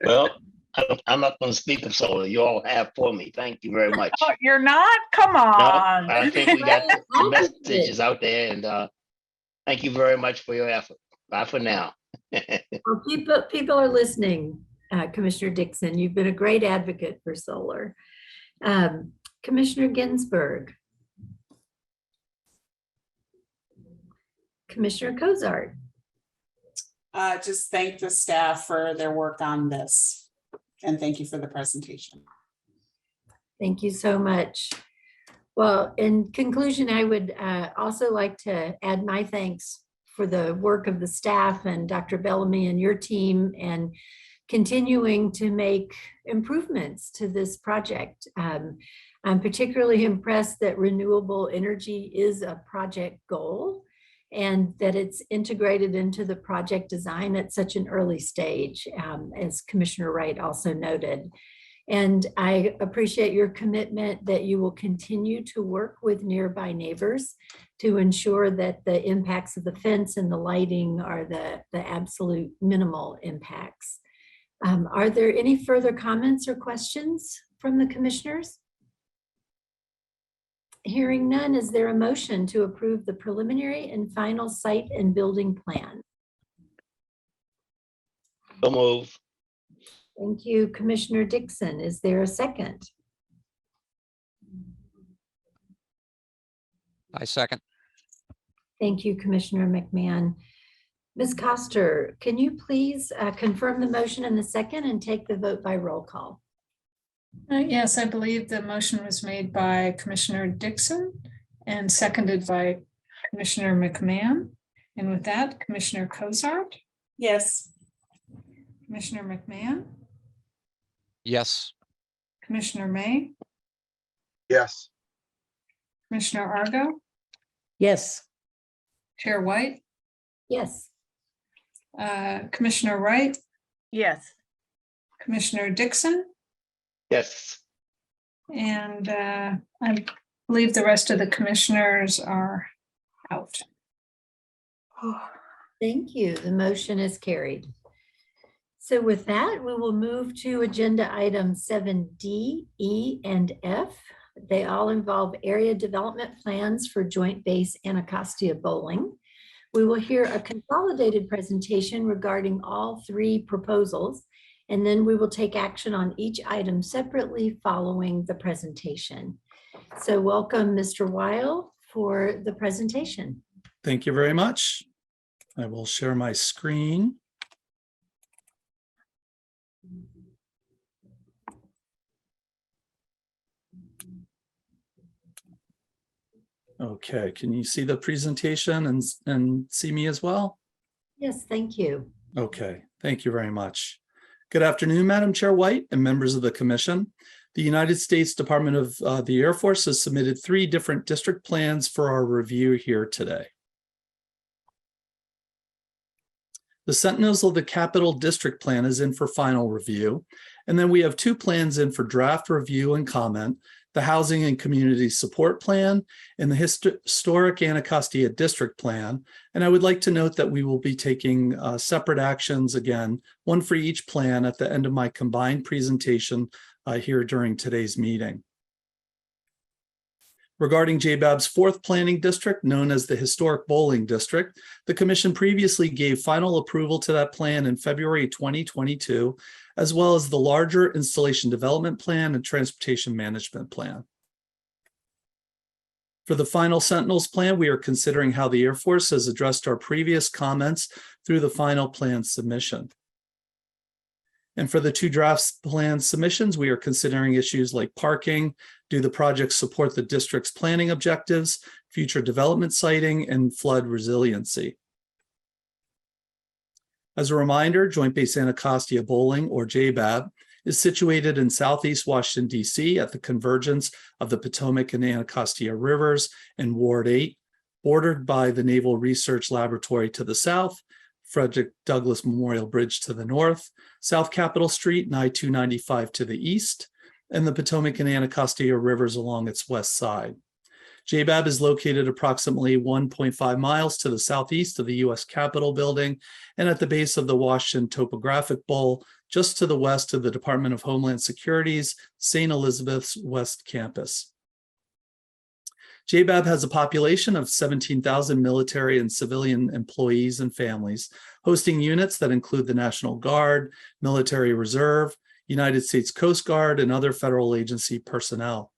Well, I'm not going to speak of solar. You all have for me. Thank you very much.
Oh, you're not? Come on.
No, I think we got the messages out there, and thank you very much for your effort. Bye for now.
Well, people are listening. Commissioner Dixon. You've been a great advocate for solar. Commissioner Ginsburg. Commissioner Cozart.
Just thank the staff for their work on this. And thank you for the presentation.
Thank you so much. Well, in conclusion, I would also like to add my thanks for the work of the staff and Dr. Bellamy and your team, and continuing to make improvements to this project. I'm particularly impressed that renewable energy is a project goal and that it's integrated into the project design at such an early stage, as Commissioner Wright also noted. And I appreciate your commitment that you will continue to work with nearby neighbors to ensure that the impacts of the fence and the lighting are the absolute minimal impacts. Are there any further comments or questions from the commissioners? Hearing none, is there a motion to approve the preliminary and final site and building plan?
So move.
Thank you, Commissioner Dixon. Is there a second?
I second.
Thank you, Commissioner McMahon. Ms. Coster, can you please confirm the motion in the second and take the vote by roll call?
Yes, I believe the motion was made by Commissioner Dixon and seconded by Commissioner McMahon. And with that, Commissioner Cozart?
Yes.
Commissioner McMahon?
Yes.
Commissioner May?
Yes.
Commissioner Argo?
Yes.
Chair White?
Yes.
Commissioner Wright?
Yes.
Commissioner Dixon?
Yes.
And I believe the rest of the commissioners are out.
Thank you. The motion is carried. So with that, we will move to agenda items 7D, E, and F. They all involve area development plans for Joint Base Anacostia-Bolling. We will hear a consolidated presentation regarding all three proposals, and then we will take action on each item separately following the presentation. So welcome, Mr. Weil, for the presentation.
Thank you very much. I will share my screen. Okay, can you see the presentation and see me as well?
Yes, thank you.
Okay, thank you very much. Good afternoon, Madam Chair White and members of the Commission. The United States Department of the Air Force has submitted 3 different district plans for our review here today. The Sentinels of the Capital District Plan is in for final review, and then we have 2 plans in for draft review and comment: the Housing and Community Support Plan and the Historic Anacostia District Plan. And I would like to note that we will be taking separate actions, again, one for each plan at the end of my combined presentation here during today's meeting. Regarding JBAB's 4th planning district, known as the Historic Bowling District, the Commission previously gave final approval to that plan in February 2022, as well as the larger Installation Development Plan and Transportation Management Plan. For the final Sentinels plan, we are considering how the Air Force has addressed our previous comments through the final plan submission. And for the 2 draft plan submissions, we are considering issues like parking, do the projects support the district's planning objectives, future development siting, and flood resiliency. As a reminder, Joint Base Anacostia-Bolling, or JBAB, is situated in Southeast Washington, D.C. at the convergence of the Potomac and Anacostia Rivers in Ward 8, bordered by the Naval Research Laboratory to the south, Frederick Douglass Memorial Bridge to the north, South Capitol Street and I-295 to the east, and the Potomac and Anacostia Rivers along its west side. JBAB is located approximately 1.5 miles to the southeast of the U.S. Capitol building and at the base of the Washington Topographic Bowl, just to the west of the Department of Homeland Security's St. Elizabeth's West Campus. JBAB has a population of 17,000 military and civilian employees and families, hosting units that include the National Guard, Military Reserve, United States Coast Guard, and other federal agency personnel.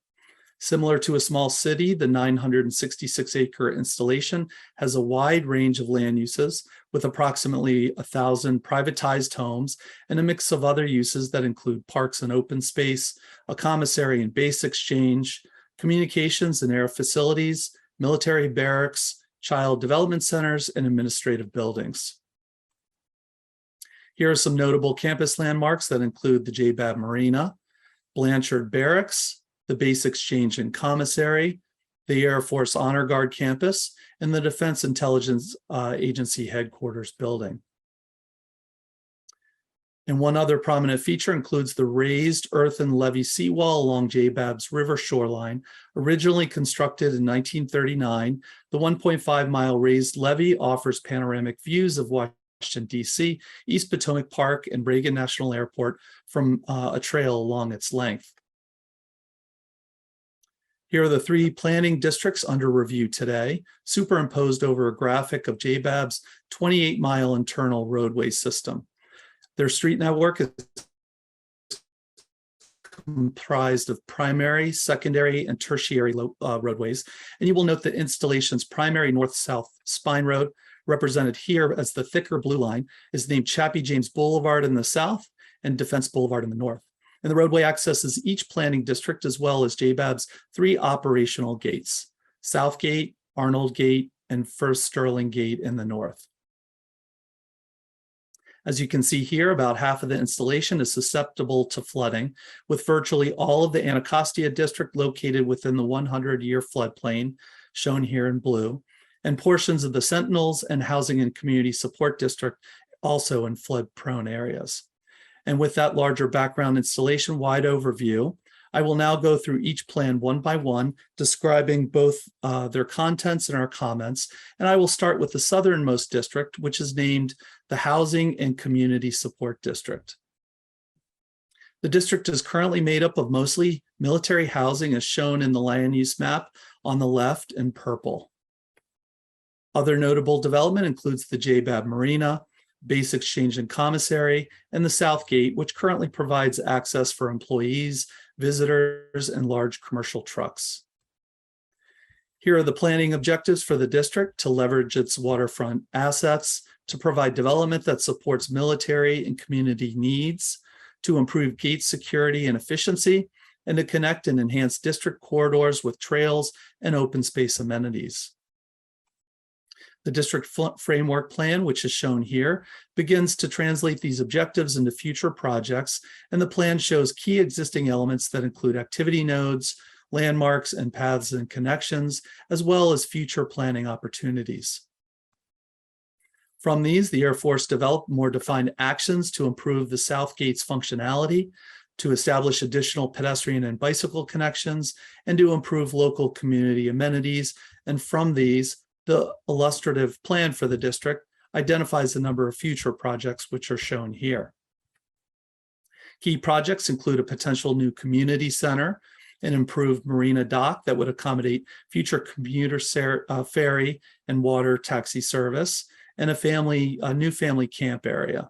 Similar to a small city, the 966-acre installation has a wide range of land uses with approximately 1,000 privatized homes and a mix of other uses that include parks and open space, a commissary and base exchange, communications and air facilities, military barracks, child development centers, and administrative buildings. Here are some notable campus landmarks that include the JBAB Marina, Blanchard Barracks, the Base Exchange and Commissary, the Air Force Honor Guard campus, and the Defense Intelligence Agency headquarters building. And one other prominent feature includes the raised earthen levee seawall along JBAB's river shoreline. Originally constructed in 1939, the 1.5-mile raised levee offers panoramic views of Washington, D.C., East Potomac Park, and Reagan National Airport from a trail along its length. Here are the 3 planning districts under review today, superimposed over a graphic of JBAB's 28-mile internal roadway system. Their street network is comprised of primary, secondary, and tertiary roadways. And you will note that installation's primary north-south spine road, represented here as the thicker blue line, is named Chappie James Boulevard in the south and Defense Boulevard in the north. And the roadway accesses each planning district as well as JBAB's 3 operational gates, South Gate, Arnold Gate, and First Sterling Gate in the north. As you can see here, about half of the installation is susceptible to flooding, with virtually all of the Anacostia district located within the 100-year floodplain, shown here in blue, and portions of the Sentinels and Housing and Community Support District also in flood-prone areas. And with that larger background installation wide overview, I will now go through each plan one by one, describing both their contents and our comments. And I will start with the southernmost district, which is named the Housing and Community Support District. The district is currently made up of mostly military housing, as shown in the land use map on the left in purple. Other notable development includes the JBAB Marina, Base Exchange and Commissary, and the South Gate, which currently provides access for employees, visitors, and large commercial trucks. Here are the planning objectives for the district: to leverage its waterfront assets, to provide development that supports military and community needs, to improve gate security and efficiency, and to connect and enhance district corridors with trails and open space amenities. The district framework plan, which is shown here, begins to translate these objectives into future projects, and the plan shows key existing elements that include activity nodes, landmarks, and paths and connections, as well as future planning opportunities. From these, the Air Force developed more defined actions to improve the South Gate's functionality, to establish additional pedestrian and bicycle connections, and to improve local community amenities. And from these, the illustrative plan for the district identifies a number of future projects, which are shown here. Key projects include a potential new community center, an improved marina dock that would accommodate future commuter ferry and water taxi service, and a new family camp area.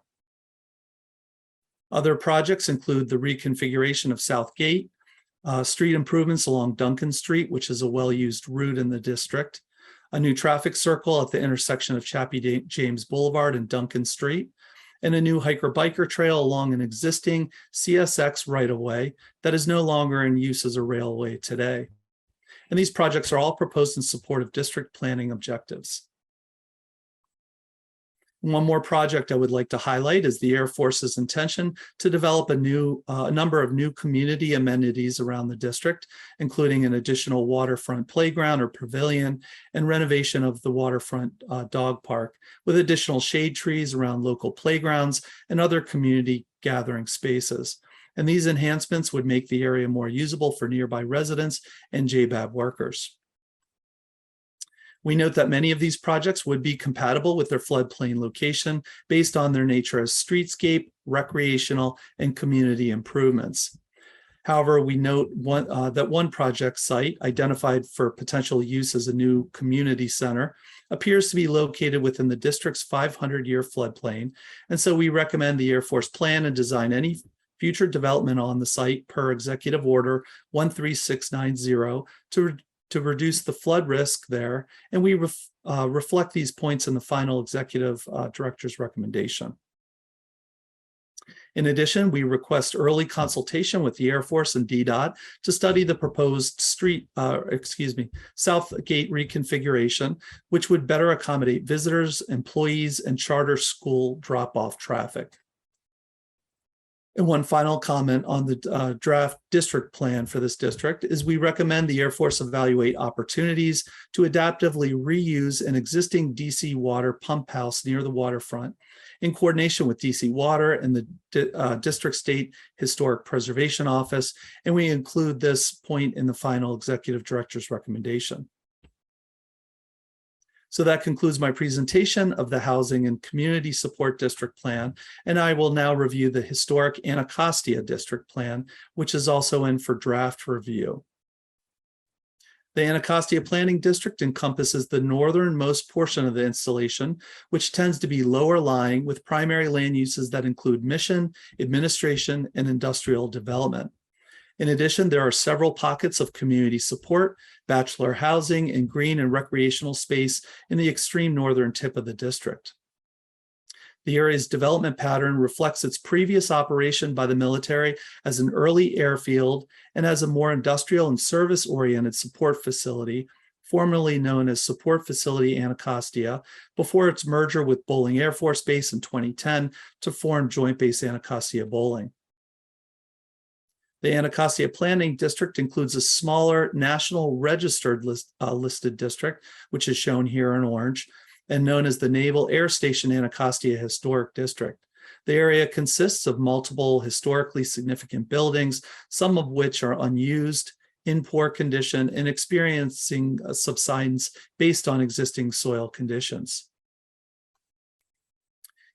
Other projects include the reconfiguration of South Gate, street improvements along Duncan Street, which is a well-used route in the district, a new traffic circle at the intersection of Chappie James Boulevard and Duncan Street, and a new hiker-biker trail along an existing CSX right-of-way that is no longer in use as a railway today. And these projects are all proposed in support of district planning objectives. One more project I would like to highlight is the Air Force's intention to develop a number of new community amenities around the district, including an additional waterfront playground or pavilion and renovation of the waterfront dog park, with additional shade trees around local playgrounds and other community gathering spaces. And these enhancements would make the area more usable for nearby residents and JBAB workers. We note that many of these projects would be compatible with their floodplain location based on their nature as streetscape, recreational, and community improvements. However, we note that one project site identified for potential use as a new community center appears to be located within the district's 500-year floodplain. And so we recommend the Air Force plan and design any future development on the site per Executive Order 13690 to reduce the flood risk there. And we reflect these points in the final Executive Director's recommendation. In addition, we request early consultation with the Air Force and DDOT to study the proposed South Gate reconfiguration, which would better accommodate visitors, employees, and charter school drop-off traffic. And one final comment on the draft district plan for this district is we recommend the Air Force evaluate opportunities to adaptively reuse an existing DC water pump house near the waterfront in coordination with DC Water and the District State Historic Preservation Office. And we include this point in the final Executive Director's recommendation. So that concludes my presentation of the Housing and Community Support District Plan, and I will now review the Historic Anacostia District Plan, which is also in for draft review. The Anacostia Planning District encompasses the northernmost portion of the installation, which tends to be lower lying with primary land uses that include mission, administration, and industrial development. In addition, there are several pockets of community support, bachelor housing, and green and recreational space in the extreme northern tip of the district. The area's development pattern reflects its previous operation by the military as an early airfield and as a more industrial and service-oriented support facility, formerly known as Support Facility Anacostia, before its merger with Bolling Air Force Base in 2010 to form Joint Base Anacostia-Bolling. The Anacostia Planning District includes a smaller national registered listed district, which is shown here in orange, and known as the Naval Air Station Anacostia Historic District. The area consists of multiple historically significant buildings, some of which are unused, in poor condition, and experiencing subsidence based on existing soil conditions.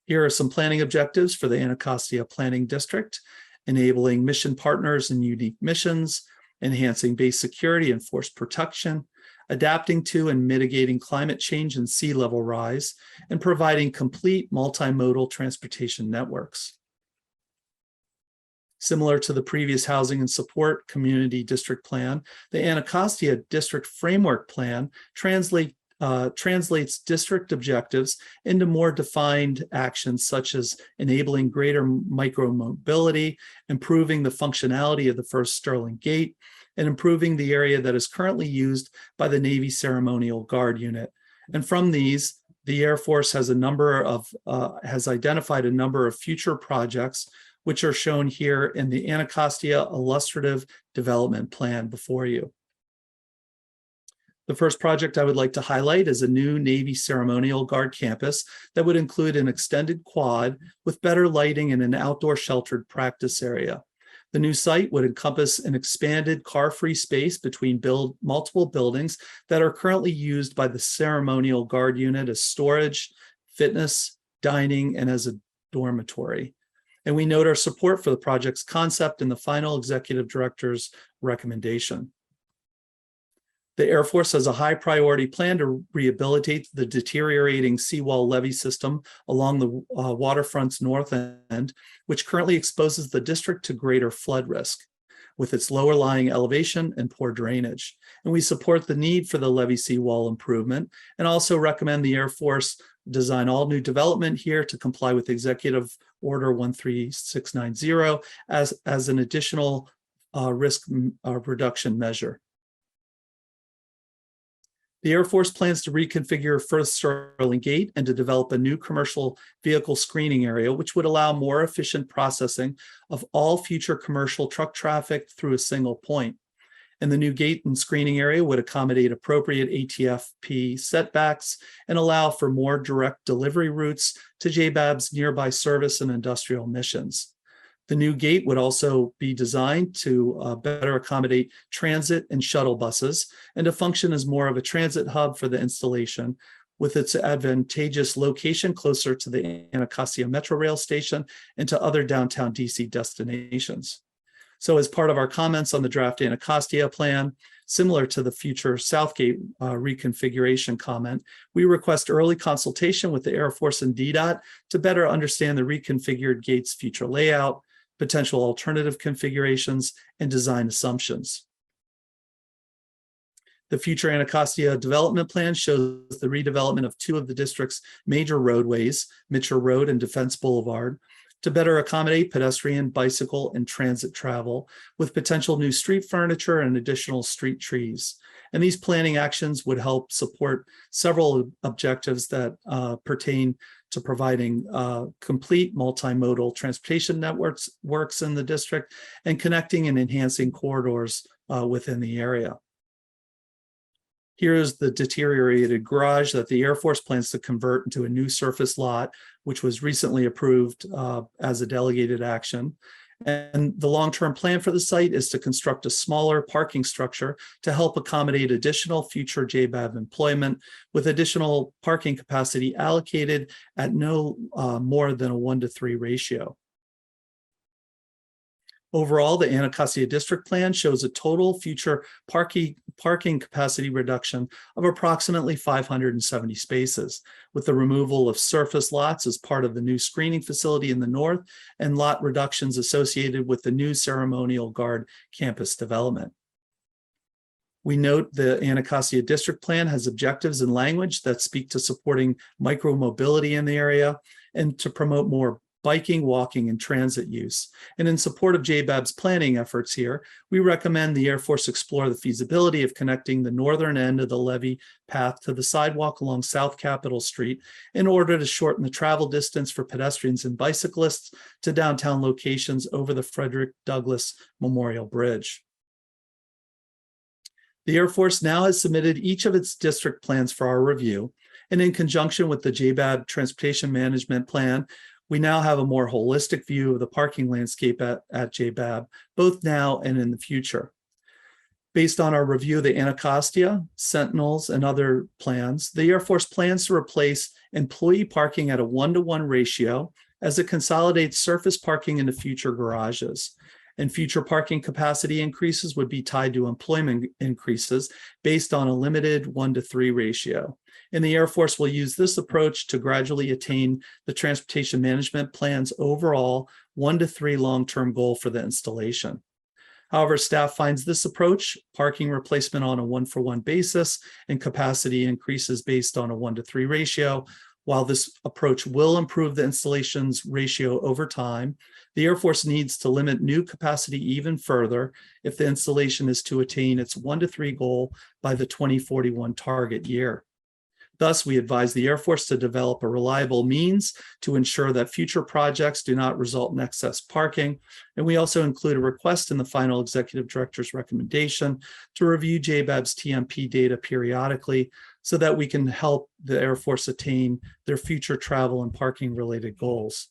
Here are some planning objectives for the Anacostia Planning District: enabling mission partners and unique missions, enhancing base security and force protection, adapting to and mitigating climate change and sea level rise, and providing complete multimodal transportation networks. Similar to the previous Housing and Support Community District Plan, the Anacostia District Framework Plan translates district objectives into more defined actions, such as enabling greater micromobility, improving the functionality of the first Sterling Gate, and improving the area that is currently used by the Navy Ceremonial Guard Unit. And from these, the Air Force has identified a number of future projects, which are shown here in the Anacostia Illustrative Development Plan before you. The first project I would like to highlight is a new Navy Ceremonial Guard campus that would include an extended quad with better lighting and an outdoor sheltered practice area. The new site would encompass an expanded car-free space between multiple buildings that are currently used by the Ceremonial Guard Unit as storage, fitness, dining, and as a dormitory. And we note our support for the project's concept in the final Executive Director's recommendation. The Air Force has a high priority plan to rehabilitate the deteriorating seawall levee system along the waterfront's north end, which currently exposes the district to greater flood risk with its lower lying elevation and poor drainage. And we support the need for the levee seawall improvement and also recommend the Air Force design all new development here to comply with Executive Order 13690 as an additional risk reduction measure. The Air Force plans to reconfigure First Sterling Gate and to develop a new commercial vehicle screening area, which would allow more efficient processing of all future commercial truck traffic through a single point. And the new gate and screening area would accommodate appropriate ATFP setbacks and allow for more direct delivery routes to JBAB's nearby service and industrial missions. The new gate would also be designed to better accommodate transit and shuttle buses and to function as more of a transit hub for the installation, with its advantageous location closer to the Anacostia Metro Rail Station and to other downtown DC destinations. So as part of our comments on the draft Anacostia plan, similar to the future Southgate reconfiguration comment, we request early consultation with the Air Force and DDOT to better understand the reconfigured gate's future layout, potential alternative configurations, and design assumptions. The future Anacostia development plan shows the redevelopment of two of the district's major roadways, Mitchell Road and Defense Boulevard, to better accommodate pedestrian, bicycle, and transit travel with potential new street furniture and additional street trees. And these planning actions would help support several objectives that pertain to providing complete multimodal transportation networks in the district and connecting and enhancing corridors within the area. Here's the deteriorated garage that the Air Force plans to convert into a new surface lot, which was recently approved as a delegated action. And the long-term plan for the site is to construct a smaller parking structure to help accommodate additional future JBAB employment, with additional parking capacity allocated at no more than a 1-to-3 ratio. Overall, the Anacostia District Plan shows a total future parking capacity reduction of approximately 570 spaces, with the removal of surface lots as part of the new screening facility in the north and lot reductions associated with the new ceremonial guard campus development. We note the Anacostia District Plan has objectives and language that speak to supporting micro-mobility in the area and to promote more biking, walking, and transit use. And in support of JBAB's planning efforts here, we recommend the Air Force explore the feasibility of connecting the northern end of the levee path to the sidewalk along South Capitol Street in order to shorten the travel distance for pedestrians and bicyclists to downtown locations over the Frederick Douglass Memorial Bridge. The Air Force now has submitted each of its district plans for our review, and in conjunction with the JBAB Transportation Management Plan, we now have a more holistic view of the parking landscape at JBAB, both now and in the future. Based on our review of the Anacostia, Sentinels, and other plans, the Air Force plans to replace employee parking at a 1-to-1 ratio as it consolidates surface parking into future garages. And future parking capacity increases would be tied to employment increases based on a limited 1-to-3 ratio. And the Air Force will use this approach to gradually attain the Transportation Management Plan's overall 1-to-3 long-term goal for the installation. However, staff finds this approach, parking replacement on a 1-for-1 basis and capacity increases based on a 1-to-3 ratio. While this approach will improve the installation's ratio over time, the Air Force needs to limit new capacity even further if the installation is to attain its 1-to-3 goal by the 2041 target year. Thus, we advise the Air Force to develop a reliable means to ensure that future projects do not result in excess parking. And we also include a request in the final executive director's recommendation to review JBAB's TMP data periodically so that we can help the Air Force attain their future travel and parking related goals.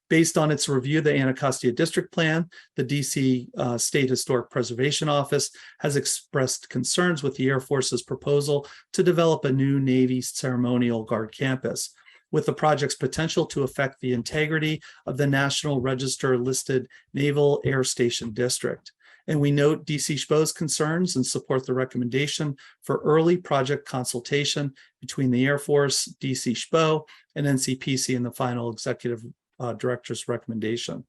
Based on its review of the Anacostia District Plan, the DC State Historic Preservation Office has expressed concerns with the Air Force's proposal to develop a new Navy ceremonial guard campus, with the project's potential to affect the integrity of the National Register listed Naval Air Station District. And we note DC SHPO's concerns and support the recommendation for early project consultation between the Air Force, DC SHPO, and NCPC in the final executive director's recommendation.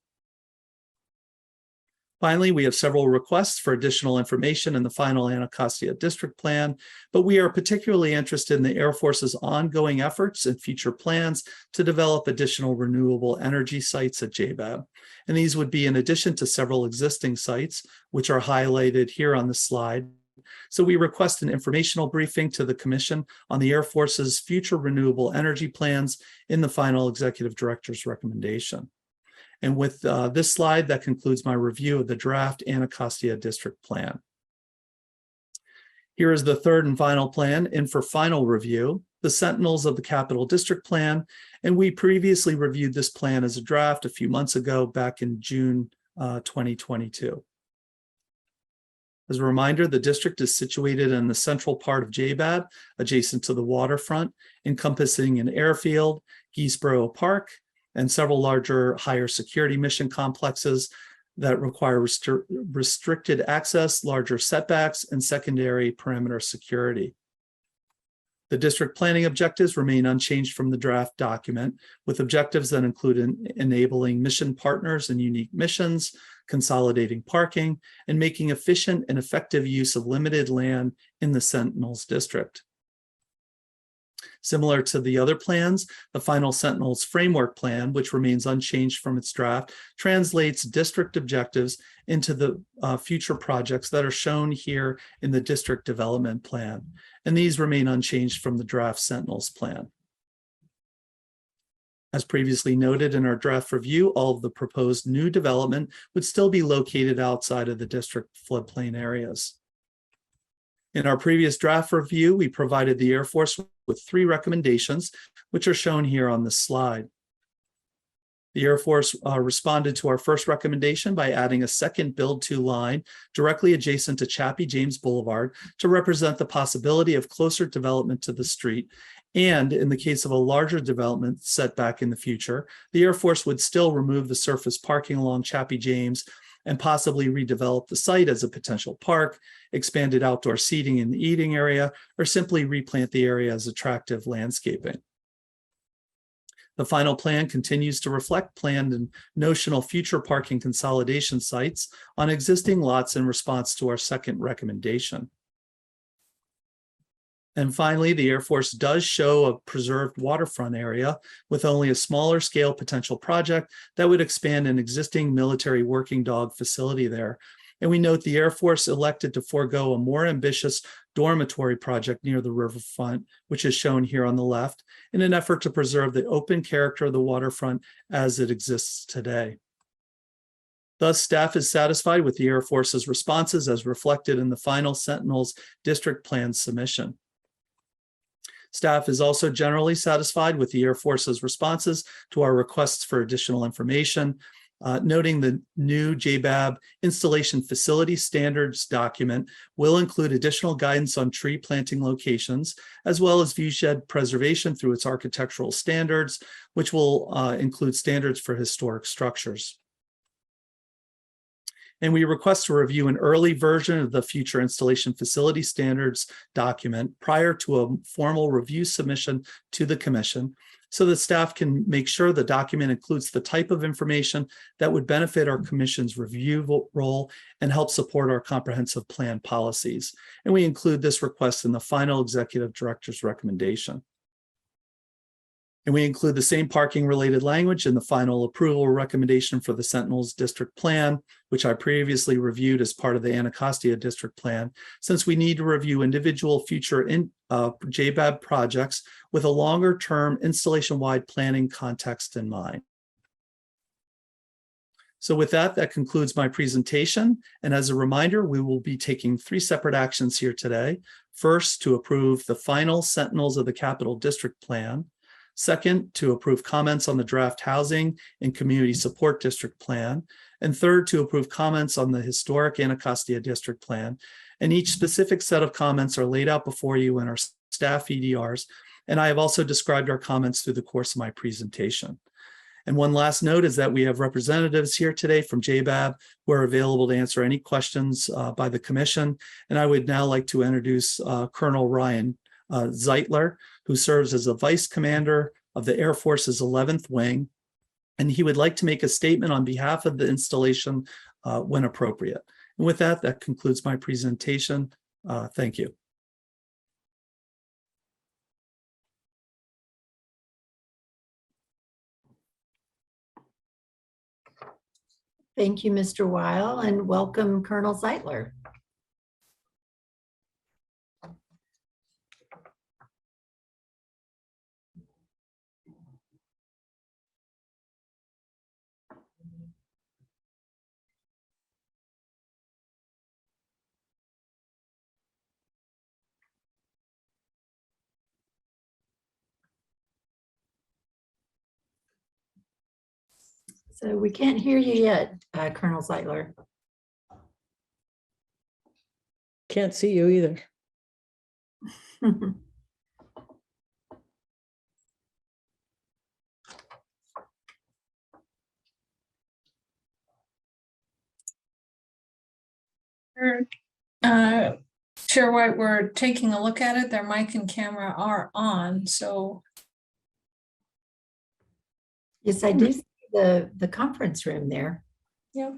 Finally, we have several requests for additional information in the final Anacostia District Plan, but we are particularly interested in the Air Force's ongoing efforts and future plans to develop additional renewable energy sites at JBAB. And these would be in addition to several existing sites, which are highlighted here on the slide. So we request an informational briefing to the Commission on the Air Force's future renewable energy plans in the final executive director's recommendation. And with this slide, that concludes my review of the draft Anacostia District Plan. Here is the third and final plan in for final review, the Sentinels of the Capital District Plan. And we previously reviewed this plan as a draft a few months ago, back in June 2022. As a reminder, the district is situated in the central part of JBAB, adjacent to the waterfront, encompassing an airfield, Geesboro Park, and several larger, higher security mission complexes that require restricted access, larger setbacks, and secondary perimeter security. The district planning objectives remain unchanged from the draft document, with objectives that include enabling mission partners and unique missions, consolidating parking, and making efficient and effective use of limited land in the Sentinels district. Similar to the other plans, the final Sentinels framework plan, which remains unchanged from its draft, translates district objectives into the future projects that are shown here in the district development plan. And these remain unchanged from the draft Sentinels plan. As previously noted in our draft review, all of the proposed new development would still be located outside of the district floodplain areas. In our previous draft review, we provided the Air Force with 3 recommendations, which are shown here on this slide. The Air Force responded to our first recommendation by adding a second build-to line directly adjacent to Chappie James Boulevard to represent the possibility of closer development to the street. And in the case of a larger development setback in the future, the Air Force would still remove the surface parking along Chappie James and possibly redevelop the site as a potential park, expanded outdoor seating in the eating area, or simply replant the area as attractive landscaping. The final plan continues to reflect planned and notional future parking consolidation sites on existing lots in response to our second recommendation. And finally, the Air Force does show a preserved waterfront area with only a smaller scale potential project that would expand an existing military working dog facility there. And we note the Air Force elected to forego a more ambitious dormitory project near the riverfront, which is shown here on the left, in an effort to preserve the open character of the waterfront as it exists today. Thus, staff is satisfied with the Air Force's responses as reflected in the final Sentinels district plan submission. Staff is also generally satisfied with the Air Force's responses to our requests for additional information, noting the new JBAB installation facility standards document will include additional guidance on tree planting locations, as well as viewshed preservation through its architectural standards, which will include standards for historic structures. And we request to review an early version of the future installation facility standards document prior to a formal review submission to the commission, so that staff can make sure the document includes the type of information that would benefit our commission's review role and help support our comprehensive plan policies. And we include this request in the final executive director's recommendation. And we include the same parking related language in the final approval recommendation for the Sentinels district plan, which I previously reviewed as part of the Anacostia district plan, since we need to review individual future JBAB projects with a longer term installation-wide planning context in mind. So with that, that concludes my presentation. And as a reminder, we will be taking 3 separate actions here today. First, to approve the final Sentinels of the Capital District Plan. Second, to approve comments on the draft housing and community support district plan. And third, to approve comments on the historic Anacostia district plan. And each specific set of comments are laid out before you in our staff EDRs. And I have also described our comments through the course of my presentation. And one last note is that we have representatives here today from JBAB who are available to answer any questions by the commission. And I would now like to introduce Colonel Ryan Zeitler, who serves as the Vice Commander of the Air Force's 11th Wing. And he would like to make a statement on behalf of the installation when appropriate. And with that, that concludes my presentation. Thank you.
Thank you, Mr. Weil, and welcome, Colonel Zeitler. So we can't hear you yet, Colonel Zeitler.
Can't see you either.
Commissioner Chair White, we're taking a look at it. Their mic and camera are on, so.
Yes, I do see the conference room there.
Yep.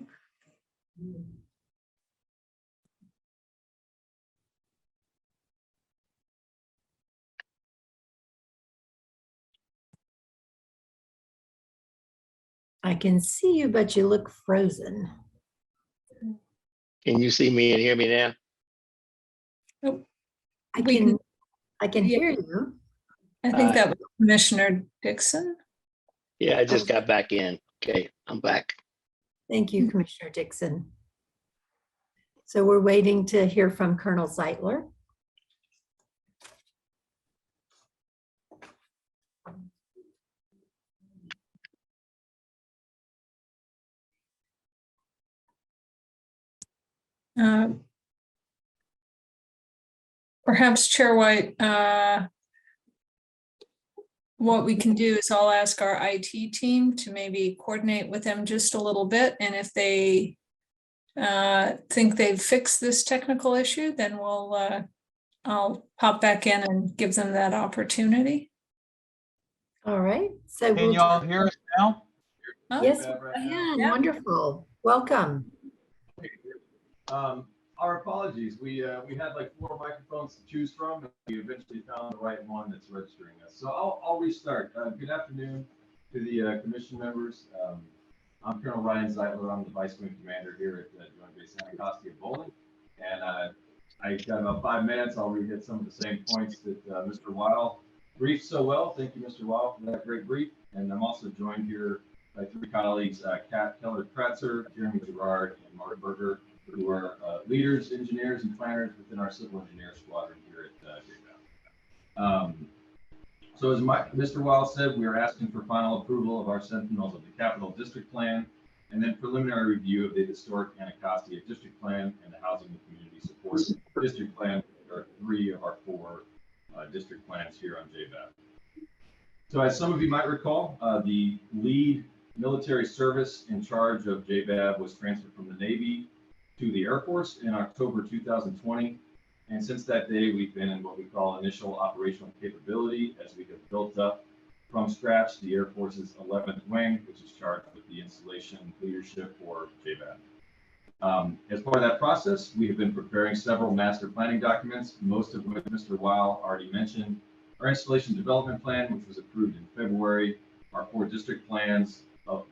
I can see you, but you look frozen.
Can you see me and hear me now?
I can
Yeah.
hear you.
I think that was Commissioner Dixon.
Yeah, I just got back in. Okay, I'm back.
Thank you, Commissioner Dixon. So we're waiting to hear from Colonel Zeitler.
Perhaps Chair White, what we can do is I'll ask our IT team to maybe coordinate with them just a little bit. And if they think they've fixed this technical issue, then I'll pop back in and give them that opportunity.
All right. So
Can you all hear us now?
Yes, we can. Wonderful. Welcome.
Our apologies. We had like 4 microphones to choose from, and we eventually found the right one that's registering us. So I'll restart. Good afternoon to the commission members. I'm Colonel Ryan Zeitler. I'm the Vice Wing Commander here at Joint Base Anacostia-Bolling, and I got about 5 minutes. I'll re-hit some of the same points that Mr. Weil briefed so well. Thank you, Mr. Weil, for that great brief. And I'm also joined here by 3 colleagues, Kat Keller-Kratzer, Jeremy Gerard, and Mark Berger, who are leaders, engineers, and planners within our civil engineer squadron here at JBAB. So as Mr. Weil said, we are asking for final approval of our Sentinels of the Capital District Plan, and then preliminary review of the Historic Anacostia District Plan and the Housing and Community Support District Plan. There are 3 of our 4 district plans here on JBAB. So as some of you might recall, the lead military service in charge of JBAB was transferred from the Navy to the Air Force in October 2020. And since that day, we've been in what we call initial operational capability as we have built up from scratch the Air Force's 11th Wing, which is charged with the installation leadership for JBAB. As part of that process, we have been preparing several master planning documents, most of which Mr. Weil already mentioned. Our installation development plan, which was approved in February, our 4 district plans,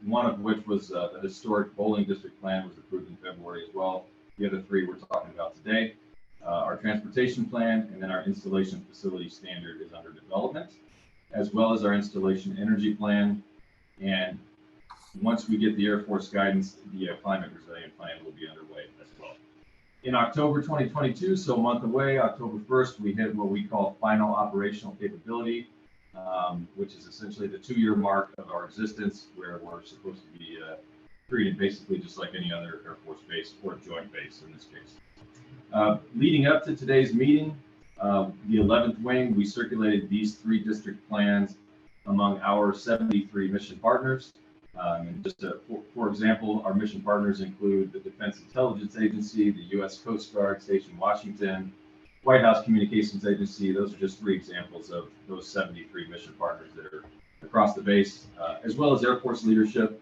one of which was the historic bowling district plan, was approved in February as well. The other 3 we're talking about today. Our transportation plan, and then our installation facility standard is under development, as well as our installation energy plan. And once we get the Air Force guidance, the climate resilient plan will be underway as well. In October 2022, so a month away, October 1st, we hit what we call final operational capability, which is essentially the 2-year mark of our existence, where we're supposed to be treated basically just like any other Air Force base or joint base in this case. Leading up to today's meeting, the 11th Wing, we circulated these 3 district plans among our 73 mission partners. And just for example, our mission partners include the Defense Intelligence Agency, the U.S. Coast Guard, Station Washington, White House Communications Agency. Those are just 3 examples of those 73 mission partners that are across the base, as well as Air Force leadership,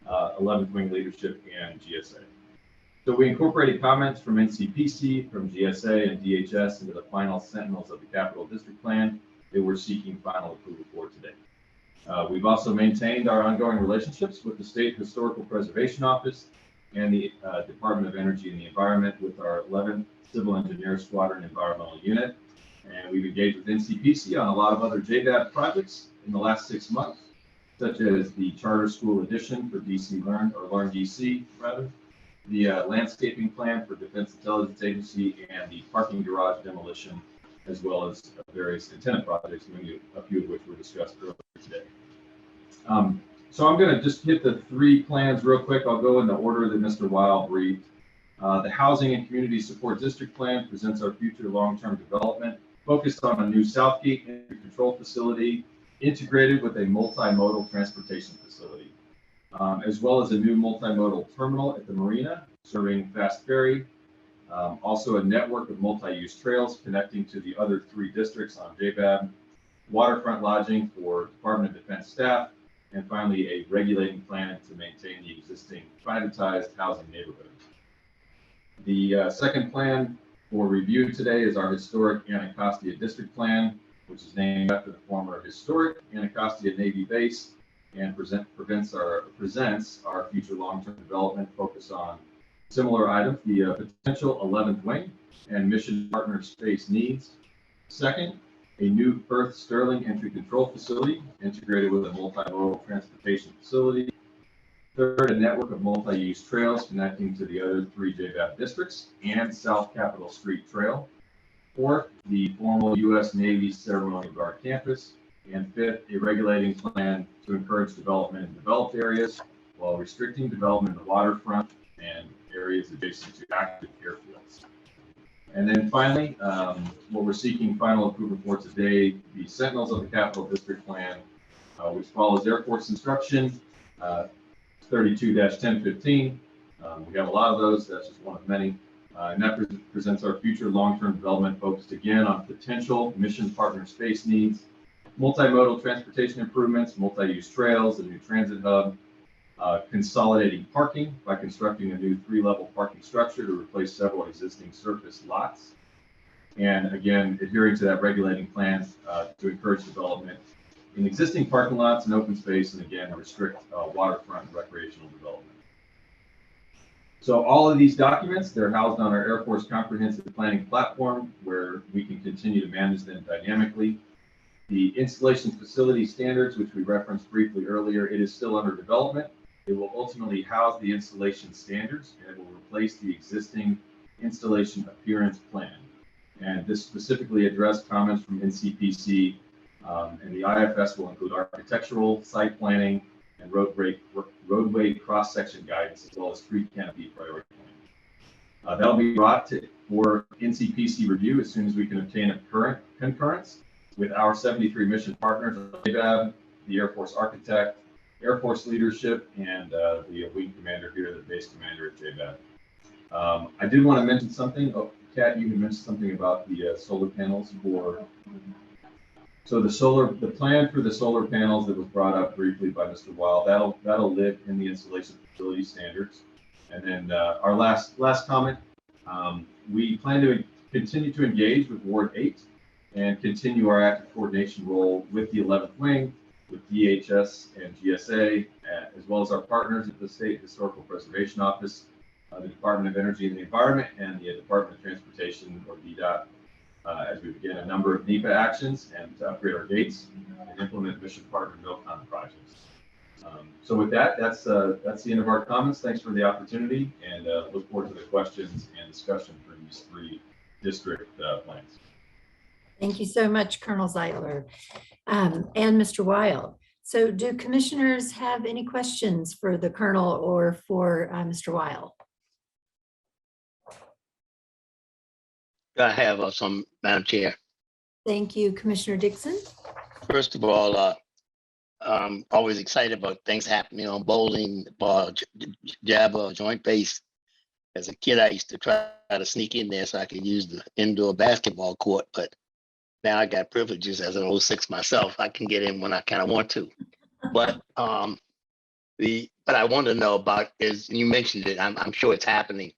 11th Wing leadership, and GSA. So we incorporated comments from NCPC, from GSA, and DHS into the final Sentinels of the Capital District Plan that we're seeking final approval for today. We've also maintained our ongoing relationships with the State Historical Preservation Office and the Department of Energy and the Environment with our 11th Civil Engineer Squadron Environmental Unit. And we've engaged with NCPC on a lot of other JBAB projects in the last 6 months, such as the Charter School Edition for DC Learn, or Learn DC rather, the landscaping plan for Defense Intelligence Agency, and the parking garage demolition, as well as various antenna projects, a few of which were discussed earlier today. So I'm going to just hit the 3 plans real quick. I'll go in the order that Mr. Weil briefed. The Housing and Community Support District Plan presents our future long-term development, focused on a new Southgate Entry Control Facility, integrated with a multimodal transportation facility, as well as a new multimodal terminal at the marina, serving fast ferry, Also a network of multi-use trails connecting to the other 3 districts on JBAB, waterfront lodging for Department of Defense staff, and finally a regulating plan to maintain the existing privatized housing neighborhoods. The second plan for review today is our historic Anacostia District Plan, which is named after the former historic Anacostia Navy base and presents our future long-term development focus on similar items, the potential 11th wing and mission partner space needs. Second, a new Perth Sterling entry control facility integrated with a multimodal transportation facility. Third, a network of multi-use trails connecting to the other 3 JBAP districts and South Capitol Street Trail. Fourth, the formal U.S. Navy Ceremonial Guard campus. And fifth, a regulating plan to encourage development in developed areas while restricting development in the waterfront and areas adjacent to active airfields. And then finally, what we're seeking final approval for today, the Sentinels of the Capital District Plan, which follows Air Force Instruction 32-1015. We have a lot of those, that's just one of many. And that presents our future long-term development focused again on potential mission partner space needs, multimodal transportation improvements, multi-use trails, a new transit hub, consolidating parking by constructing a new 3-level parking structure to replace several existing surface lots. And again, adhering to that regulating plan to encourage development in existing parking lots and open space, and again, restrict waterfront and recreational development. So all of these documents, they're housed on our Air Force Comprehensive Planning Platform, where we can continue to manage them dynamically. The installation facility standards, which we referenced briefly earlier, it is still under development. It will ultimately house the installation standards, and it will replace the existing installation appearance plan. And this specifically addressed comments from NCPC, and the IFS will include architectural, site planning, and roadway cross-section guidance, as well as tree canopy priority plan. That'll be brought for NCPC review as soon as we can obtain a current concurrence with our 73 mission partners, the Air Force architect, Air Force leadership, and the wing commander here, the base commander at JBAB. I did want to mention something. Oh, Kat, you had mentioned something about the solar panels for. So the plan for the solar panels that was brought up briefly by Mr. Weil, that'll live in the installation facility standards. And then our last comment, we plan to continue to engage with Ward 8 and continue our active coordination role with the 11th Wing, with DHS and GSA, as well as our partners at the State Historical Preservation Office, the Department of Energy and the Environment, and the Department of Transportation, or DDOT, as we begin a number of NEPA actions and to upgrade our gates and implement mission partner MILCON projects. So with that, that's the end of our comments. Thanks for the opportunity, and look forward to the questions and discussion for these 3 district plans.
Thank you so much, Colonel Zeitler and Mr. Weil. So do commissioners have any questions for the Colonel or for Mr. Weil?
I have some, Madam Chair.
Thank you, Commissioner Dixon.
First of all, I'm always excited about things happening on bowling, JABA, Joint Base. As a kid, I used to try to sneak in there so I could use the indoor basketball court, but now I got privileges as an 06 myself. I can get in when I kind of want to. But but I want to know about is, you mentioned it, I'm sure it's happening,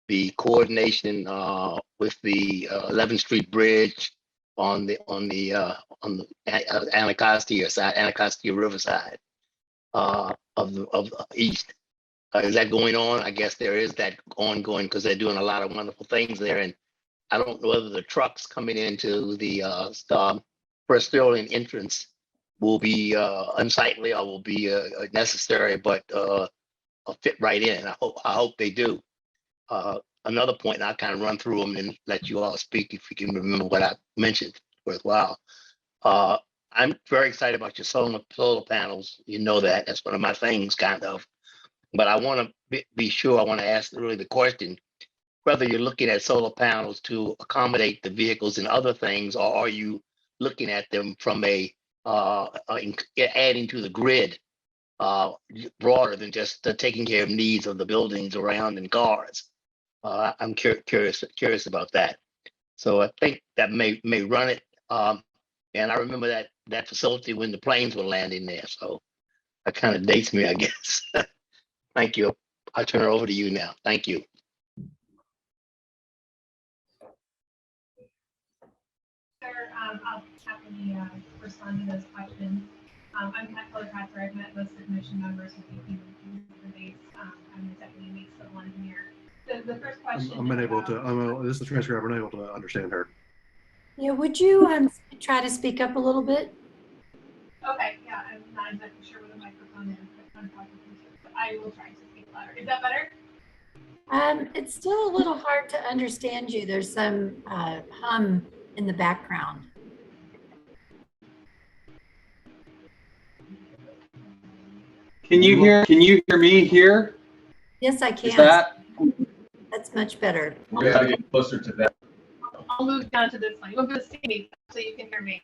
the coordination with the 11th Street Bridge on the Anacostia side, Anacostia River side of the east. Is that going on? I guess there is that ongoing, because they're doing a lot of wonderful things there. And I don't know whether the trucks coming into the First Sterling entrance will be unsightly or will be necessary, but fit right in. I hope they do. Another point, and I'll kind of run through them and let you all speak if you can remember what I mentioned worthwhile. I'm very excited about your solar panels. You know that. That's one of my things, kind of. But I want to be sure, I want to ask really the question, whether you're looking at solar panels to accommodate the vehicles and other things, or are you looking at them from adding to the grid broader than just taking care of needs of the buildings around and cars? I'm curious about that. So I think that may run it. And I remember that facility when the planes were landing there. So that kind of dates me, I guess. Thank you. I'll turn it over to you now. Thank you.
Sure, I'll happily respond to those questions. I'm Kat Keller-Kratzer. I've met most of the commission members with the base. I'm the deputy base civil engineer. The first question.
I'm unable to. This is the transcriber. I'm unable to understand her.
Yeah, would you try to speak up a little bit?
Okay, yeah, I'm not exactly sure where the microphone is, but I'm talking to you, but I will try to speak louder. Is that better?
It's still a little hard to understand you. There's some hum in the background.
Can you hear me here?
Yes, I can.
Is that?
That's much better.
We gotta get closer to that.
I'll move down to this one. You won't be able to see me, so you can hear me.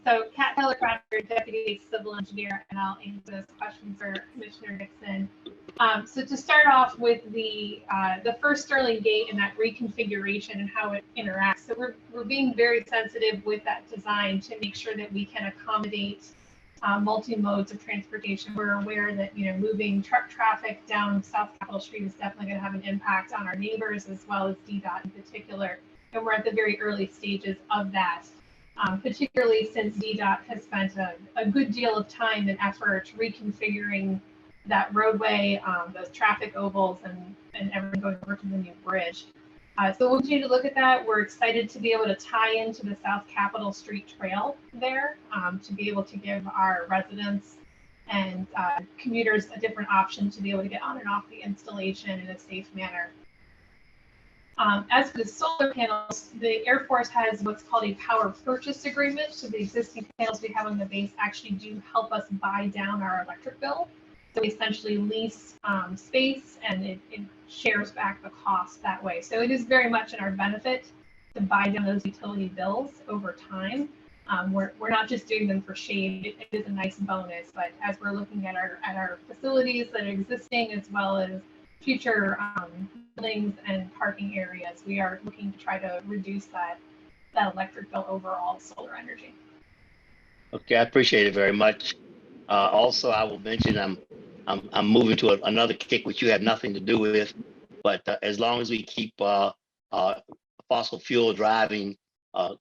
So Kat Keller-Kratzer, deputy civil engineer, and I'll answer those questions for Commissioner Dixon. So to start off with the first Sterling Gate and that reconfiguration and how it interacts. So we're being very sensitive with that design to make sure that we can accommodate multi-modes of transportation. We're aware that, you know, moving truck traffic down South Capitol Street is definitely going to have an impact on our neighbors as well as DDOT in particular. And we're at the very early stages of that, particularly since DDOT has spent a good deal of time and effort reconfiguring that roadway, those traffic ovals, and everything going over to the new bridge. So we'll continue to look at that. We're excited to be able to tie into the South Capitol Street Trail there, to be able to give our residents and commuters a different option to be able to get on and off the installation in a safe manner. As for the solar panels, the Air Force has what's called a power purchase agreement. So the existing panels we have on the base actually do help us buy down our electric bill. So we essentially lease space, and it shares back the cost that way. So it is very much in our benefit to buy down those utility bills over time. We're not just doing them for shade. It is a nice bonus, but as we're looking at our facilities that are existing, as well as future buildings and parking areas, we are looking to try to reduce that electric bill overall with solar energy.
Okay, I appreciate it very much. Also, I will mention I'm moving to another kick which you have nothing to do with, but as long as we keep fossil fuel driving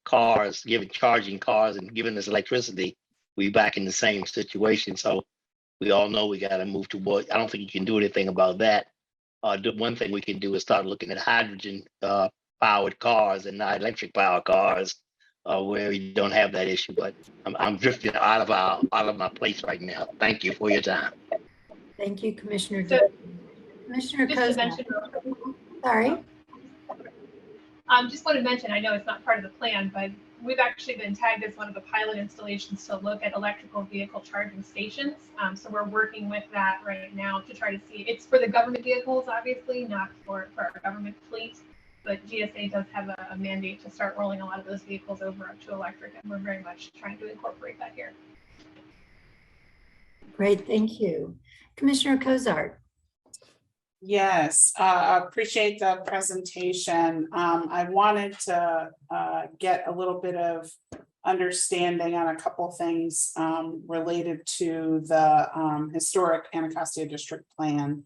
cars, charging cars and giving us electricity, we back in the same situation. So we all know we got to move toward. I don't think you can do anything about that. The one thing we can do is start looking at hydrogen powered cars and not electric powered cars, where we don't have that issue. But I'm drifting out of my place right now. Thank you for your time.
Thank you, Commissioner.
So,
Commissioner
just to
Kozma.
mention,
Sorry.
Just want to mention, I know it's not part of the plan, but we've actually been tagged as one of the pilot installations to look at electrical vehicle charging stations. So we're working with that right now to try to see. It's for the government vehicles, obviously, not for our government fleet. But GSA does have a mandate to start rolling a lot of those vehicles over up to electric, and we're very much trying to incorporate that here.
Great, thank you. Commissioner Cozart.
Yes, I appreciate the presentation. I wanted to get a little bit of understanding on a couple things related to the historic Anacostia District Plan.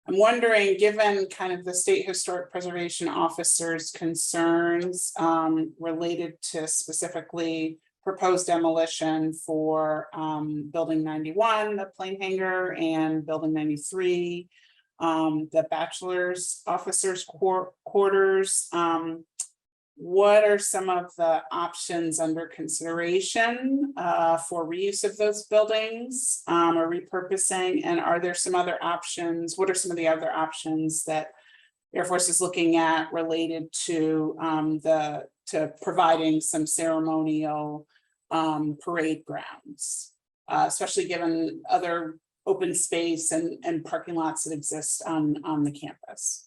I'm wondering, given kind of the State Historic Preservation Officer's concerns related to specifically proposed demolition for Building 91, the plane hangar, and Building 93, the bachelor's officers' quarters. What are some of the options under consideration for reuse of those buildings or repurposing? And are there some other options? What are some of the other options that Air Force is looking at related to providing some ceremonial parade grounds, especially given other open space and parking lots that exist on the campus?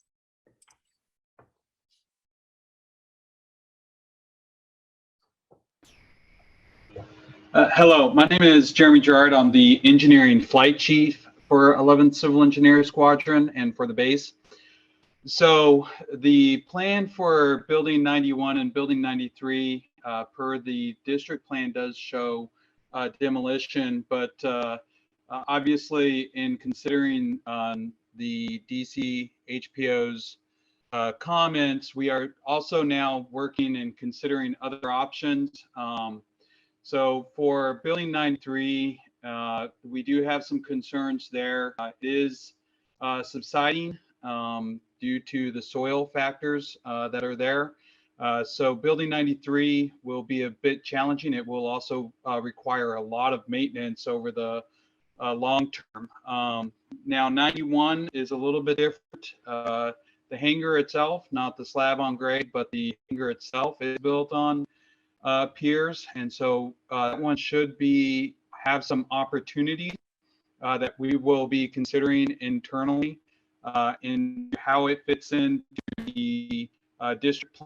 Hello, my name is Jeremy Gerard. I'm the engineering flight chief for 11th Civil Engineer Squadron and for the base.
So the plan for building 91 and building 93 per the district plan does show demolition, but obviously in considering the DC HPO's comments, we are also now working and considering other options. So for building 93, we do have some concerns there. It is subsiding due to the soil factors that are there. So building 93 will be a bit challenging. It will also require a lot of maintenance over the long term. Now 91 is a little bit different. The hangar itself, not the slab on grade, but the hangar itself is built on piers, and so that one should have some opportunity that we will be considering internally in how it fits into the district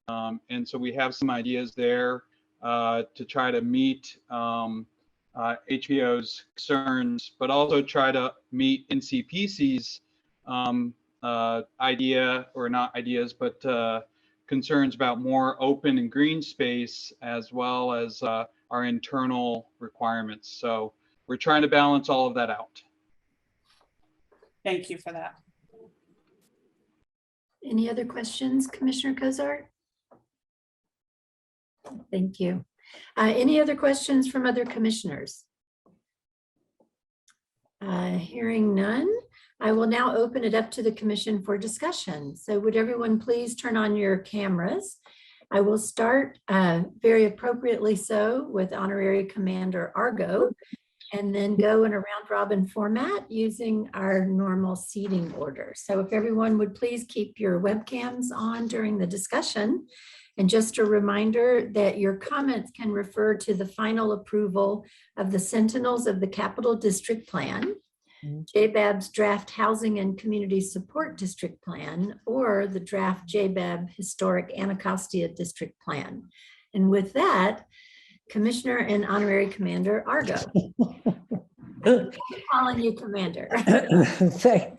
plan. And so we have some ideas there to try to meet HPO's concerns, but also try to meet NCPC's idea, or not ideas, but concerns about more open and green space, as well as our internal requirements. So we're trying to balance all of that out.
Thank you for that.
Any other questions, Commissioner Cozart? Thank you. Any other questions from other commissioners? Hearing none, I will now open it up to the commission for discussion. So would everyone please turn on your cameras? I will start very appropriately so with Honorary Commander Argo, and then go in a round robin format using our normal seating order. So if everyone would please keep your webcams on during the discussion. And just a reminder that your comments can refer to the final approval of the Sentinels of the Capital District Plan, JBAB's Draft Housing and Community Support District Plan, or the draft JBAB Historic Anacostia District Plan. And with that, Commissioner and Honorary Commander Argo. I'm calling you Commander.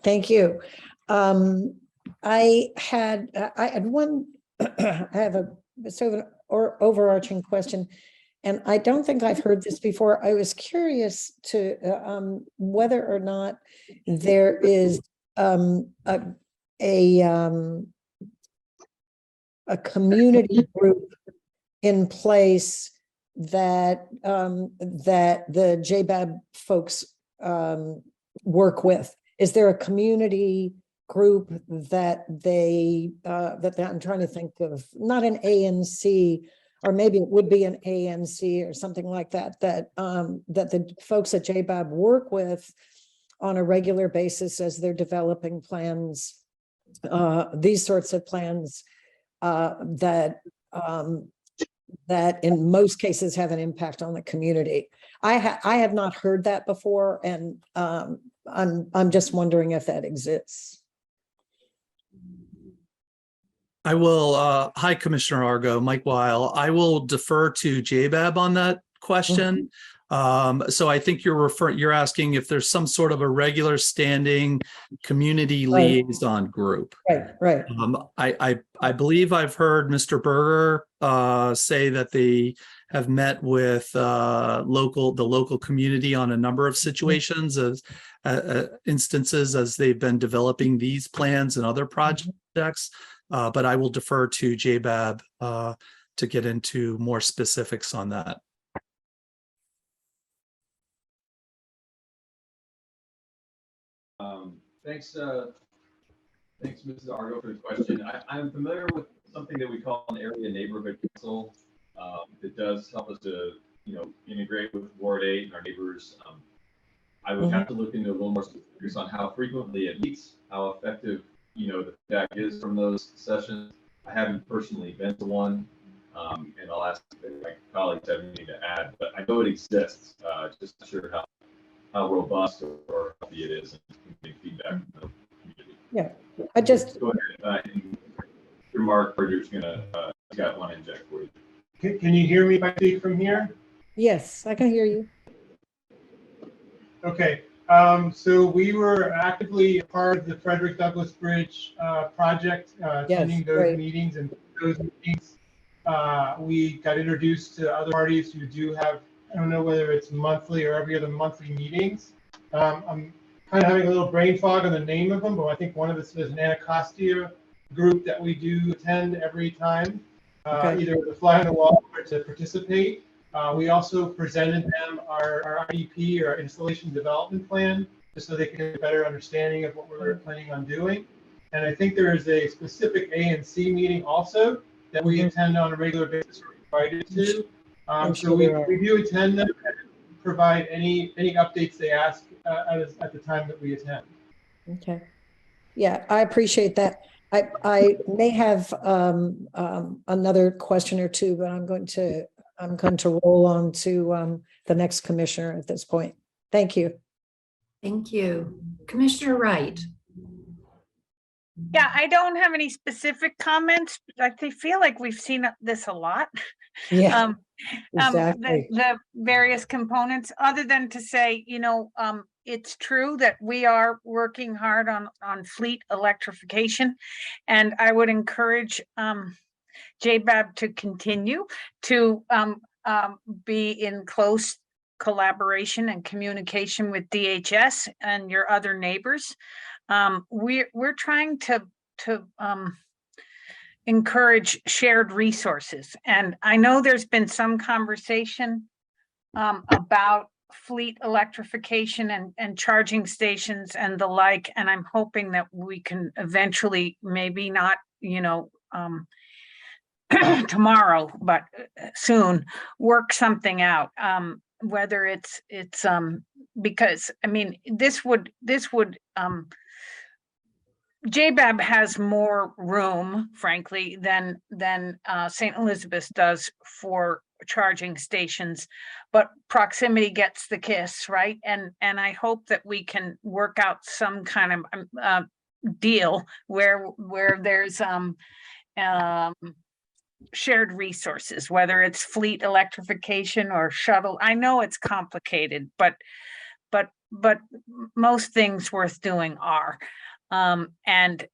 Thank you. I had one, I have a sort of an overarching question, and I don't think I've heard this before. I was curious to whether or not there is a community group in place that that the JBAB folks work with. Is there a community group that I'm trying to think of, not an ANC, or maybe it would be an ANC or something like that, that the folks at JBAB work with on a regular basis as they're developing plans, these sorts of plans that in most cases have an impact on the community. I have not heard that before, and I'm just wondering if that exists.
I will, hi, Commissioner Argo, Mike Weil. I will defer to JBAB on that question. So I think you're asking if there's some sort of a regular standing community liaison group.
Right.
I believe I've heard Mr. Berger say that they have met with the local community on a number of situations, as instances as they've been developing these plans and other projects. But I will defer to JBAB to get into more specifics on that.
Thanks, Mrs. Argo, for the question. I'm familiar with something that we call an area neighborhood council. That does help us to, integrate with Ward 8 and our neighbors. I would have to look into a little more specifics on how frequently it meets, how effective, the feedback is from those sessions. I haven't personally been to one, and I'll ask if my colleagues have anything to add, but I know it exists. Just not sure how robust or healthy it is, and getting feedback from the community.
Yeah, I just
go ahead. Your Mark Berger's got one inject for you.
Can you hear me if I speak from here?
Yes, I can hear you.
Okay. So we were actively a part of the Frederick Douglass Bridge project, attending those
great.
meetings, and those meetings. We got introduced to other parties who do have, I don't know whether it's monthly or every other monthly meetings. I'm kind of having a little brain fog on the name of them, but I think one of us is an Anacostia group that we do attend every time, either to fly on the wall or to participate. We also presented them our IDP, or installation development plan, just so they could get a better understanding of what we're planning on doing. And I think there is a specific A and C meeting also that we attend on a regular basis, or invited to. So we do attend them and provide any updates they ask at the time that we attend.
Okay. Yeah, I appreciate that. I may have another question or two, but I'm going to roll on to the next commissioner at this point. Thank you.
Thank you. Commissioner Wright.
Yeah, I don't have any specific comments. I feel like we've seen this a lot.
Yeah, exactly.
The various components, other than to say, it's true that we are working hard on fleet electrification, and I would encourage JBAB to continue to be in close collaboration and communication with DHS and your other neighbors. We're trying to encourage shared resources, and I know there's been some conversation about fleet electrification and charging stations and the like, and I'm hoping that we can eventually, maybe not tomorrow, but soon, work something out. Whether it's because this would JBAB has more room, frankly, than St. Elizabeth's does for charging stations, but proximity gets the kiss, right? And I hope that we can work out some kind of deal where there's shared resources, whether it's fleet electrification or shuttle. I know it's complicated, but most things worth doing are. And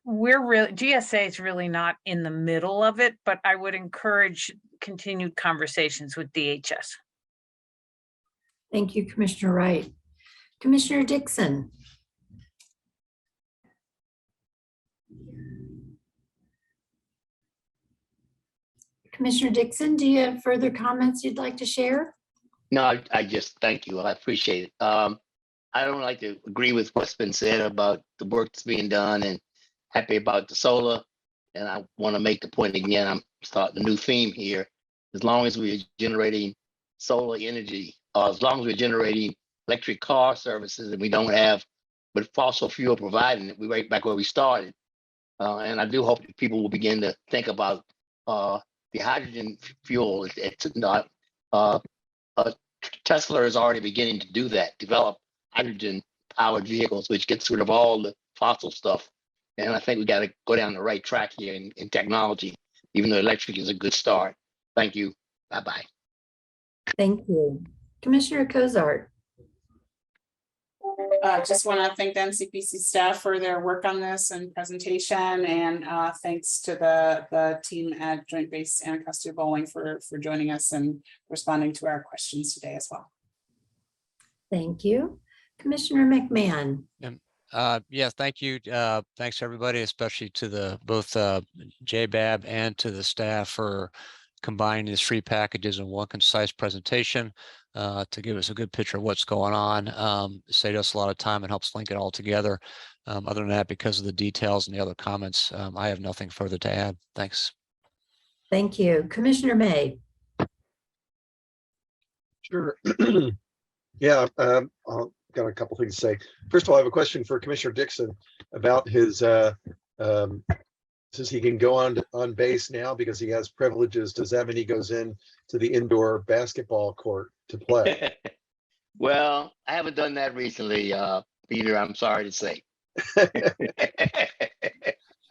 GSA is really not in the middle of it, but I would encourage continued conversations with DHS.
Thank you, Commissioner Wright. Commissioner Dixon. Commissioner Dixon, do you have further comments you'd like to share?
No, I just thank you. I appreciate it. I don't like to agree with what's been said about the work that's being done, and happy about the solar. And I want to make the point again, I'm starting a new theme here. As long as we're generating solar energy, or as long as we're generating electric car services, and we don't have but fossil fuel providing it, we're right back where we started. And I do hope that people will begin to think about the hydrogen fuel. It's not Tesla is already beginning to do that, develop hydrogen powered vehicles, which gets rid of all the fossil stuff. And I think we got to go down the right track here in technology, even though electric is a good start. Thank you. Bye-bye.
Thank you. Commissioner Cozart.
Just want to thank the NCPC staff for their work on this and presentation, and thanks to the team at Joint Base Anacostia-Bolling for joining us and responding to our questions today as well.
Thank you. Commissioner McMahon.
Yes, thank you. Thanks everybody, especially to both JBAB and to the staff for combining these three packages in one concise presentation to give us a good picture of what's going on. Saved us a lot of time and helps link it all together. Other than that, because of the details and the other comments, I have nothing further to add. Thanks.
Thank you. Commissioner May.
Sure. Yeah, I've got a couple things to say. First of all, I have a question for Commissioner Dixon about his, since he can go on base now because he has privileges, does that mean he goes in to the indoor basketball court to play?
Well, I haven't done that recently, Peter, I'm sorry to say.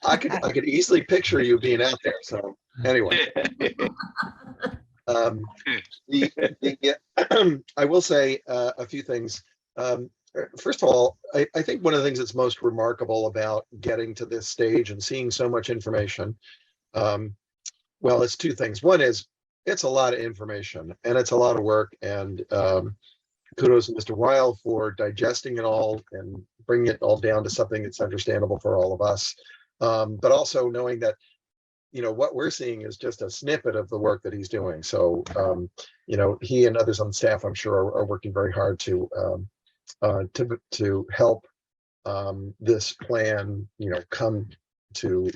I could easily picture you being out there. So anyway, I will say a few things. first of all, I think one of the things that's most remarkable about getting to this stage and seeing so much information, well, it's two things. One is it's a lot of information and it's a lot of work, and kudos to Mr. Weil for digesting it all and bringing it all down to something that's understandable for all of us. But also knowing that, you know, what we're seeing is just a snippet of the work that he's doing. So, you know, he and others on staff, I'm sure, are working very hard to help this plan, you know, come to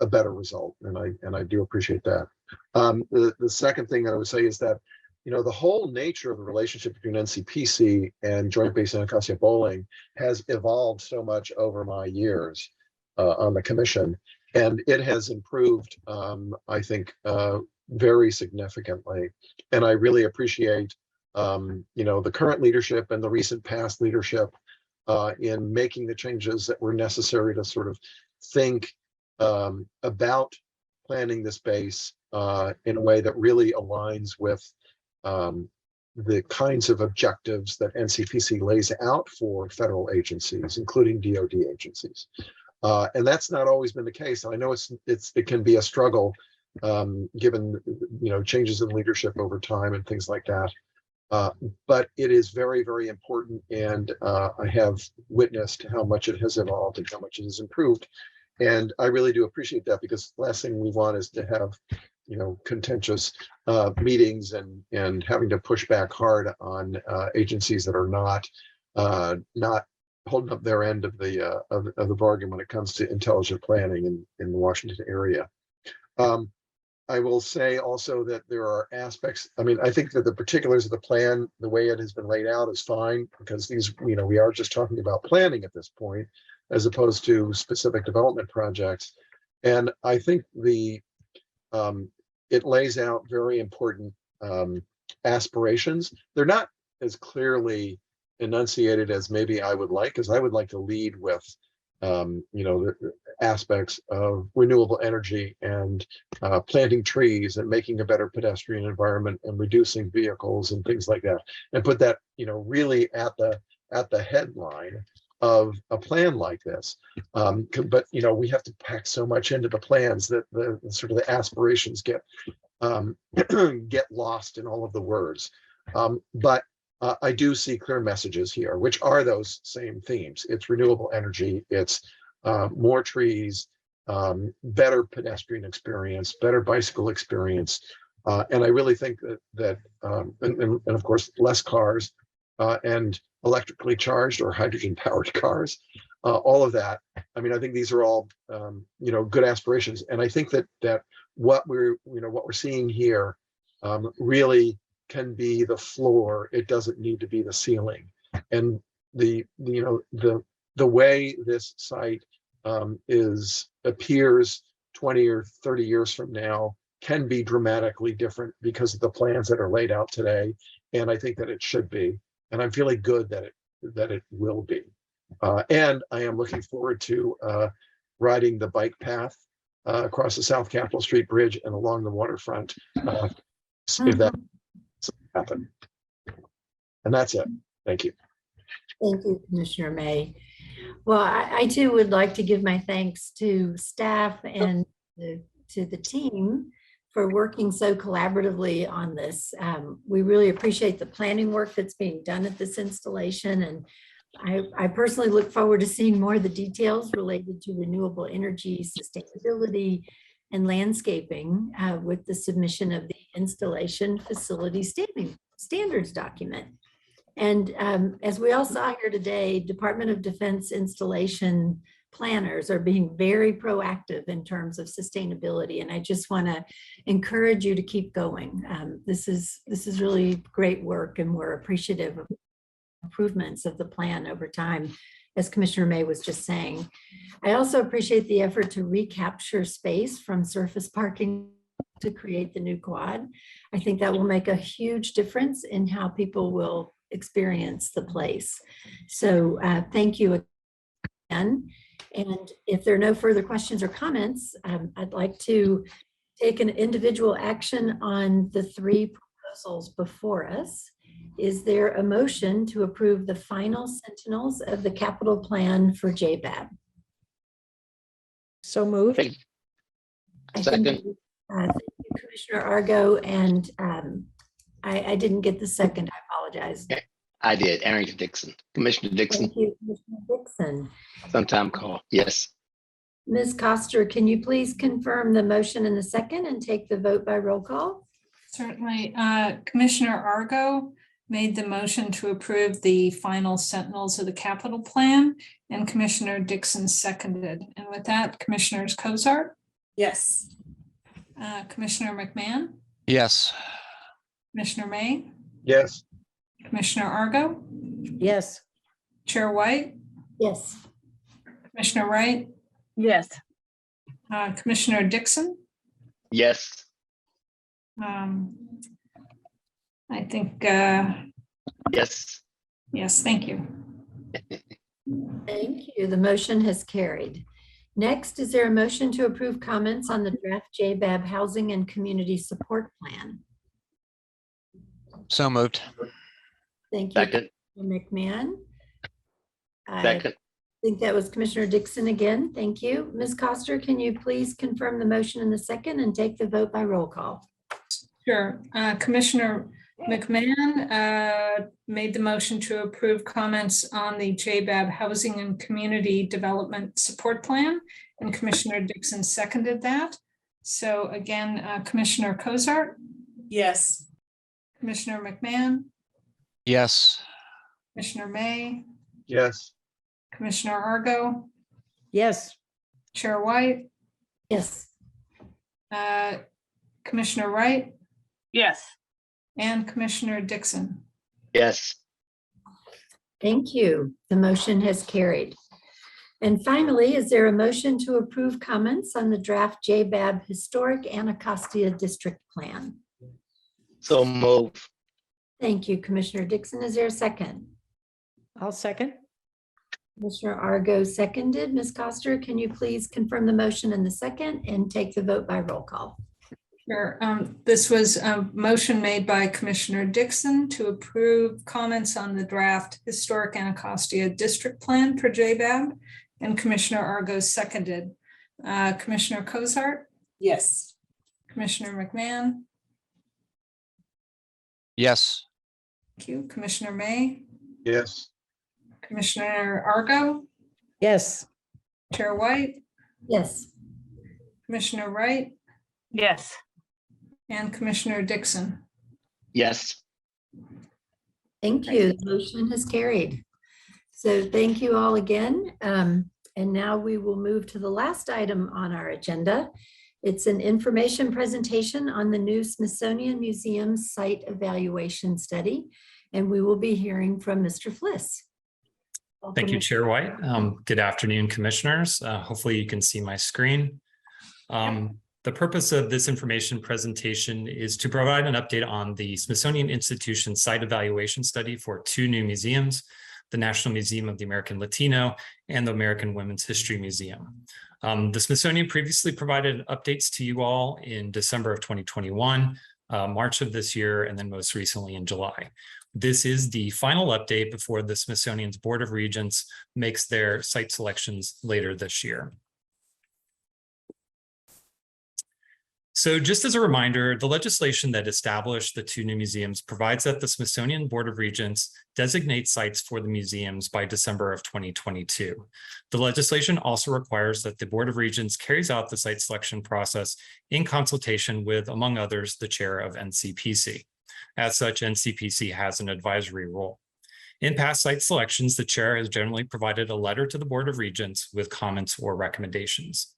a better result, and I do appreciate that. The second thing that I would say is that, you know, the whole nature of the relationship between NCPC and Joint Base Anacostia-Bolling has evolved so much over my years on the commission, and it has improved, I think, very significantly. And I really appreciate, you know, the current leadership and the recent past leadership in making the changes that were necessary to sort of think about planning this base in a way that really aligns with the kinds of objectives that NCPC lays out for federal agencies, including DoD agencies. And that's not always been the case. And I know it can be a struggle given, you know, changes in leadership over time and things like that. But it is very, very important, and I have witnessed how much it has evolved and how much it has improved. And I really do appreciate that, because the last thing we want is to have, you know, contentious meetings and having to push back hard on agencies that are not holding up their end of the bargain when it comes to intelligent planning in the Washington area. I will say also that there are aspects, I mean, I think that the particulars of the plan, the way it has been laid out, is fine, because these, you know, we are just talking about planning at this point, as opposed to specific development projects. And I think it lays out very important aspirations. They're not as clearly enunciated as maybe I would like, because I would like to lead with, you know, the aspects of renewable energy and planting trees and making a better pedestrian environment and reducing vehicles and things like that, and put that, you know, really at the headline of a plan like this. But, you know, we have to pack so much into the plans that the sort of the aspirations get lost in all of the words. But I do see clear messages here, which are those same themes. It's renewable energy, it's more trees, better pedestrian experience, better bicycle experience. And I really think that and of course, less cars and electrically charged or hydrogen powered cars, all of that. I mean, I think these are all, you know, good aspirations. And I think that what we're seeing here really can be the floor. It doesn't need to be the ceiling. And the way this site appears 20 or 30 years from now can be dramatically different because of the plans that are laid out today. And I think that it should be. And I'm feeling good that it will be. And I am looking forward to riding the bike path across the South Capitol Street Bridge and along the waterfront, if that happen. And that's it. Thank you.
Thank you, Commissioner May. Well, I too would like to give my thanks to staff and to the team for working so collaboratively on this. We really appreciate the planning work that's being done at this installation. And I personally look forward to seeing more of the details related to renewable energy, sustainability, and landscaping with the submission of the installation facility standards document. And as we all saw here today, Department of Defense installation planners are being very proactive in terms of sustainability. And I just want to encourage you to keep going. This is really great work, and we're appreciative of improvements of the plan over time, as Commissioner May was just saying. I also appreciate the effort to recapture space from surface parking to create the new quad. I think that will make a huge difference in how people will experience the place. So thank you again. And if there are no further questions or comments, I'd like to take an individual action on the three proposals before us. Is there a motion to approve the final sentinels of the capital plan for JBAB?
So moved.
I think,
Second.
thank you, Commissioner Argo, and I didn't get the second. I apologize.
I did. Arrington Dixon. Commissioner Dixon,
Thank you, Commissioner Dixon.
sometime call. Yes.
Ms. Coster, can you please confirm the motion in the second and take the vote by roll call?
Certainly. Commissioner Argo made the motion to approve the final sentinels of the capital plan, and Commissioner Dixon seconded. And with that, Commissioners Cozart,
Yes.
Commissioner McMahon,
Yes.
Commissioner May,
Yes.
Commissioner Argo,
Yes.
Chair White,
Yes.
Commissioner Wright,
Yes.
Commissioner Dixon.
Yes.
I think,
Yes.
yes, thank you.
Thank you. The motion has carried. Next, is there a motion to approve comments on the draft JBAB Housing and Community Support Plan?
So moved.
Thank you,
Second.
Commissioner McMahon. I
Second.
think that was Commissioner Dixon again. Thank you. Ms. Coster, can you please confirm the motion in the second and take the vote by roll call?
Sure. Commissioner McMahon made the motion to approve comments on the JBAB Housing and Community Development Support Plan, and Commissioner Dixon seconded that. So again, Commissioner Cozart,
Yes.
Commissioner McMahon,
Yes.
Commissioner May,
Yes.
Commissioner Argo,
Yes.
Chair White,
Yes.
Commissioner Wright,
Yes.
and Commissioner Dixon.
Yes.
Thank you. The motion has carried. And finally, is there a motion to approve comments on the draft JBAB Historic Anacostia District Plan?
So move.
Thank you, Commissioner Dixon. Is there a second?
I'll second.
Commissioner Argo seconded. Ms. Coster, can you please confirm the motion in the second and take the vote by roll call?
Sure. This was a motion made by Commissioner Dixon to approve comments on the draft Historic Anacostia District Plan for JBAB, and Commissioner Argo seconded. Commissioner Cozart,
Yes.
Commissioner McMahon,
Yes.
thank you. Commissioner May,
Yes.
Commissioner Argo,
Yes.
Chair White,
Yes.
Commissioner Wright,
Yes.
and Commissioner Dixon.
Yes.
Thank you. The motion has carried. So thank you all again. And now we will move to the last item on our agenda. It's an information presentation on the new Smithsonian Museum Site Evaluation Study. And we will be hearing from Mr. Fliss.
Thank you, Chair White. Good afternoon, commissioners. Hopefully you can see my screen. The purpose of this information presentation is to provide an update on the Smithsonian Institution Site Evaluation Study for two new museums, the National Museum of the American Latino and the American Women's History Museum. The Smithsonian previously provided updates to you all in December of 2021, March of this year, and then most recently in July. This is the final update before the Smithsonian's Board of Regents makes their site selections later this year. So just as a reminder, the legislation that established the two new museums provides that the Smithsonian Board of Regents designates sites for the museums by December of 2022. The legislation also requires that the Board of Regents carries out the site selection process in consultation with, among others, the chair of NCPC. As such, NCPC has an advisory role. In past site selections, the chair has generally provided a letter to the Board of Regents with comments or recommendations.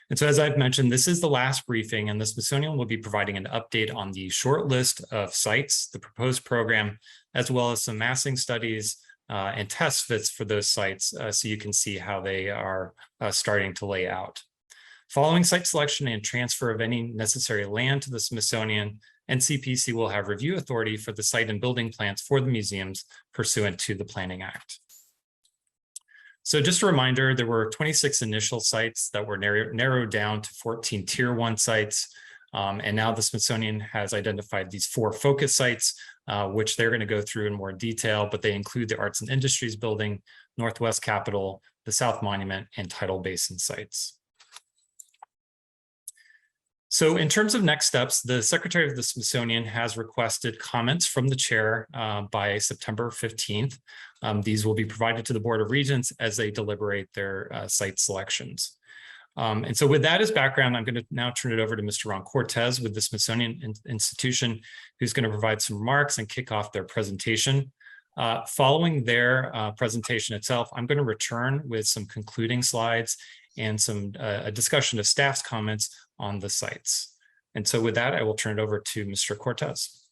And so, as I've mentioned, this is the last briefing, and the Smithsonian will be providing an update on the short list of sites, the proposed program, as well as some massing studies and test fits for those sites, so you can see how they are starting to lay out. Following site selection and transfer of any necessary land to the Smithsonian, NCPC will have review authority for the site and building plans for the museums pursuant to the Planning Act. So just a reminder, there were 26 initial sites that were narrowed down to 14 Tier 1 sites. And now the Smithsonian has identified these 4 focus sites which they're going to go through in more detail, but they include the Arts and Industries Building, Northwest Capitol, the South Monument, and Tidal Basin sites. So in terms of next steps, the Secretary of the Smithsonian has requested comments from the chair by September 15th. These will be provided to the Board of Regents as they deliberate their site selections. And so with that as background, I'm going to now turn it over to Mr. Ron Cortez with the Smithsonian Institution, who's going to provide some remarks and kick off their presentation. Following their presentation itself, I'm going to return with some concluding slides and some a discussion of staff's comments on the sites. And so with that, I will turn it over to Mr. Cortez.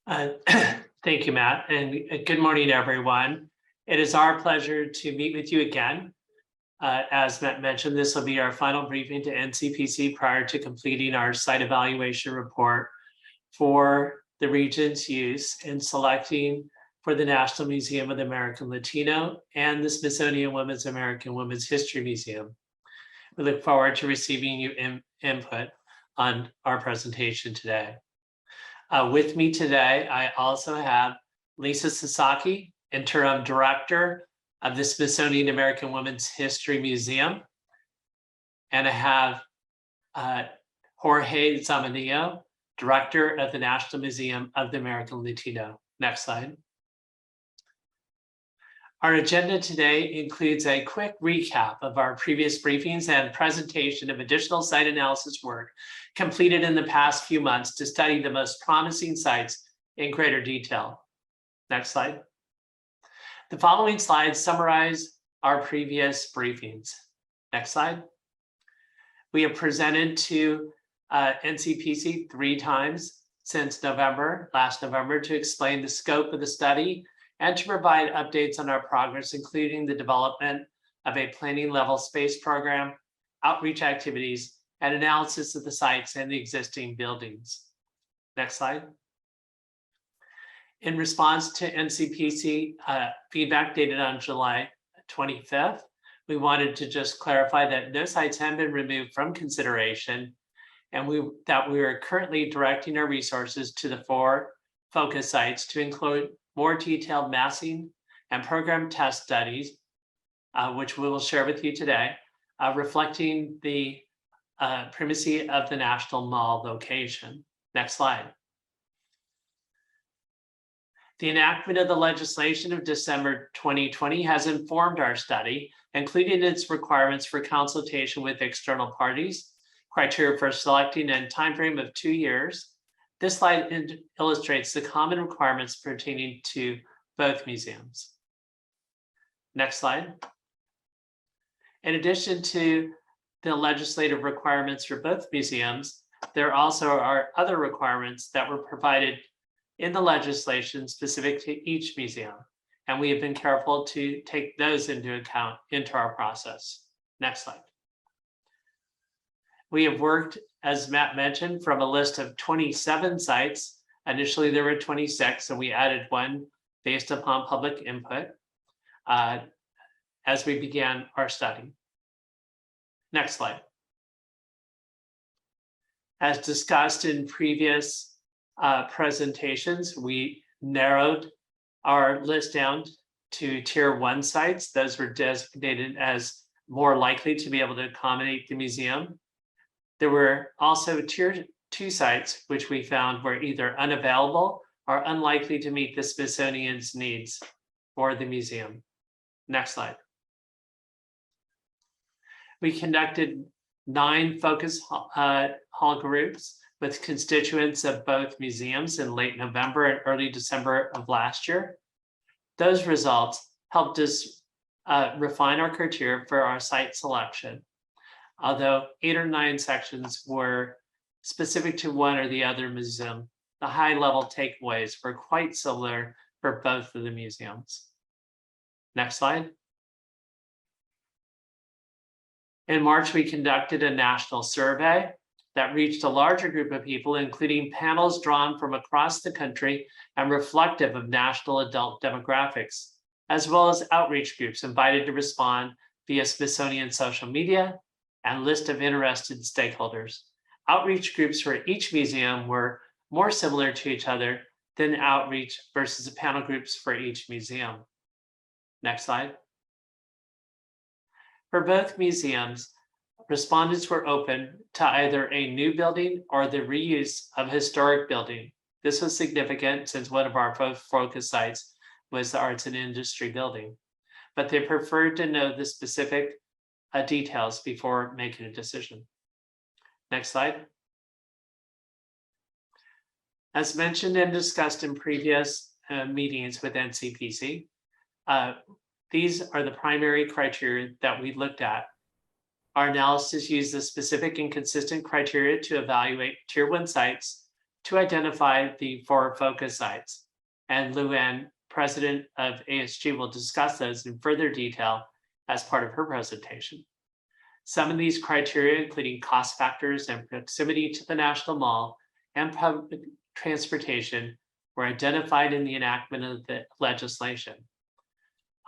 Thank you, Matt, and good morning, everyone. It is our pleasure to meet with you again. As Matt mentioned, this will be our final briefing to NCPC prior to completing our site evaluation report for the region's use in selecting for the National Museum of the American Latino and the Smithsonian Women's American Women's History Museum. We look forward to receiving your input on our presentation today. With me today, I also have Lisa Sasaki, Interim Director of the Smithsonian American Women's History Museum. And I have Jorge Zamanillo, Director of the National Museum of the American Latino. Next slide. Our agenda today includes a quick recap of our previous briefings and presentation of additional site analysis work completed in the past few months to study the most promising sites in greater detail. Next slide. The following slides summarize our previous briefings. Next slide. We have presented to NCPC 3 times since last November, to explain the scope of the study and to provide updates on our progress, including the development of a planning level space program, outreach activities, and analysis of the sites and the existing buildings. Next slide. In response to NCPC feedback dated on July 25th, we wanted to just clarify that no sites have been removed from consideration, and that we are currently directing our resources to the 4 focus sites to include more detailed massing and program test studies, which we will share with you today, reflecting the primacy of the National Mall location. Next slide. The enactment of the legislation of December 2020 has informed our study, including its requirements for consultation with external parties, criteria for selecting, and timeframe of 2 years. This slide illustrates the common requirements pertaining to both museums. Next slide. In addition to the legislative requirements for both museums, there also are other requirements that were provided in the legislation specific to each museum, and we have been careful to take those into account into our process. Next slide. We have worked, as Matt mentioned, from a list of 27 sites. Initially, there were 26, and we added 1 based upon public input as we began our study. Next slide. As discussed in previous presentations, we narrowed our list down to tier 1 sites. Those were designated as more likely to be able to accommodate the museum. There were also tier 2 sites, which we found were either unavailable or unlikely to meet the Smithsonian's needs for the museum. Next slide. We conducted 9 focus hall groups with constituents of both museums in late November and early December of last year. Those results helped us refine our criteria for our site selection. Although 8 or 9 sections were specific to one or the other museum, the high-level takeaways were quite similar for both of the museums. Next slide. In March, we conducted a national survey that reached a larger group of people, including panels drawn from across the country and reflective of national adult demographics, as well as outreach groups invited to respond via Smithsonian social media and list of interested stakeholders. Outreach groups for each museum were more similar to each other then outreach versus the panel groups for each museum. Next slide. For both museums, respondents were open to either a new building or the reuse of historic building. This was significant since one of our focus sites was the Arts and Industry building, but they preferred to know the specific details before making a decision. Next slide. As mentioned and discussed in previous meetings with NCPC, these are the primary criteria that we looked at. Our analysis used the specific and consistent criteria to evaluate Tier 1 sites to identify the 4 focus sites. And Luann, President of ASG, will discuss those in further detail as part of her presentation. Some of these criteria, including cost factors and proximity to the National Mall and public transportation, were identified in the enactment of the legislation.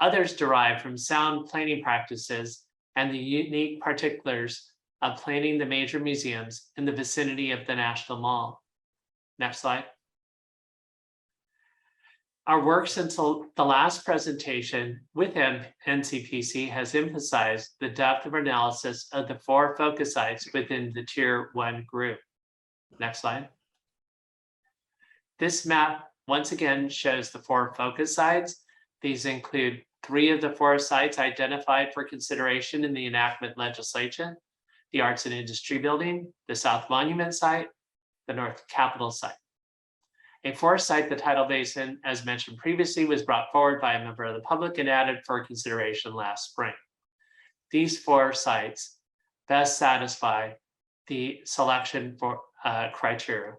Others derive from sound planning practices and the unique particulars of planning the major museums in the vicinity of the National Mall. Next slide. Our work since the last presentation with NCPC has emphasized the depth of analysis of the 4 focus sites within the Tier 1 group. Next slide. This map once again shows the 4 focus sites. These include 3 of the 4 sites identified for consideration in the enactment legislation: the Arts and Industry building, the South Monument site, the North Capitol site. A 4th site, the Tidal Basin, as mentioned previously, was brought forward by a member of the public and added for consideration last spring. These 4 sites best satisfy the selection for criteria.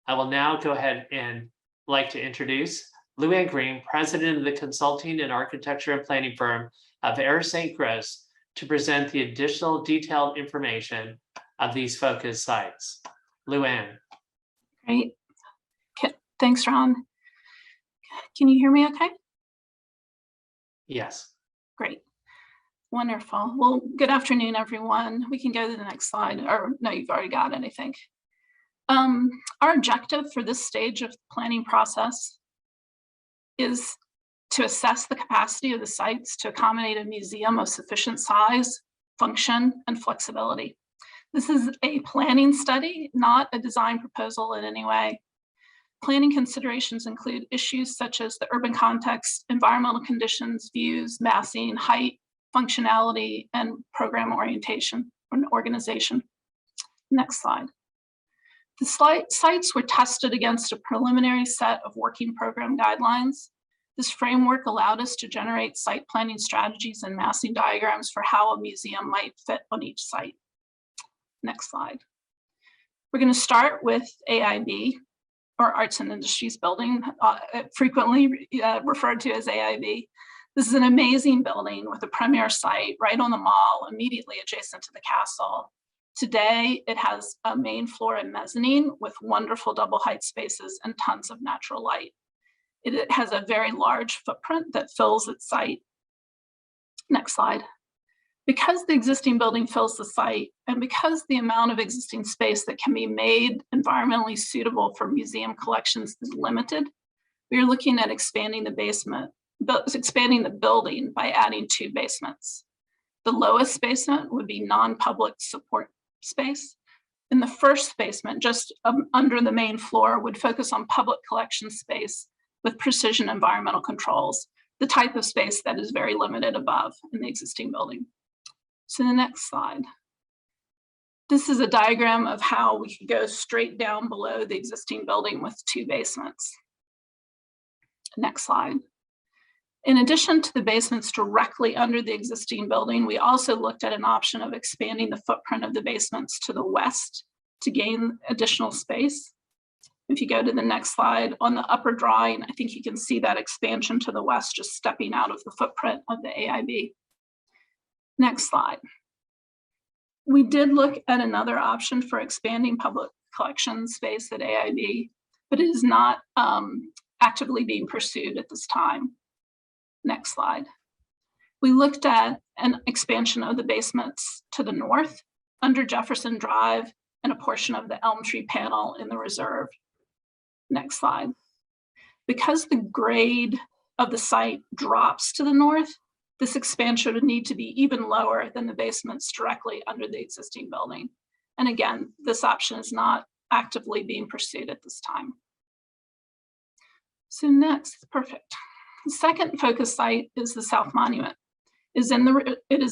I will now go ahead and like to introduce Luann Green, President of the Consulting and Architecture and Planning firm of Air St. Gross, to present the additional detailed information of these focus sites. Luann.
Great. Thanks, Ron. Can you hear me okay?
Yes.
Great. Wonderful. Well, good afternoon, everyone. We can go to the next slide. Or no, you've already got it, I think. Our objective for this stage of the planning process is to assess the capacity of the sites to accommodate a museum of sufficient size, function, and flexibility. This is a planning study, not a design proposal in any way. Planning considerations include issues such as the urban context, environmental conditions, views, massing, height, functionality, and program orientation or organization. Next slide. The sites were tested against a preliminary set of working program guidelines. This framework allowed us to generate site planning strategies and massing diagrams for how a museum might fit on each site. Next slide. We're going to start with AIB, or Arts and Industries building, frequently referred to as AIB. This is an amazing building with a premier site right on the mall, immediately adjacent to the castle. Today, it has a main floor and mezzanine with wonderful double height spaces and tons of natural light. It has a very large footprint that fills its site. Next slide. Because the existing building fills the site, and because the amount of existing space that can be made environmentally suitable for museum collections is limited, we are looking at expanding the building by adding 2 basements. The lowest basement would be non-public support space. And the first basement, just under the main floor, would focus on public collection space with precision environmental controls, the type of space that is very limited above in the existing building. So the next slide. This is a diagram of how we could go straight down below the existing building with 2 basements. Next slide. In addition to the basements directly under the existing building, we also looked at an option of expanding the footprint of the basements to the west to gain additional space. If you go to the next slide, on the upper drawing, I think you can see that expansion to the west just stepping out of the footprint of the AIB. Next slide. We did look at another option for expanding public collection space at AIB, but it is not actively being pursued at this time. Next slide. We looked at an expansion of the basements to the north, under Jefferson Drive, and a portion of the Elm Tree panel in the reserve. Next slide. Because the grade of the site drops to the north, this expansion would need to be even lower than the basements directly under the existing building. And again, this option is not actively being pursued at this time. So next, perfect. The second focus site is the South Monument. It is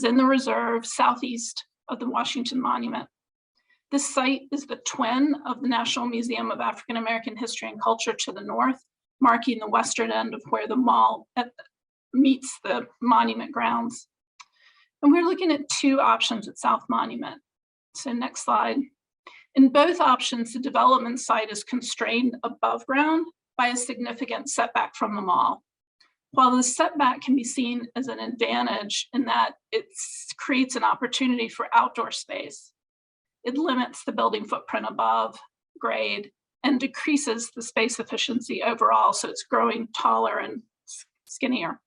in the reserve southeast of the Washington Monument. This site is the twin of the National Museum of African American History and Culture to the north, marking the western end of where the mall meets the monument grounds. And we're looking at two options at South Monument. So next slide. In both options, the development site is constrained above ground by a significant setback from the mall. While the setback can be seen as an advantage in that it creates an opportunity for outdoor space, it limits the building footprint above grade and decreases the space efficiency overall, so it's growing taller and skinnier.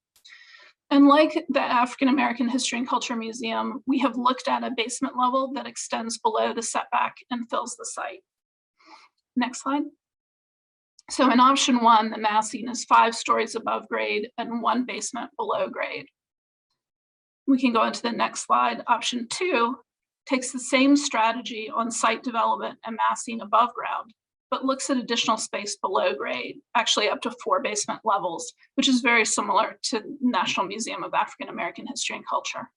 And like the African American History and Culture Museum, we have looked at a basement level that extends below the setback and fills the site. Next slide. So in option one, the massing is 5 stories above grade and 1 basement below grade. We can go into the next slide. Option 2 takes the same strategy on site development and massing above ground, but looks at additional space below grade, actually up to 4 basement levels, which is very similar to National Museum of African American History and Culture.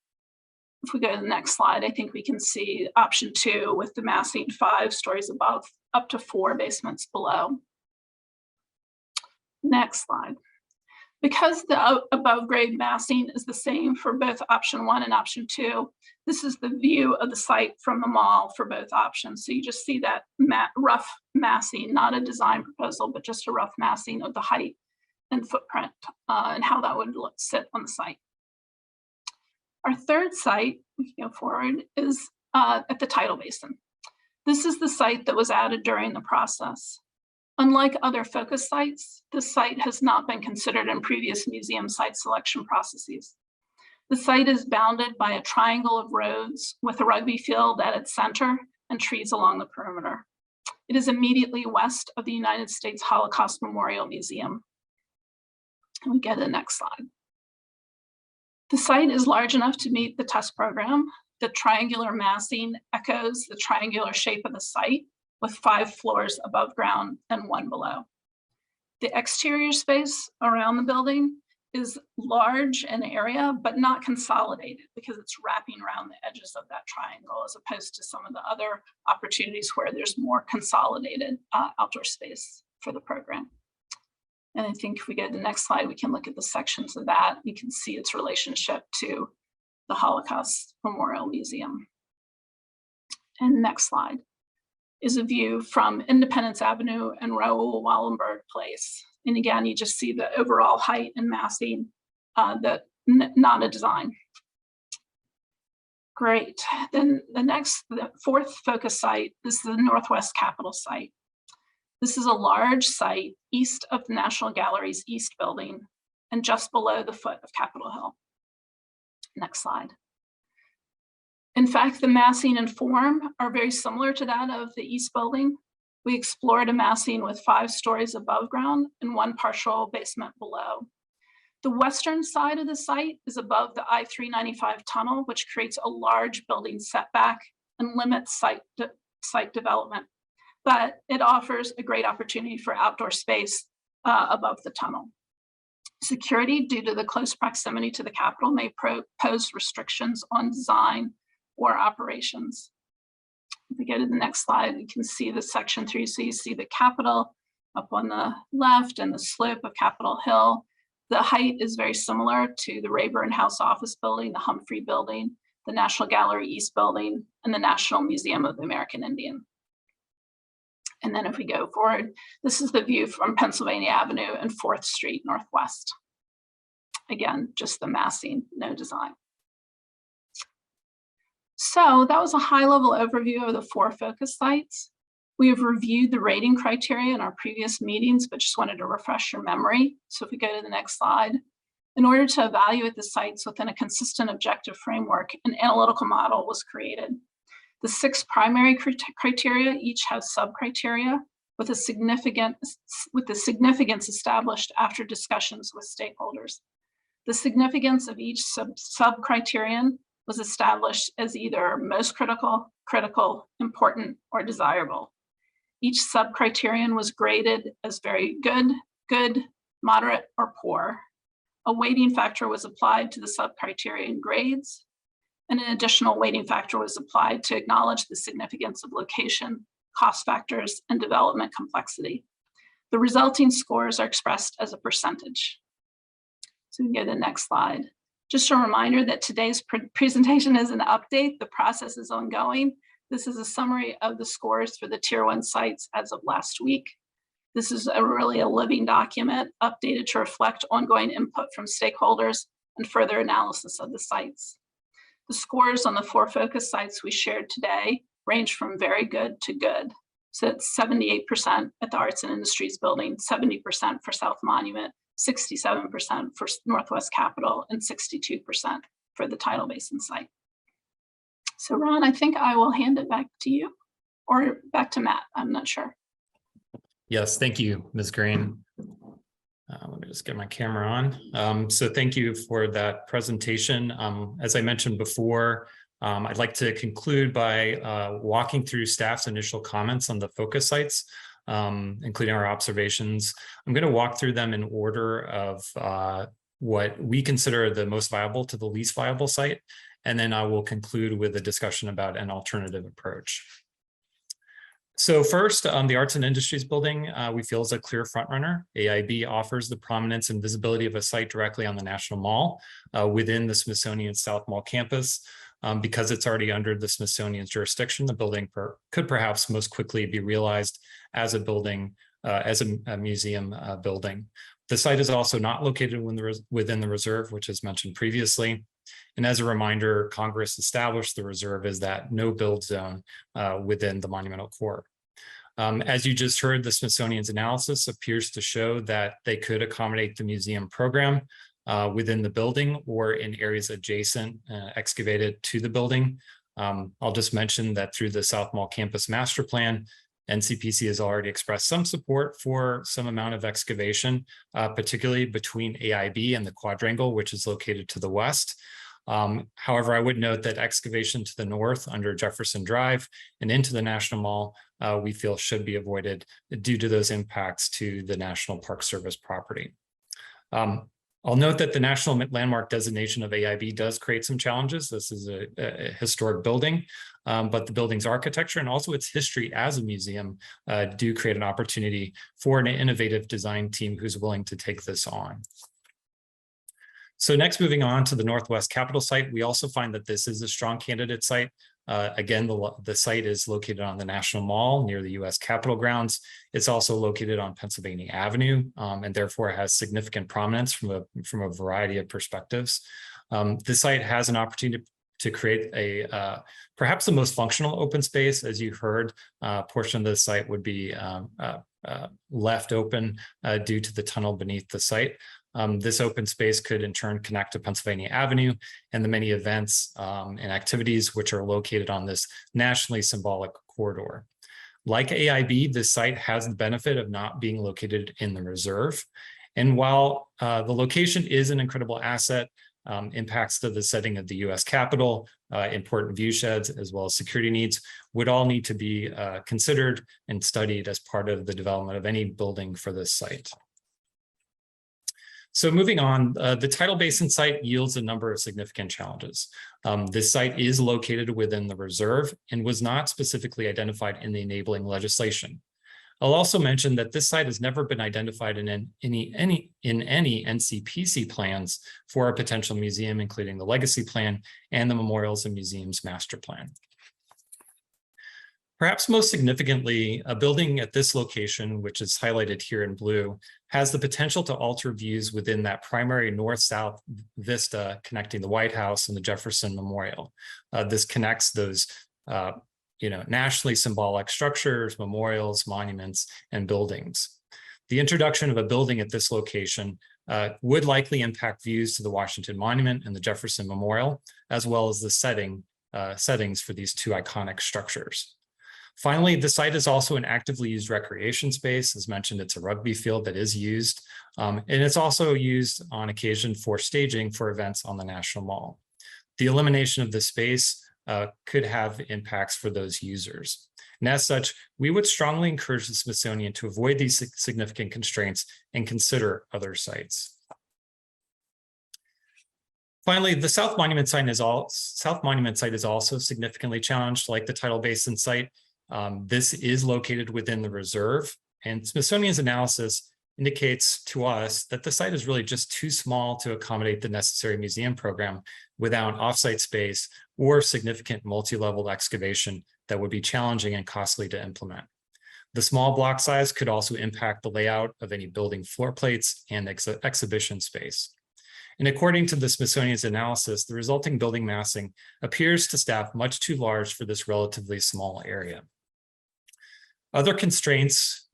If we go to the next slide, I think we can see option 2 with the massing 5 stories above, up to 4 basements below. Next slide. Because the above grade massing is the same for both option 1 and option 2, this is the view of the site from the mall for both options. So you just see that rough massing, not a design proposal, but just a rough massing of the height and footprint and how that would sit on the site. Our third site, we can go forward, is at the tidal basin. This is the site that was added during the process. Unlike other focus sites, this site has not been considered in previous museum site selection processes. The site is bounded by a triangle of roads with a rugby field at its center and trees along the perimeter. It is immediately west of the United States Holocaust Memorial Museum. And we go to the next slide. The site is large enough to meet the test program. The triangular massing echoes the triangular shape of the site, with 5 floors above ground and 1 below. The exterior space around the building is large in area, but not consolidated because it's wrapping around the edges of that triangle, as opposed to some of the other opportunities where there's more consolidated outdoor space for the program. And I think if we go to the next slide, we can look at the sections of that. You can see its relationship to the Holocaust Memorial Museum. And next slide is a view from Independence Avenue and Raoul Wallenberg Place. And again, you just see the overall height and massing, not a design. Great. Then the fourth focus site is the Northwest Capitol site. This is a large site east of the National Gallery's East Building and just below the foot of Capitol Hill. Next slide. In fact, the massing and form are very similar to that of the East Building. We explored a massing with 5 stories above ground and 1 partial basement below. The western side of the site is above the I-395 tunnel, which creates a large building setback and limits site development. But it offers a great opportunity for outdoor space above the tunnel. Security, due to the close proximity to the Capitol, may pose restrictions on design or operations. If we go to the next slide, you can see the section 3. So you see the Capitol up on the left and the slope of Capitol Hill. The height is very similar to the Rayburn House Office Building, the Humphrey Building, the National Gallery East Building, and the National Museum of the American Indian. And then if we go forward, this is the view from Pennsylvania Avenue and 4th Street Northwest. Again, just the massing, no design. So that was a high-level overview of the 4 focus sites. We have reviewed the rating criteria in our previous meetings, but just wanted to refresh your memory. So if we go to the next slide, in order to evaluate the sites within a consistent objective framework, an analytical model was created. The 6 primary criteria each has sub-criteria, with the significance established after discussions with stakeholders. The significance of each sub-criterion was established as either most critical, important, or desirable. Each sub-criterion was graded as very good, moderate, or poor. A weighting factor was applied to the sub-criterion grades, and an additional weighting factor was applied to acknowledge the significance of location, cost factors, and development complexity. The resulting scores are expressed as a percentage. So we can go to the next slide. Just a reminder that today's presentation is an update. The process is ongoing. This is a summary of the scores for the Tier 1 sites as of last week. This is really a living document updated to reflect ongoing input from stakeholders and further analysis of the sites. The scores on the 4 focus sites we shared today range from very good to good. So it's 78% at the Arts and Industries Building, 70% for South Monument, 67% for Northwest Capitol, and 62% for the Tidal Basin site. So Ron, I think I will hand it back to you or back to Matt. I'm not sure.
Yes, thank you, Ms. Green. Let me just get my camera on. So thank you for that presentation. As I mentioned before, I'd like to conclude by walking through staff's initial comments on the focus sites, including our observations. I'm going to walk through them in order of what we consider the most viable to the least viable site, and then I will conclude with a discussion about an alternative approach. So first, the Arts and Industries Building, we feel is a clear frontrunner. AIB offers the prominence and visibility of a site directly on the National Mall within the Smithsonian South Mall campus. Because it's already under the Smithsonian's jurisdiction, the building could perhaps most quickly be realized as a building, as a museum building. The site is also not located within the reserve, which is mentioned previously. And as a reminder, Congress established the reserve as that no build zone within the monumental core. As you just heard, the Smithsonian's analysis appears to show that they could accommodate the museum program within the building or in areas adjacent, excavated to the building. I'll just mention that through the South Mall Campus Master Plan, NCPC has already expressed some support for some amount of excavation, particularly between AIB and the quadrangle, which is located to the west. However, I would note that excavation to the north under Jefferson Drive and into the National Mall, we feel should be avoided due to those impacts to the National Park Service property. I'll note that the National Landmark designation of AIB does create some challenges. This is a historic building, but the building's architecture and also its history as a museum do create an opportunity for an innovative design team who's willing to take this on. So next, moving on to the Northwest Capitol site, we also find that this is a strong candidate site. Again, the site is located on the National Mall near the U.S. Capitol grounds. It's also located on Pennsylvania Avenue and therefore has significant prominence from a variety of perspectives. The site has an opportunity to create a perhaps the most functional open space. As you heard, a portion of the site would be left open due to the tunnel beneath the site. This open space could in turn connect to Pennsylvania Avenue and the many events and activities which are located on this nationally symbolic corridor. Like AIB, this site has the benefit of not being located in the reserve. And while the location is an incredible asset, impacts to the setting of the U.S. Capitol, important view sheds, as well as security needs, would all need to be considered and studied as part of the development of any building for this site. So moving on, the Tidal Basin site yields a number of significant challenges. This site is located within the reserve and was not specifically identified in the enabling legislation. I'll also mention that this site has never been identified in any NCPC plans for a potential museum, including the Legacy Plan and the Memorials and Museums Master Plan. Perhaps most significantly, a building at this location, which is highlighted here in blue, has the potential to alter views within that primary north-south vista connecting the White House and the Jefferson Memorial. This connects those nationally symbolic structures, memorials, monuments, and buildings. The introduction of a building at this location would likely impact views to the Washington Monument and the Jefferson Memorial, as well as the settings for these two iconic structures. Finally, the site is also an actively used recreation space. As mentioned, it's a rugby field that is used, and it's also used on occasion for staging for events on the National Mall. The elimination of the space could have impacts for those users. And as such, we would strongly encourage the Smithsonian to avoid these significant constraints and consider other sites. Finally, the South Monument site is also significantly challenged, like the Tidal Basin site. This is located within the reserve, and Smithsonian's analysis indicates to us that the site is really just too small to accommodate the necessary museum program without offsite space or significant multi-level excavation that would be challenging and costly to implement. The small block size could also impact the layout of any building floor plates and exhibition space. And according to the Smithsonian's analysis, the resulting building massing appears to staff much too large for this relatively small area. Other constraints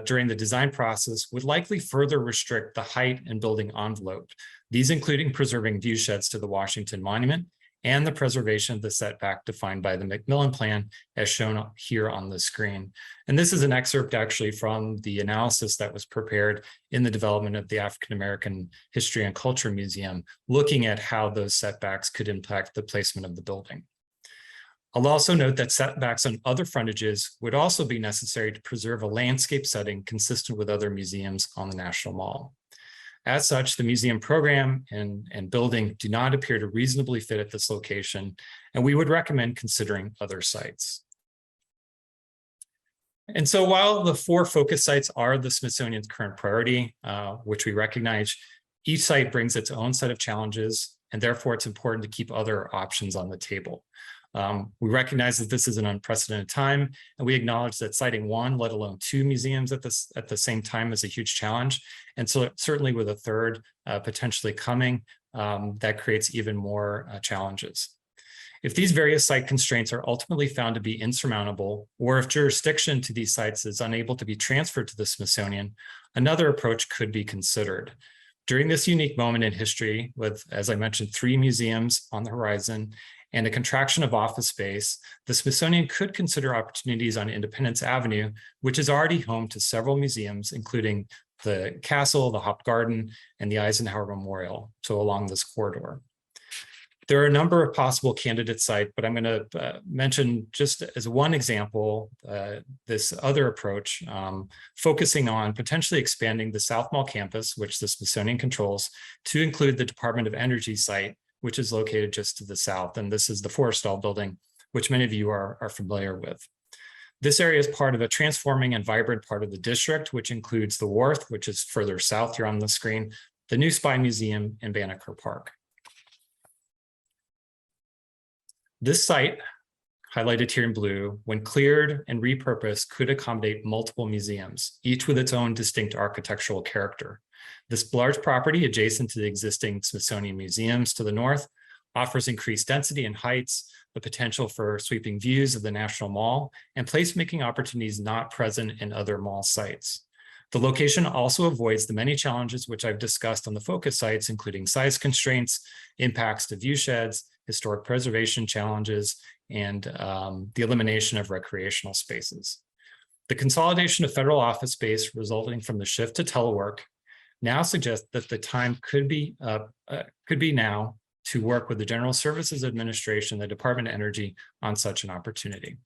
during the design process would likely further restrict the height and building envelope, these including preserving view sheds to the Washington Monument and the preservation of the setback defined by the Macmillan Plan as shown here on the screen. And this is an excerpt actually from the analysis that was prepared in the development of the African American History and Culture Museum, looking at how those setbacks could impact the placement of the building. I'll also note that setbacks on other frontages would also be necessary to preserve a landscape setting consistent with other museums on the National Mall. As such, the museum program and building do not appear to reasonably fit at this location, and we would recommend considering other sites. And so while the 4 focus sites are the Smithsonian's current priority, which we recognize, each site brings its own set of challenges, and therefore it's important to keep other options on the table. We recognize that this is an unprecedented time, and we acknowledge that citing 1, let alone 2 museums at the same time is a huge challenge. And so certainly with a third potentially coming, that creates even more challenges. If these various site constraints are ultimately found to be insurmountable, or if jurisdiction to these sites is unable to be transferred to the Smithsonian, another approach could be considered. During this unique moment in history with, as I mentioned, 3 museums on the horizon, and a contraction of office space, the Smithsonian could consider opportunities on Independence Avenue, which is already home to several museums, including the Castle, the Hop Garden, and the Eisenhower Memorial, so along this corridor. There are a number of possible candidate sites, but I'm going to mention just as one example, this other approach, focusing on potentially expanding the South Mall campus, which the Smithsonian controls, to include the Department of Energy site, which is located just to the south. And this is the Forrestal building, which many of you are familiar with. This area is part of a transforming and vibrant part of the district, which includes the Wharf, which is further south here on the screen, the New Spy Museum, and Banneker Park. This site, highlighted here in blue, when cleared and repurposed, could accommodate multiple museums, each with its own distinct architectural character. This large property adjacent to the existing Smithsonian museums to the north offers increased density and heights, the potential for sweeping views of the National Mall, and placemaking opportunities not present in other mall sites. The location also avoids the many challenges which I've discussed on the focus sites, including size constraints, impacts to view sheds, historic preservation challenges, and the elimination of recreational spaces. The consolidation of federal office space resulting from the shift to telework now suggests that the time could be now to work with the General Services Administration, the Department of Energy, on such an opportunity.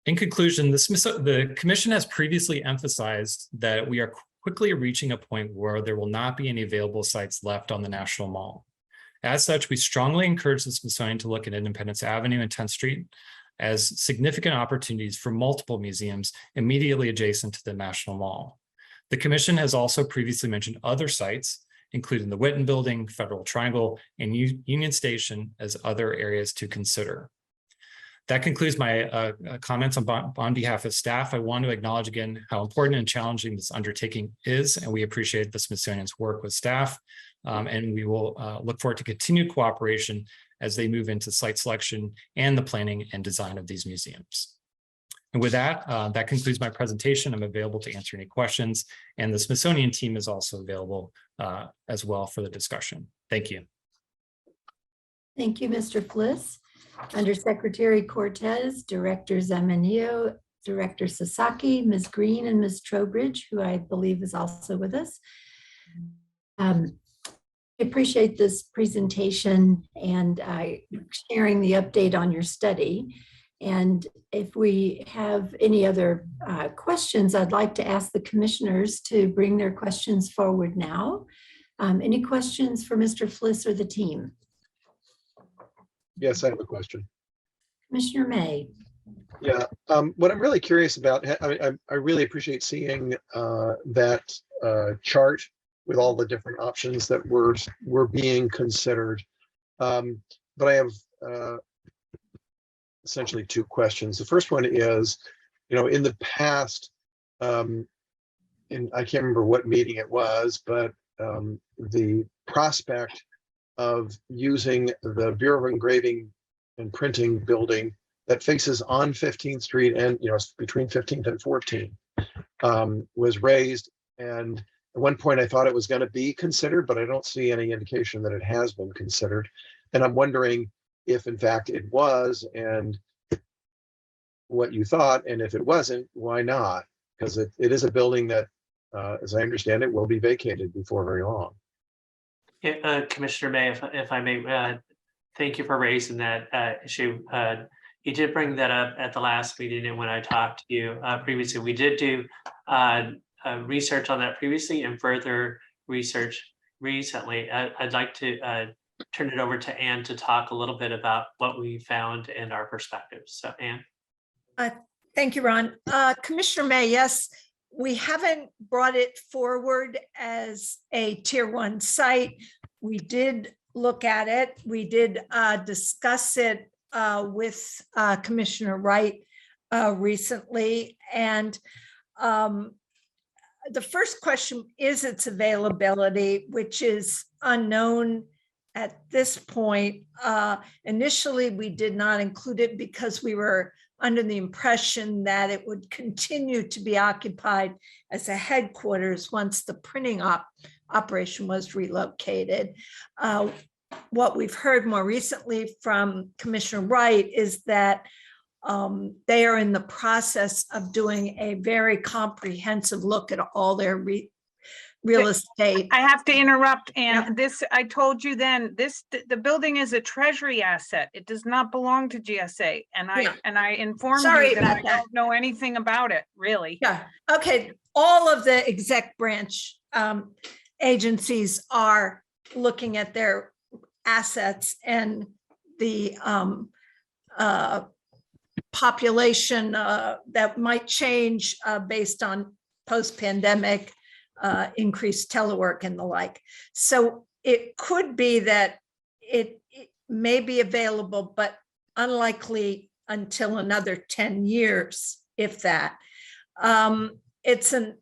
In conclusion, the Commission has previously emphasized that we are quickly reaching a point where there will not be any available sites left on the National Mall. As such, we strongly encourage the Smithsonian to look at Independence Avenue and 10th Street as significant opportunities for multiple museums immediately adjacent to the National Mall. The Commission has also previously mentioned other sites, including the Whitten Building, Federal Triangle, and Union Station as other areas to consider. That concludes my comments on behalf of staff. I want to acknowledge again how important and challenging this undertaking is, and we appreciate the Smithsonian's work with staff, and we will look forward to continued cooperation as they move into site selection and the planning and design of these museums. And with that, that concludes my presentation. I'm available to answer any questions, and the Smithsonian team is also available as well for the discussion. Thank you.
Thank you, Mr. Fliss. Undersecretary Cortez, Director Zamanio, Director Sasaki, Ms. Green, and Ms. Trowbridge, who I believe is also with us. I appreciate this presentation and sharing the update on your study. And if we have any other questions, I'd like to ask the commissioners to bring their questions forward now. Any questions for Mr. Fliss or the team?
Yes, I have a question.
Commissioner May.
Yeah, what I'm really curious about, I really appreciate seeing that chart with all the different options that were being considered. But I have essentially two questions. The first one is, in the past, and I can't remember what meeting it was, but the prospect of using the Bureau of Engraving and Printing building that faces on 15th Street and, between 15th and 14th was raised. And at one point I thought it was going to be considered, but I don't see any indication that it has been considered. And I'm wondering if in fact it was, and what you thought, and if it wasn't, why not? Because it is a building that, as I understand it, will be vacated before very long.
Yeah, Commissioner May, if I may, thank you for raising that issue. You did bring that up at the last meeting, and when I talked to you previously, we did do research on that previously and further research recently. I'd like to turn it over to Ann to talk a little bit about what we found and our perspectives. So Ann.
Thank you, Ron. Commissioner May, yes, we haven't brought it forward as a tier 1 site. We did look at it. We did discuss it with Commissioner Wright recently. And the first question is its availability, which is unknown at this point. Initially, we did not include it because we were under the impression that it would continue to be occupied as a headquarters once the printing operation was relocated. What we've heard more recently from Commissioner Wright is that they are in the process of doing a very comprehensive look at all their real estate.
I have to interrupt, and this, I told you then, the building is a treasury asset. It does not belong to GSA. And I informed you that I don't know anything about it, really.
Yeah, okay. All of the exec branch agencies are looking at their assets, and the population that might change based on post-pandemic increased telework and the like. So it could be that it may be available, but unlikely until another 10 years, if that. It's an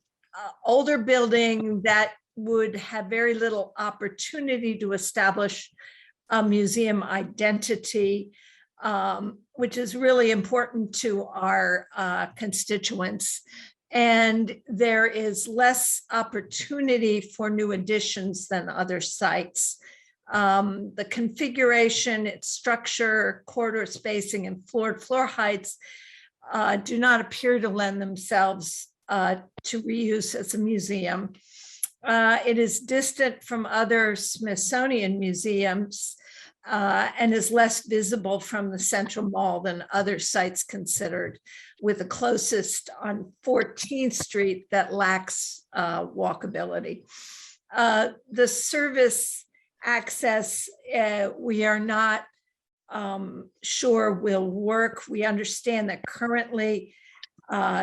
older building that would have very little opportunity to establish a museum identity, which is really important to our constituents. And there is less opportunity for new additions than other sites. The configuration, its structure, corridor spacing, and floor heights do not appear to lend themselves to reuse as a museum. It is distant from other Smithsonian museums and is less visible from the Central Mall than other sites considered, with the closest on 14th Street that lacks walkability. The service access, we are not sure will work. We understand that currently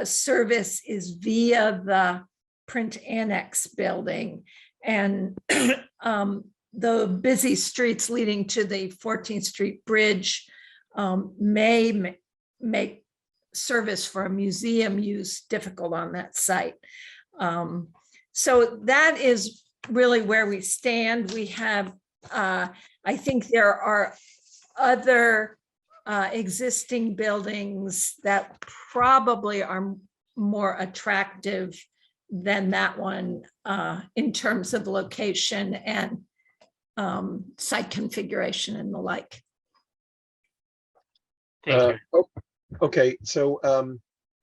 service is via the print annex building, and the busy streets leading to the 14th Street Bridge may make service for a museum use difficult on that site. So that is really where we stand. We have, I think there are other existing buildings that probably are more attractive than that one in terms of location and site configuration and the like.
Thank you.
Okay, so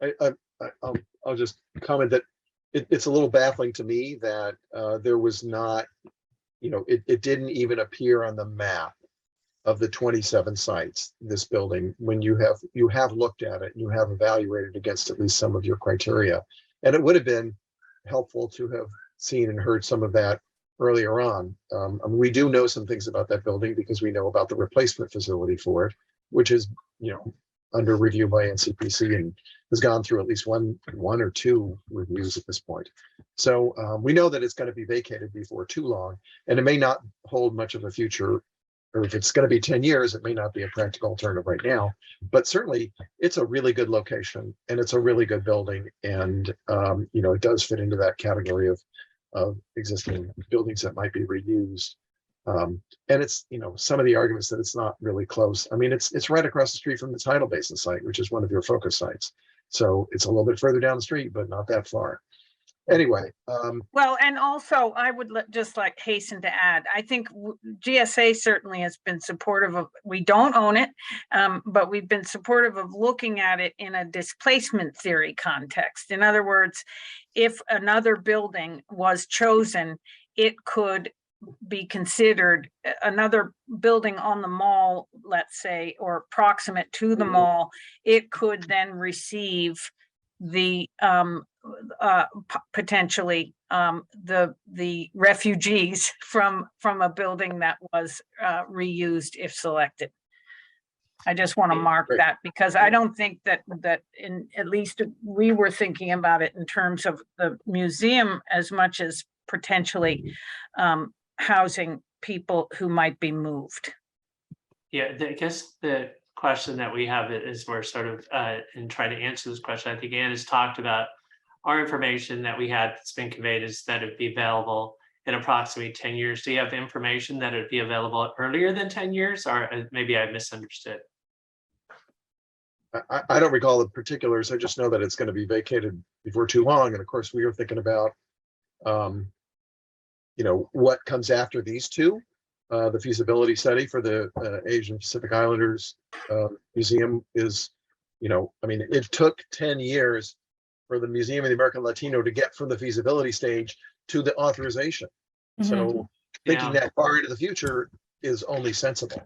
I'll just comment that it's a little baffling to me that there was not, it didn't even appear on the map of the 27 sites, this building, when you have looked at it, you have evaluated against at least some of your criteria. And it would have been helpful to have seen and heard some of that earlier on. We do know some things about that building because we know about the replacement facility for it, which is, under review by NCPC and has gone through at least one or two reviews at this point. So we know that it's going to be vacated before too long, and it may not hold much of a future, or if it's going to be 10 years, it may not be a practical alternative right now, but certainly it's a really good location and it's a really good building. And, it does fit into that category of existing buildings that might be reused. And it's, some of the arguments that it's not really close. I mean, it's right across the street from the tidal basin site, which is one of your focus sites. So it's a little bit further down the street, but not that far. Anyway.
Well, and also I would just hasten to add, I think GSA certainly has been supportive of, we don't own it, but we've been supportive of looking at it in a displacement theory context. In other words, if another building was chosen, it could be considered another building on the mall, let's say, or proximate to the mall. It could then receive the potentially the refugees from a building that was reused if selected. I just want to mark that because I don't think that in at least we were thinking about it in terms of the museum as much as potentially housing people who might be moved.
Yeah, I guess the question that we have is we're sort of in trying to answer this question. I think Ann has talked about our information that we had that's been conveyed is that it'd be available in approximately 10 years. Do you have information that it'd be available earlier than 10 years, or maybe I misunderstood?
I don't recall the particulars. I just know that it's going to be vacated before too long. And of course, we are thinking about, what comes after these two. The feasibility study for the Asian Pacific Islanders Museum is, it took 10 years for the Museum of the American Latino to get from the feasibility stage to the authorization. So thinking that far into the future is only sensible.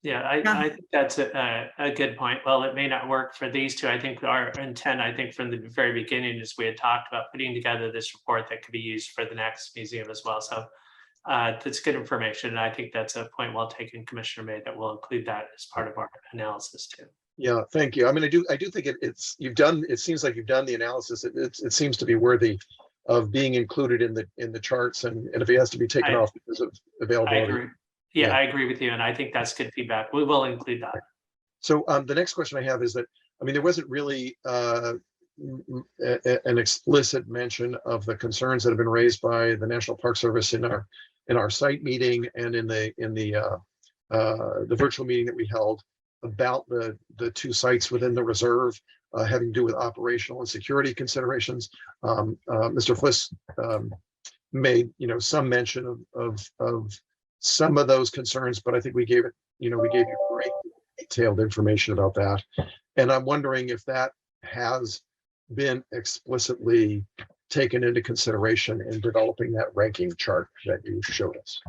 Yeah, I think that's a good point. Well, it may not work for these two. I think our intent, from the very beginning, is we had talked about putting together this report that could be used for the next museum as well. So that's good information. And I think that's a point well taken, Commissioner May, that we'll include that as part of our analysis too.
Yeah, thank you. I mean, I do think it seems like you've done the analysis. It seems to be worthy of being included in the charts, and if it has to be taken off because of availability.
I agree. Yeah, I agree with you, and I think that's good feedback. We will include that.
So the next question I have is that, there wasn't really an explicit mention of the concerns that have been raised by the National Park Service in our site meeting and in the virtual meeting that we held about the two sites within the reserve having to do with operational and security considerations. Mr. Fliss made some mention of some of those concerns, but I think we gave you great detailed information about that. And I'm wondering if that has been explicitly taken into consideration in developing that ranking chart that you showed us.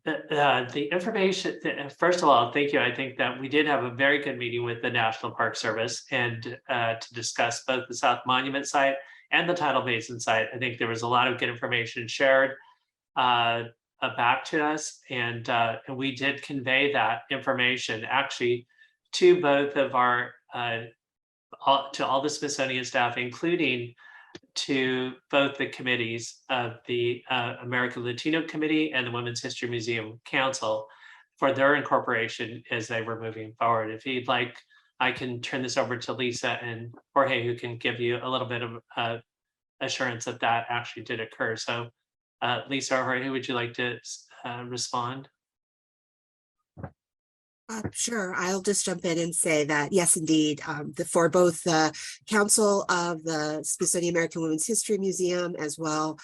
The information, first of all, thank you. I think that we did have a very good meeting with the National Park Service and to discuss both the South Monument site and the tidal basin site. I think there was a lot of good information shared back to us, and we did convey that information actually to both of our to all the Smithsonian staff, including to both the committees of the American Latino Committee and the Women's History Museum Council for their incorporation as they were moving forward. If you'd like, I can turn this over to Lisa and Jorge, who can give you a little bit of assurance that that actually did occur. So Lisa or Jorge, who would you like to respond?
Sure, I'll just jump in and say that, yes, indeed, for both the Council of the Smithsonian American Women's History Museum as well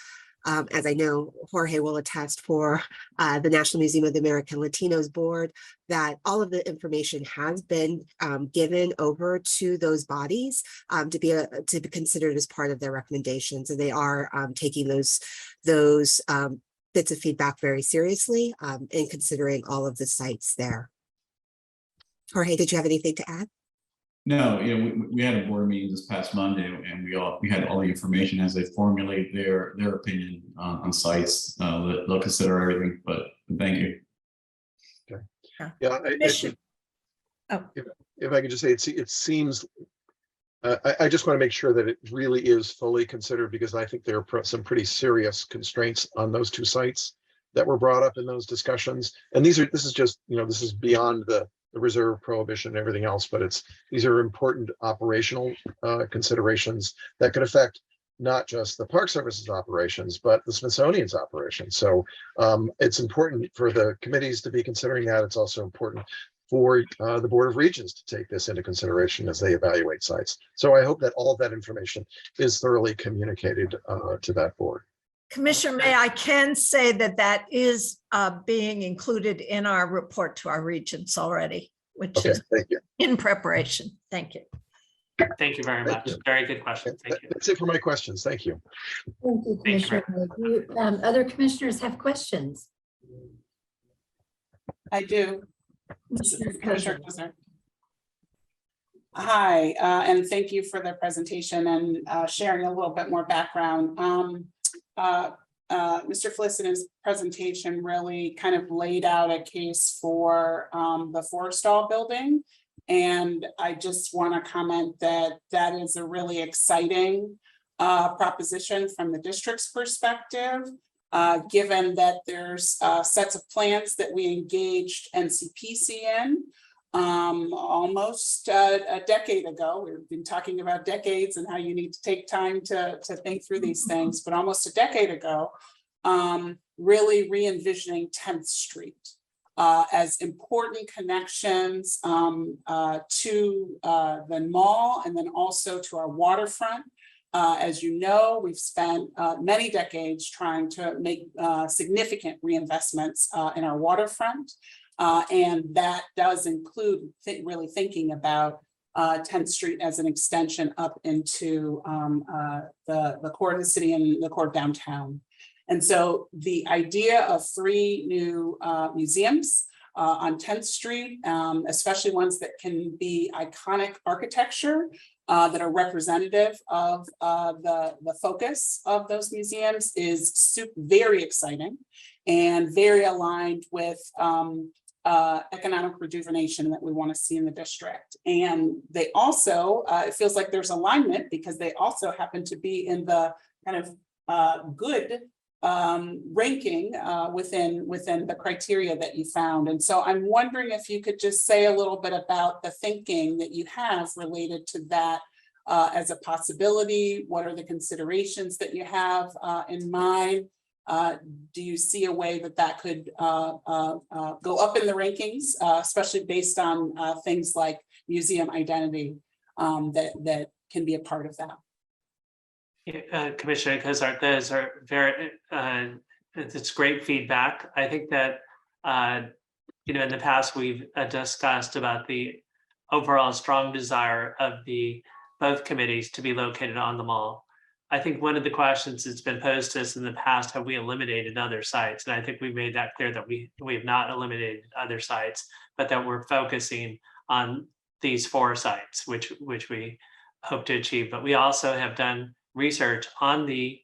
as I know Jorge will attest for the National Museum of the American Latinos Board, that all of the information has been given over to those bodies to be considered as part of their recommendations, and they are taking those bits of feedback very seriously and considering all of the sites there. Jorge, did you have anything to add?
No, we had a board meeting this past Monday, and we had all the information as they formulate their opinion on sites. They'll consider everything, but thank you.
Okay. Yeah. If I could just say, it seems. I just want to make sure that it really is fully considered, because I think there are some pretty serious constraints on those two sites that were brought up in those discussions. And this is just, this is beyond the reserve prohibition and everything else, but these are important operational considerations that could affect not just the Park Service's operations, but the Smithsonian's operations. So it's important for the committees to be considering that. It's also important for the Board of Regents to take this into consideration as they evaluate sites. So I hope that all of that information is thoroughly communicated to that board.
Commissioner May, I can say that is being included in our report to our regents already, which is
thank you.
In preparation. Thank you.
Thank you very much. Very good question. Thank you.
That's it for my questions. Thank you.
Thank you, Commissioner. Do other commissioners have questions?
I do. Commissioner Kuzner. Hi, and thank you for the presentation and sharing a little bit more background. Mr. Felicita's presentation really kind of laid out a case for the Forrestal building. And I just want to comment that that is a really exciting proposition from the district's perspective, given that there's sets of plans that we engaged NCPC in almost a decade ago. We've been talking about decades and how you need to take time to think through these things, but almost a decade ago, really re-envisioning 10th Street as important connections to the mall and then also to our waterfront. As you know, we've spent many decades trying to make significant reinvestments in our waterfront. And that does include really thinking about 10th Street as an extension up into the core of the city and the core of downtown. And so the idea of 3 new museums on 10th Street, especially ones that can be iconic architecture that are representative of the focus of those museums, is very exciting and very aligned with economic rejuvenation that we want to see in the district. And they also, it feels like there's alignment because they also happen to be in the kind of good ranking within the criteria that you found. And so I'm wondering if you could just say a little bit about the thinking that you have related to that as a possibility. What are the considerations that you have in mind? Do you see a way that could go up in the rankings, especially based on things like museum identity that can be a part of that?
Commissioner Cozart, those are very, it's great feedback. I think that, in the past, we've discussed about the overall strong desire of both committees to be located on the mall. I think one of the questions that's been posed to us in the past, have we eliminated other sites? And I think we made that clear that we have not eliminated other sites, but that we're focusing on these 4 sites, which we hope to achieve. But we also have done research on the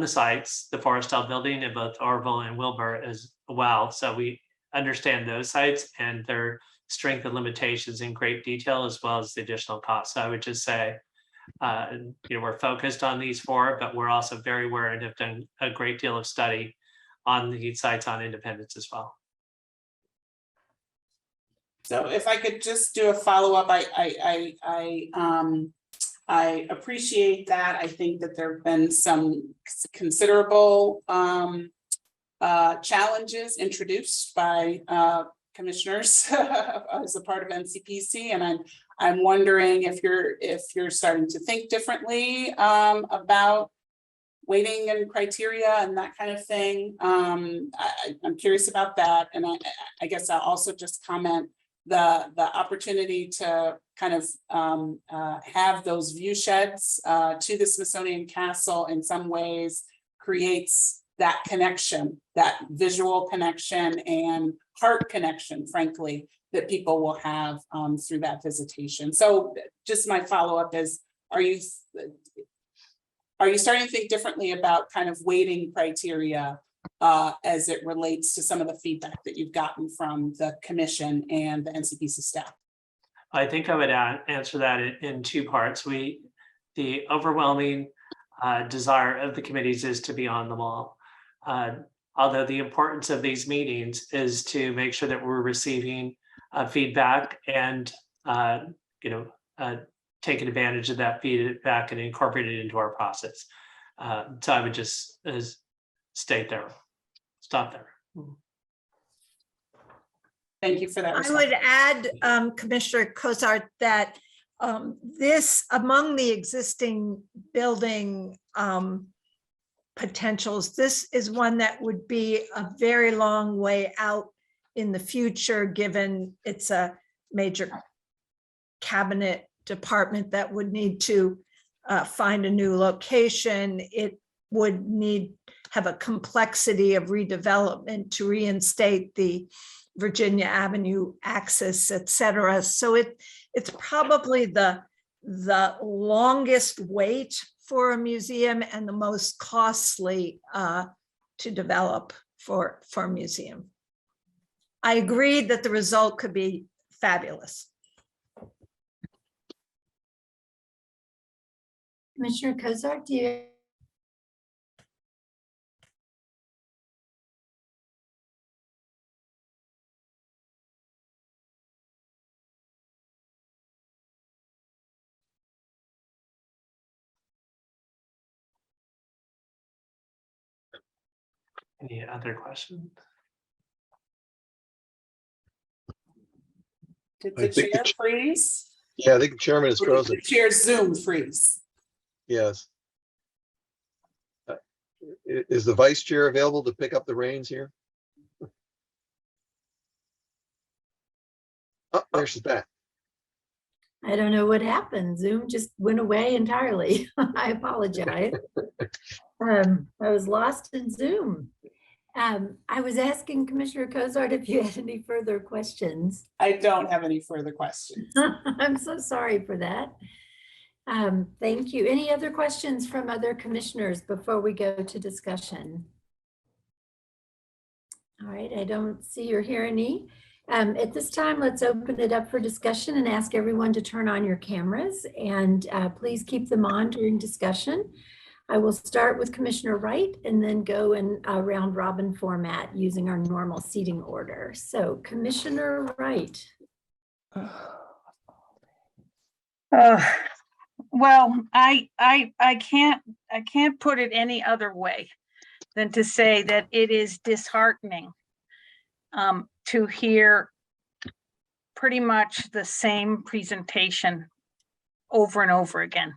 sites, the Forrestal building in both Orville and Wilbur as well. So we understand those sites and their strength and limitations in great detail, as well as the additional costs. So I would just say, we're focused on these 4, but we're also very aware and have done a great deal of study on the sites on Independence as well.
So if I could just do a follow-up, I appreciate that. I think that there have been some considerable challenges introduced by commissioners as a part of NCPC, and I'm wondering if you're starting to think differently about weighting and criteria and that kind of thing. I'm curious about that. And I guess I'll also just comment the opportunity to kind of have those view sheds to the Smithsonian Castle in some ways creates that connection, that visual connection and heart connection, frankly, that people will have through that visitation. So just my follow-up is, are you starting to think differently about kind of weighting criteria as it relates to some of the feedback that you've gotten from the commission and the NCPC staff?
I think I would answer that in two parts. The overwhelming desire of the committees is to be on them all. Although the importance of these meetings is to make sure that we're receiving feedback and taking advantage of that feedback and incorporate it into our process. So I would just stop there.
Thank you for that.
I would add, Commissioner Cozart, that this, among the existing building potentials, this is one that would be a very long way out in the future, given it's a major cabinet department that would need to find a new location. It would have a complexity of redevelopment to reinstate the Virginia Avenue axis, et cetera. So it's probably the longest wait for a museum and the most costly to develop for a museum. I agree that the result could be fabulous.
Commissioner Cozart, do you?
Any other questions?
Did the chair freeze?
Yeah, I think the chairman is
Or did
frozen.
the chair Zoom freeze?
Yes. Is the vice chair available to pick up the reins here? Oh, there she's back.
I don't know what happened. Zoom just went away entirely. I apologize. I was lost in Zoom. I was asking Commissioner Cozart if you had any further questions.
I don't have any further questions.
I'm so sorry for that. Thank you. Any other questions from other commissioners before we go to discussion? All right, I don't see or hear any. At this time, let's open it up for discussion and ask everyone to turn on your cameras, and please keep them on during discussion. I will start with Commissioner Wright and then go in a round robin format using our normal seating order. So Commissioner Wright.
Well, I can't put it any other way than to say that it is disheartening to hear pretty much the same presentation over and over again.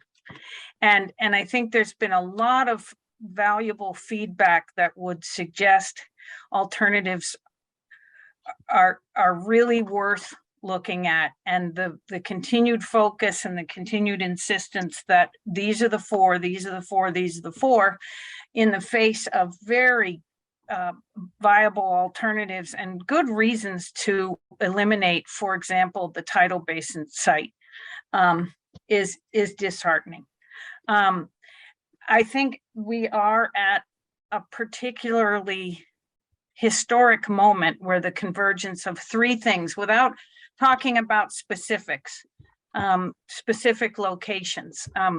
And I think there's been a lot of valuable feedback that would suggest alternatives are really worth looking at, and the continued focus and the continued insistence that these are the four, these are the four, these are the four, in the face of very viable alternatives and good reasons to eliminate, for example, the tidal basin site, is disheartening. I think we are at a particularly historic moment where the convergence of three things, without talking about specifics, specific locations. I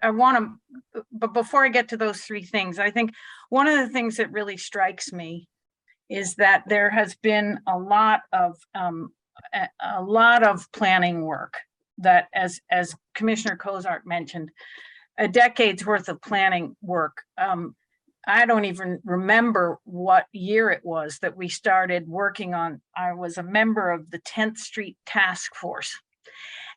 want to, but before I get to those three things, I think one of the things that really strikes me is that there has been a lot of planning work that, as Commissioner Cozart mentioned, a decade's worth of planning work. I don't even remember what year it was that we started working on. I was a member of the 10th Street Task Force.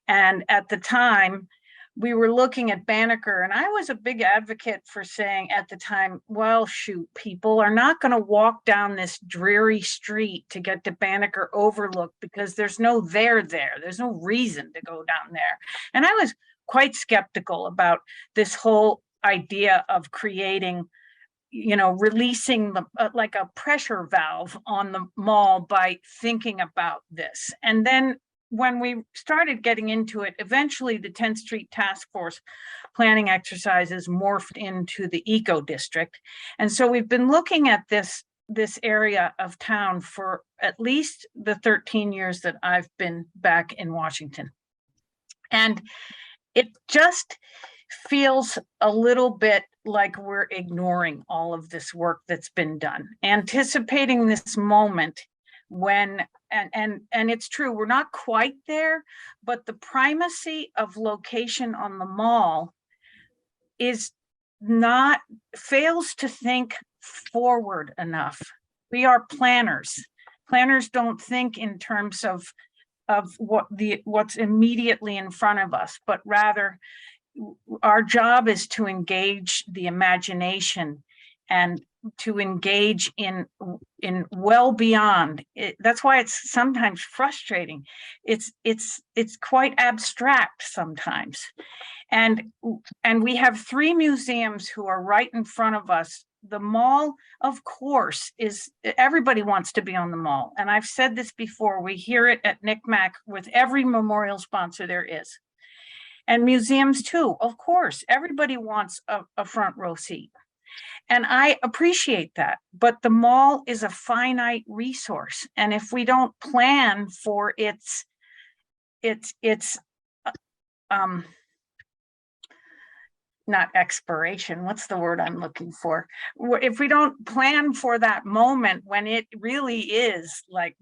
And at the time, we were looking at Banneker, and I was a big advocate for saying at the time, well, shoot, people are not going to walk down this dreary street to get to Banneker Overlook because there's no there. There's no reason to go down there. And I was quite skeptical about this whole idea of creating, releasing the like a pressure valve on the mall by thinking about this. And then when we started getting into it, eventually the 10th Street Task Force planning exercises morphed into the Eco District. And so we've been looking at this area of town for at least the 13 years that I've been back in Washington. And it just feels a little bit like we're ignoring all of this work that's been done, anticipating this moment when, and it's true, we're not quite there, but the primacy of location on the mall fails to think forward enough. We are planners. Planners don't think in terms of what's immediately in front of us, but rather our job is to engage the imagination and to engage in well beyond it. That's why it's sometimes frustrating. It's quite abstract sometimes. And we have 3 museums who are right in front of us. The mall, of course, everybody wants to be on the mall. And I've said this before, we hear it at NCMAC with every memorial sponsor there is. And museums too, of course, everybody wants a front row seat. And I appreciate that, but the mall is a finite resource. And if we don't plan for its not expiration, what's the word I'm looking for? If we don't plan for that moment when it really is like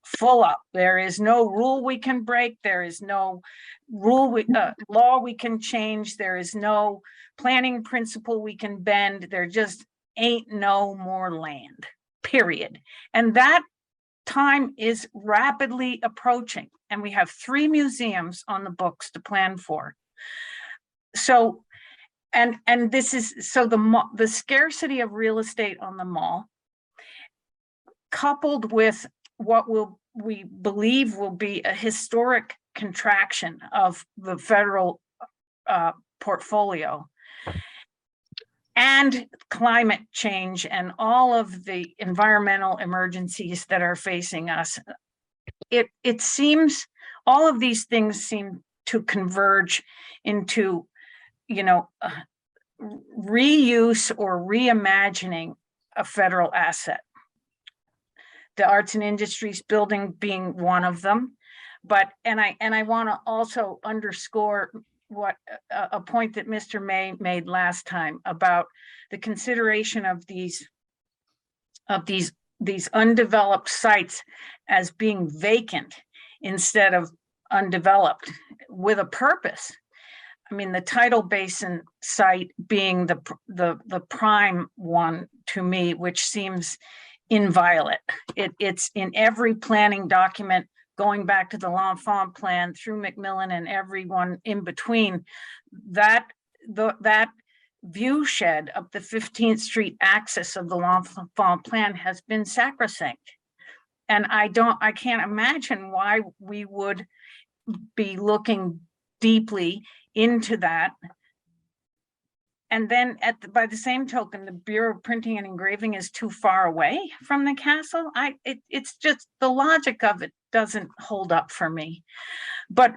full up, there is no rule we can break, there is no law we can change, there is no planning principle we can bend, there just ain't no more land, period. And that time is rapidly approaching, and we have 3 museums on the books to plan for. So and this is the scarcity of real estate on the mall, coupled with what we believe will be a historic contraction of the federal portfolio, and climate change and all of the environmental emergencies that are facing us. It seems all of these things seem to converge into reuse or reimagining a federal asset. The Arts and Industries building being one of them. But, and I want to also underscore a point that Mr. May made last time about the consideration of these undeveloped sites as being vacant instead of undeveloped with a purpose. I mean, the Tidal Basin site being the prime one to me, which seems inviolate. It's in every planning document going back to the L'Enfant plan through Macmillan and everyone in between. That view shed of the 15th Street axis of the L'Enfant plan has been sacrosanct. And I can't imagine why we would be looking deeply into that. And then by the same token, the Bureau of Printing and Engraving is too far away from the castle. It's just the logic of it doesn't hold up for me. But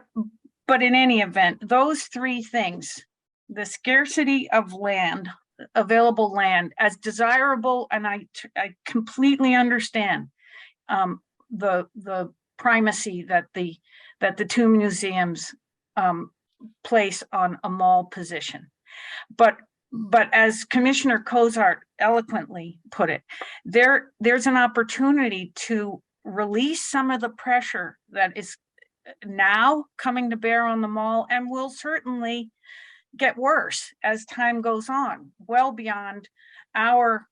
in any event, those 3 things, the scarcity of land, available land, as desirable, and I completely understand the primacy that the 2 museums place on a mall position. But as Commissioner Cozart eloquently put it, there's an opportunity to release some of the pressure that is now coming to bear on the mall and will certainly get worse as time goes on, well beyond our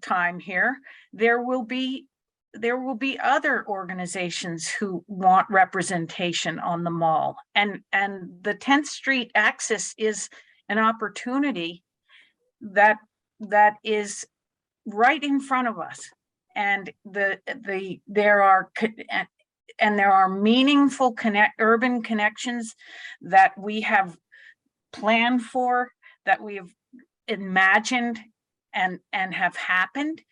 time here. There will be there will be other organizations who want representation on the mall, and the 10th Street axis is an opportunity that is right in front of us, and there are meaningful urban connections that we have planned for, that we have imagined and have happened.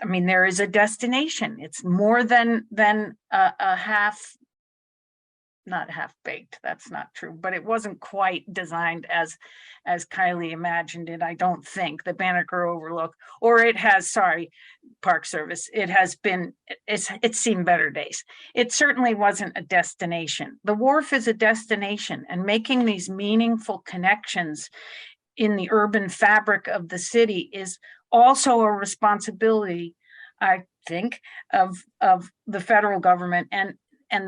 I mean, there is a destination. It's more than a half, not half baked. That's not true, but it wasn't quite designed as Kylie imagined it. I don't think the Banneker Overlook, or it has, sorry, Park Service. It's seen better days. It certainly wasn't a destination. The wharf is a destination, and making these meaningful connections in the urban fabric of the city is also a responsibility, I think, of the federal government and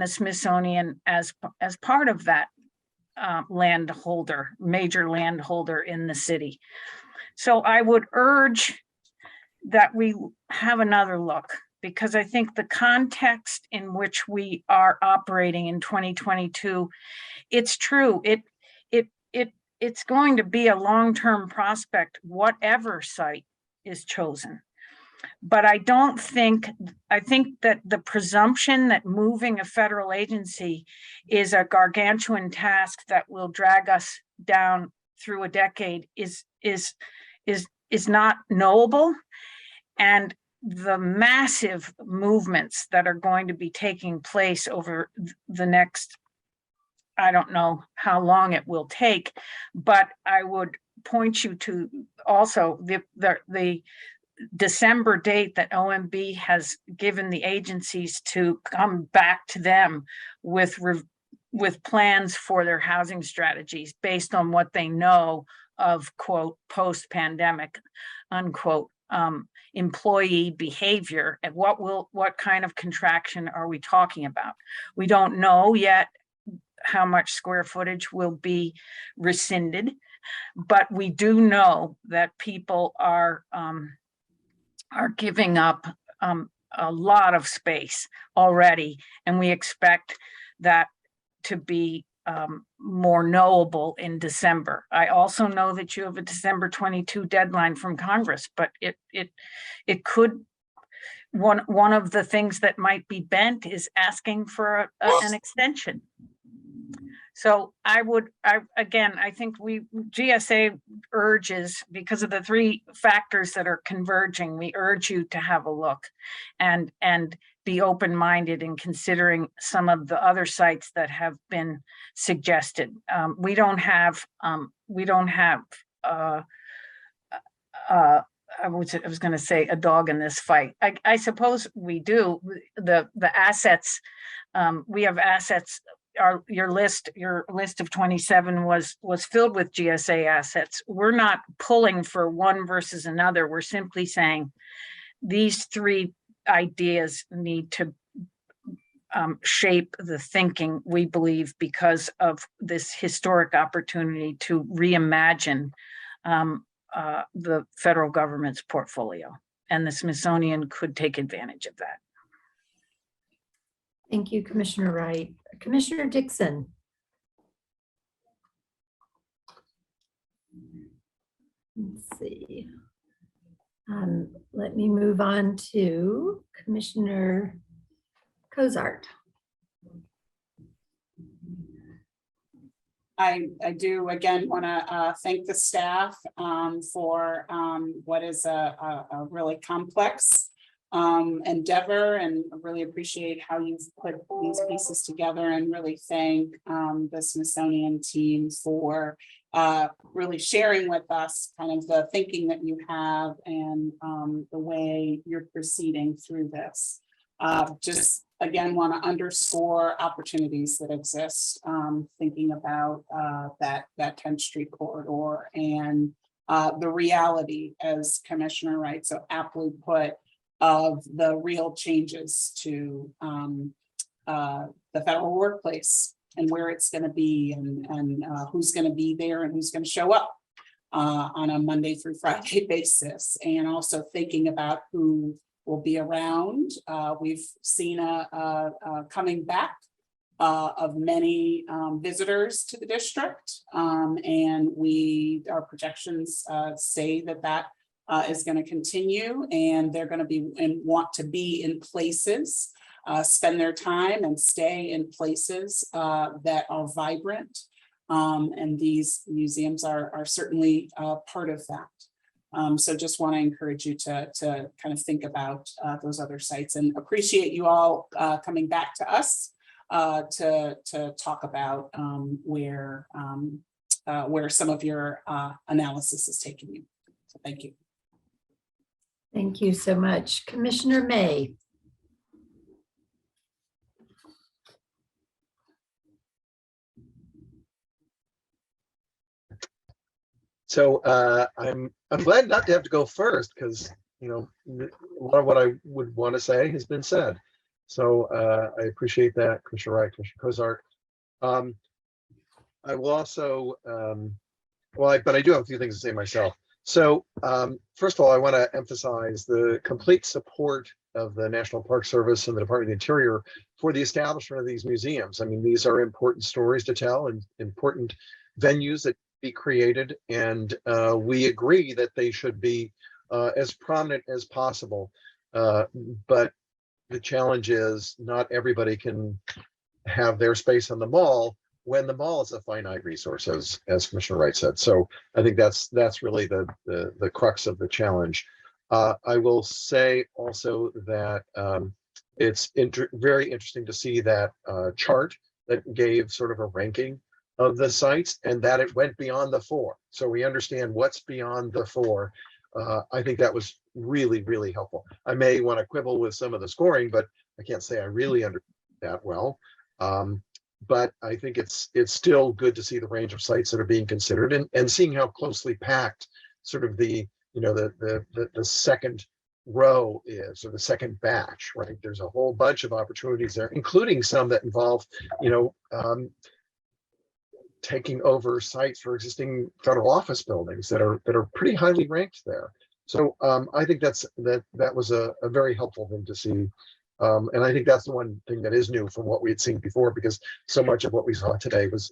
the Smithsonian as part of that major landholder in the city. So I would urge that we have another look, because I think the context in which we are operating in 2022, it's true. It's going to be a long-term prospect, whatever site is chosen. But I think that the presumption that moving a federal agency is a gargantuan task that will drag us down through a decade is not knowable. And the massive movements that are going to be taking place over the next, I don't know how long it will take, but I would point you to also the December date that OMB has given the agencies to come back to them with plans for their housing strategies based on what they know of, quote, post-pandemic, unquote, employee behavior, and what kind of contraction are we talking about? We don't know yet how much square footage will be rescinded, but we do know that people are giving up a lot of space already, and we expect that to be more knowable in December. I also know that you have a December 22 deadline from Congress, but it could, one of the things that might be bent is asking for an extension. So I think GSA urges, because of the three factors that are converging, we urge you to have a look and be open-minded in considering some of the other sites that have been suggested. We don't have I was going to say a dog in this fight. I suppose we do. The assets, we have assets. Your list of 27 was filled with GSA assets. We're not pulling for one versus another. We're simply saying these three ideas need to shape the thinking, we believe, because of this historic opportunity to reimagine the federal government's portfolio, and the Smithsonian could take advantage of that.
Thank you, Commissioner Wright. Commissioner Dixon. Let's see. Let me move on to Commissioner Cozart.
I do again want to thank the staff for what is a really complex endeavor, and really appreciate how you've put these pieces together, and really thank the Smithsonian team for really sharing with us kind of the thinking that you have and the way you're proceeding through this. Just again, want to underscore opportunities that exist, thinking about that 10th Street corridor and the reality, as Commissioner Wright so aptly put, of the real changes to the federal workplace and where it's going to be, and who's going to be there and who's going to show up on a Monday through Friday basis, and also thinking about who will be around. We've seen a coming back of many visitors to the district. And our projections say that is going to continue, and they're going to be and want to be in places, spend their time and stay in places that are vibrant. And these museums are certainly part of that. So just want to encourage you to kind of think about those other sites, and appreciate you all coming back to us to talk about where some of your analysis is taking you. So thank you.
Thank you so much. Commissioner May.
So I'm glad not to have to go first, because a lot of what I would want to say has been said. So I appreciate that, Commissioner Wright, Commissioner Cozart. I will also, but I do have a few things to say myself. So first of all, I want to emphasize the complete support of the National Park Service and the Department of the Interior for the establishment of these museums. I mean, these are important stories to tell and important venues that be created, and we agree that they should be as prominent as possible. But the challenge is not everybody can have their space on the mall when the mall is a finite resource, as Commissioner Wright said. So I think that's really the crux of the challenge. I will say also that it's very interesting to see that chart that gave sort of a ranking of the sites, and that it went beyond the 4. So we understand what's beyond the 4. I think that was really, really helpful. I may want to quibble with some of the scoring, but I can't say I really understand that well. But I think it's still good to see the range of sites that are being considered, and seeing how closely packed sort of the second row is, or the second batch, right? There's a whole bunch of opportunities there, including some that involve, taking over sites for existing federal office buildings that are pretty highly ranked there. So I think that was a very helpful thing to see. And I think that's the one thing that is new from what we had seen before, because so much of what we saw today was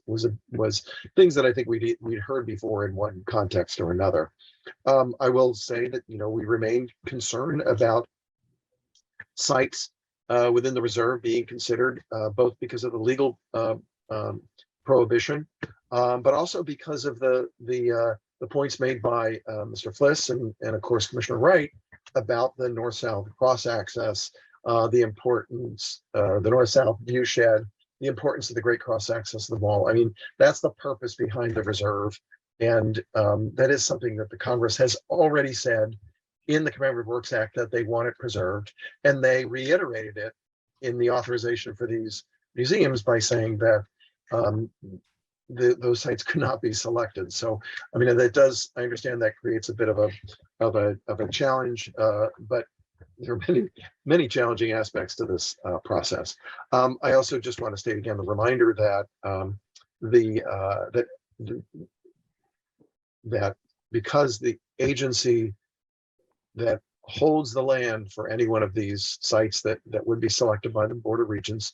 things that I think we'd heard before in one context or another. I will say that we remain concerned about sites within the reserve being considered, both because of the legal prohibition, but also because of the points made by Mr. Fliss and of course Commissioner Wright about the north-south cross access, the importance, the north-south view shed, the importance of the great cross access of the mall. I mean, that's the purpose behind the reserve, and that is something that the Congress has already said in the Commemorative Works Act that they want it preserved, and they reiterated it in the authorization for these museums by saying that those sites could not be selected. So, I mean, that does, I understand that creates a bit of a challenge, but there are many challenging aspects to this process. I also just want to state again the reminder that that because the agency that holds the land for any one of these sites that would be selected by the Board of Regents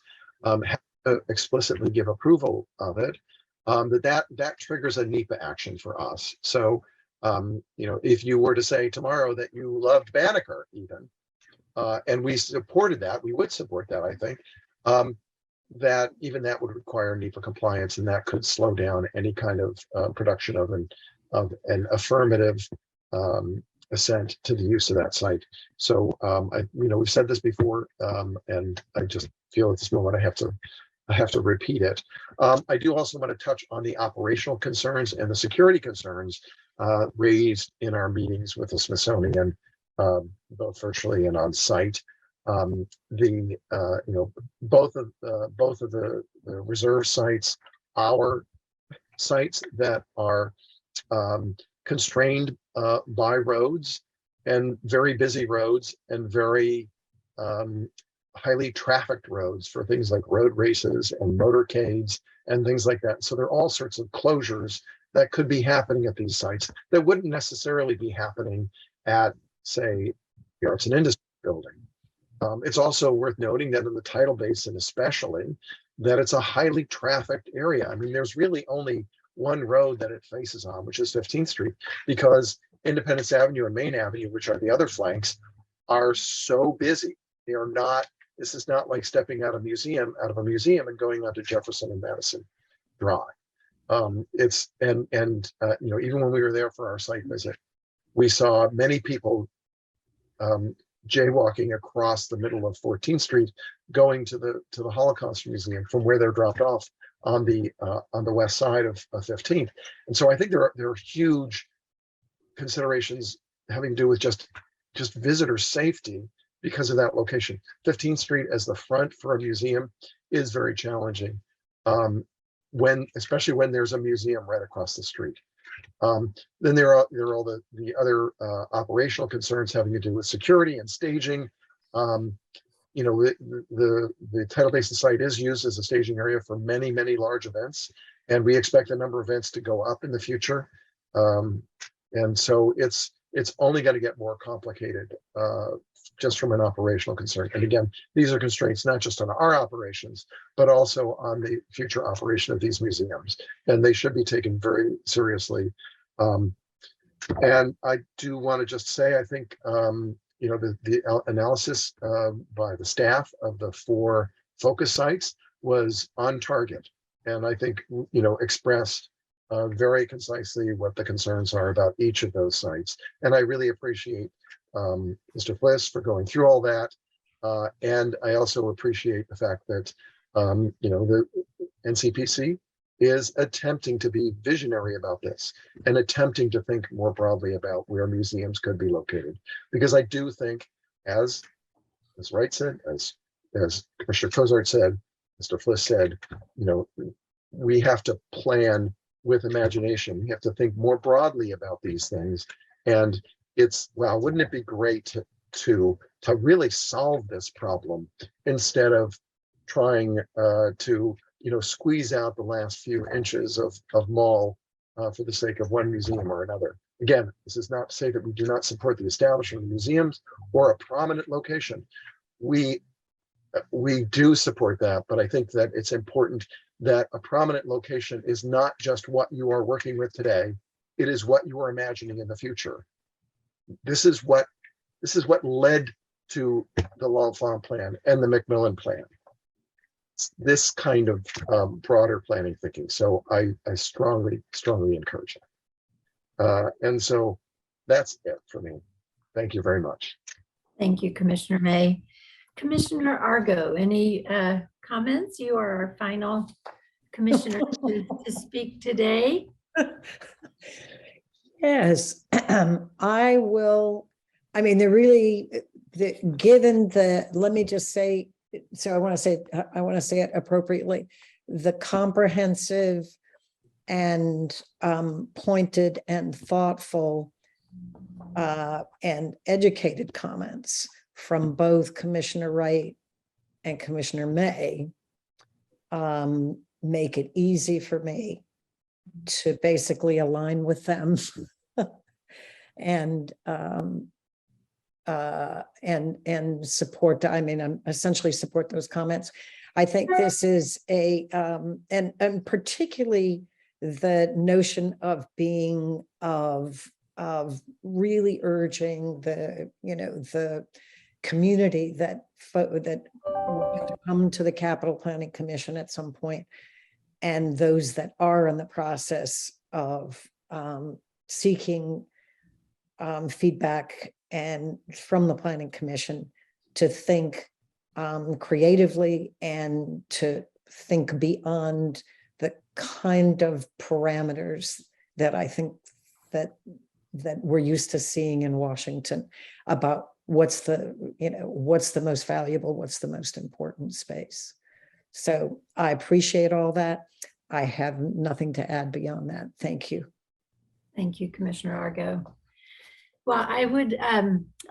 explicitly give approval of it, that triggers a NEPA action for us. So, if you were to say tomorrow that you loved Banneker even, and we supported that, we would support that, I think, that even that would require NEPA compliance, and that could slow down any kind of production of an affirmative assent to the use of that site. So, we've said this before, and I just feel at this moment I have to repeat it. I do also want to touch on the operational concerns and the security concerns raised in our meetings with the Smithsonian, both virtually and on site. Both of the reserve sites, our sites that are constrained by roads, and very busy roads, and very highly trafficked roads for things like road races and motorcades and things like that. So there are all sorts of closures that could be happening at these sites that wouldn't necessarily be happening at, say, the arts and industry building. It's also worth noting that in the tidal basin especially, that it's a highly trafficked area. I mean, there's really only one road that it faces on, which is 15th Street, because Independence Avenue and Main Avenue, which are the other flanks, are so busy. They are not, this is not like stepping out of a museum and going onto Jefferson and Madison Drive. You know, even when we were there for our site visit, we saw many people jaywalking across the middle of 14th Street, going to the Holocaust Museum from where they're dropped off on the west side of 15th. And so I think there are huge considerations having to do with just visitor safety because of that location. 15th Street as the front for a museum is very challenging, especially when there's a museum right across the street. Then there are all the other operational concerns having to do with security and staging. You know, the tidal basin site is used as a staging area for many, many large events, and we expect the number of events to go up in the future. And so it's only going to get more complicated just from an operational concern. And again, these are constraints not just on our operations, but also on the future operation of these museums, and they should be taken very seriously. And I do want to just say, I think, you know, the analysis by the staff of the 4 focus sites was on target, and I think, you know, expressed very concisely what the concerns are about each of those sites. And I really appreciate Mr. Fliss for going through all that. And I also appreciate the fact that, you know, the NCPC is attempting to be visionary about this and attempting to think more broadly about where museums could be located. Because I do think, as Wright said, as Commissioner Cozart said, Mr. Fliss said, you know, we have to plan with imagination. We have to think more broadly about these things. And it's, wow, wouldn't it be great to really solve this problem instead of trying to, you know, squeeze out the last few inches of mall for the sake of one museum or another. Again, this is not to say that we do not support the establishment of museums or a prominent location. We do support that, but I think that it's important that a prominent location is not just what you are working with today, it is what you are imagining in the future. This is what led to the L'Enfant plan and the Macmillan plan. It's this kind of broader planning thinking. So I strongly encourage that. And so that's it for me. Thank you very much.
Thank you, Commissioner May. Commissioner Argo, any comments? You are our final commissioner to speak today.
Yes, I will. I mean, they're really, given the, let me just say, so I want to say it appropriately, the comprehensive and pointed and thoughtful and educated comments from both Commissioner Wright and Commissioner May make it easy for me to basically align with them and support. I mean, I'm essentially support those comments. I think this is a and particularly the notion of being of really urging the, you know, the community that will come to the Capital Planning Commission at some point, and those that are in the process of seeking feedback and from the Planning Commission to think creatively and to think beyond the kind of parameters that I think that we're used to seeing in Washington about what's the, you know, what's the most valuable, what's the most important space. So I appreciate all that. I have nothing to add beyond that. Thank you.
Thank you, Commissioner Argo. Well, I would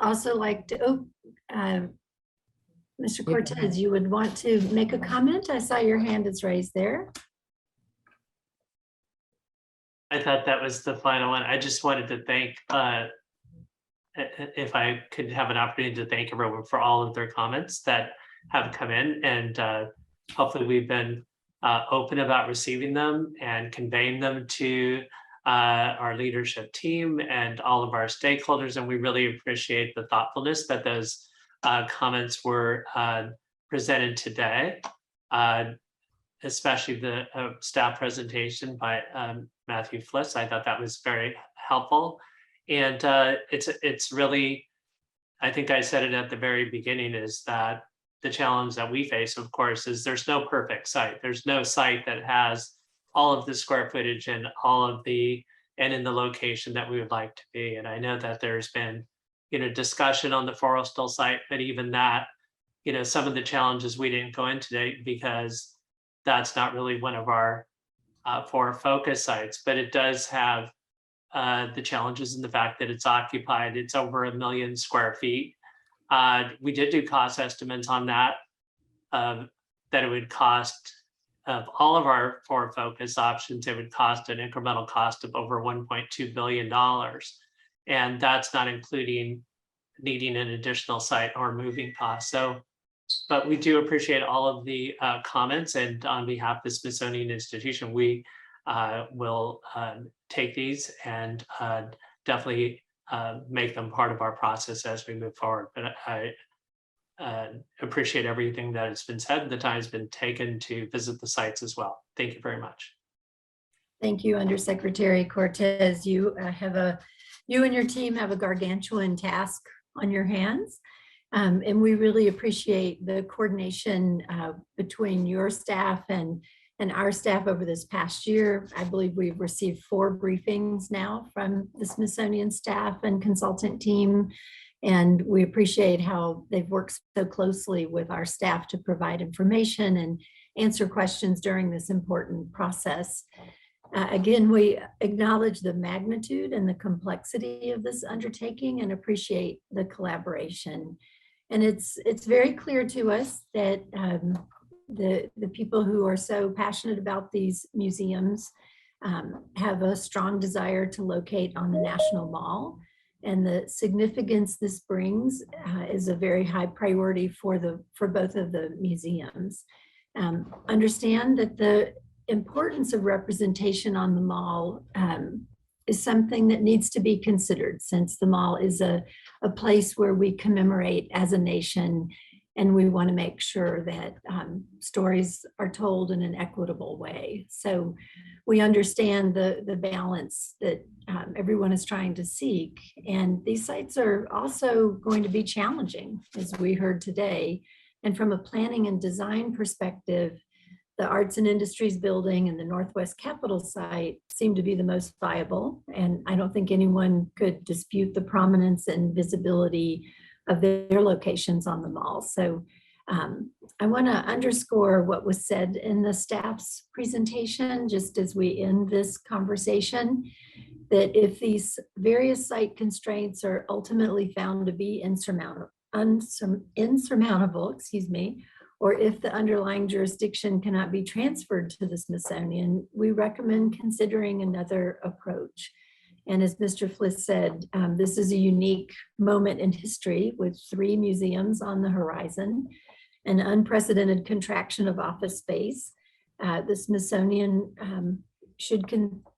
also like to, Mr. Cortez, you would want to make a comment? I saw your hand is raised there.
I thought that was the final one. I just wanted to thank if I could have an opportunity to thank everyone for all of their comments that have come in, and hopefully we've been open about receiving them and conveying them to our leadership team and all of our stakeholders. And we really appreciate the thoughtfulness that those comments were presented today, especially the staff presentation by Matthew Fliss. I thought that was very helpful. And it's really, I think I said it at the very beginning, is that the challenge that we face, of course, is there's no perfect site. There's no site that has all of the square footage and in the location that we would like to be. And I know that there's been, discussion on the Forrestal site, but even that, some of the challenges we didn't go into today because that's not really one of our 4 focus sites, but it does have the challenges in the fact that it's occupied. It's over 1 million square feet. We did do cost estimates on that, that it would cost, of all of our 4 focus options, it would cost an incremental cost of over $1.2 billion. And that's not including needing an additional site or moving costs. So, but we do appreciate all of the comments, and on behalf of the Smithsonian Institution, we will take these and definitely make them part of our process as we move forward. But I appreciate everything that has been said. The time has been taken to visit the sites as well. Thank you very much.
Thank you, Undersecretary Cortez. You and your team have a gargantuan task on your hands. And we really appreciate the coordination between your staff and our staff over this past year. I believe we've received 4 briefings now from the Smithsonian staff and consultant team. And we appreciate how they've worked so closely with our staff to provide information and answer questions during this important process. Again, we acknowledge the magnitude and the complexity of this undertaking and appreciate the collaboration. And it's very clear to us that the people who are so passionate about these museums have a strong desire to locate on the National Mall. And the significance this brings is a very high priority for both of the museums. Understand that the importance of representation on the mall is something that needs to be considered, since the mall is a place where we commemorate as a nation, and we want to make sure that stories are told in an equitable way. So we understand the balance that everyone is trying to seek. And these sites are also going to be challenging, as we heard today. And from a planning and design perspective, the Arts and Industries Building and the Northwest Capitol site seem to be the most viable. And I don't think anyone could dispute the prominence and visibility of their locations on the mall. So I want to underscore what was said in the staff's presentation, just as we end this conversation, that if these various site constraints are ultimately found to be insurmountable, or if the underlying jurisdiction cannot be transferred to the Smithsonian, we recommend considering another approach. And as Mr. Fliss said, this is a unique moment in history with 3 museums on the horizon, an unprecedented contraction of office space. The Smithsonian should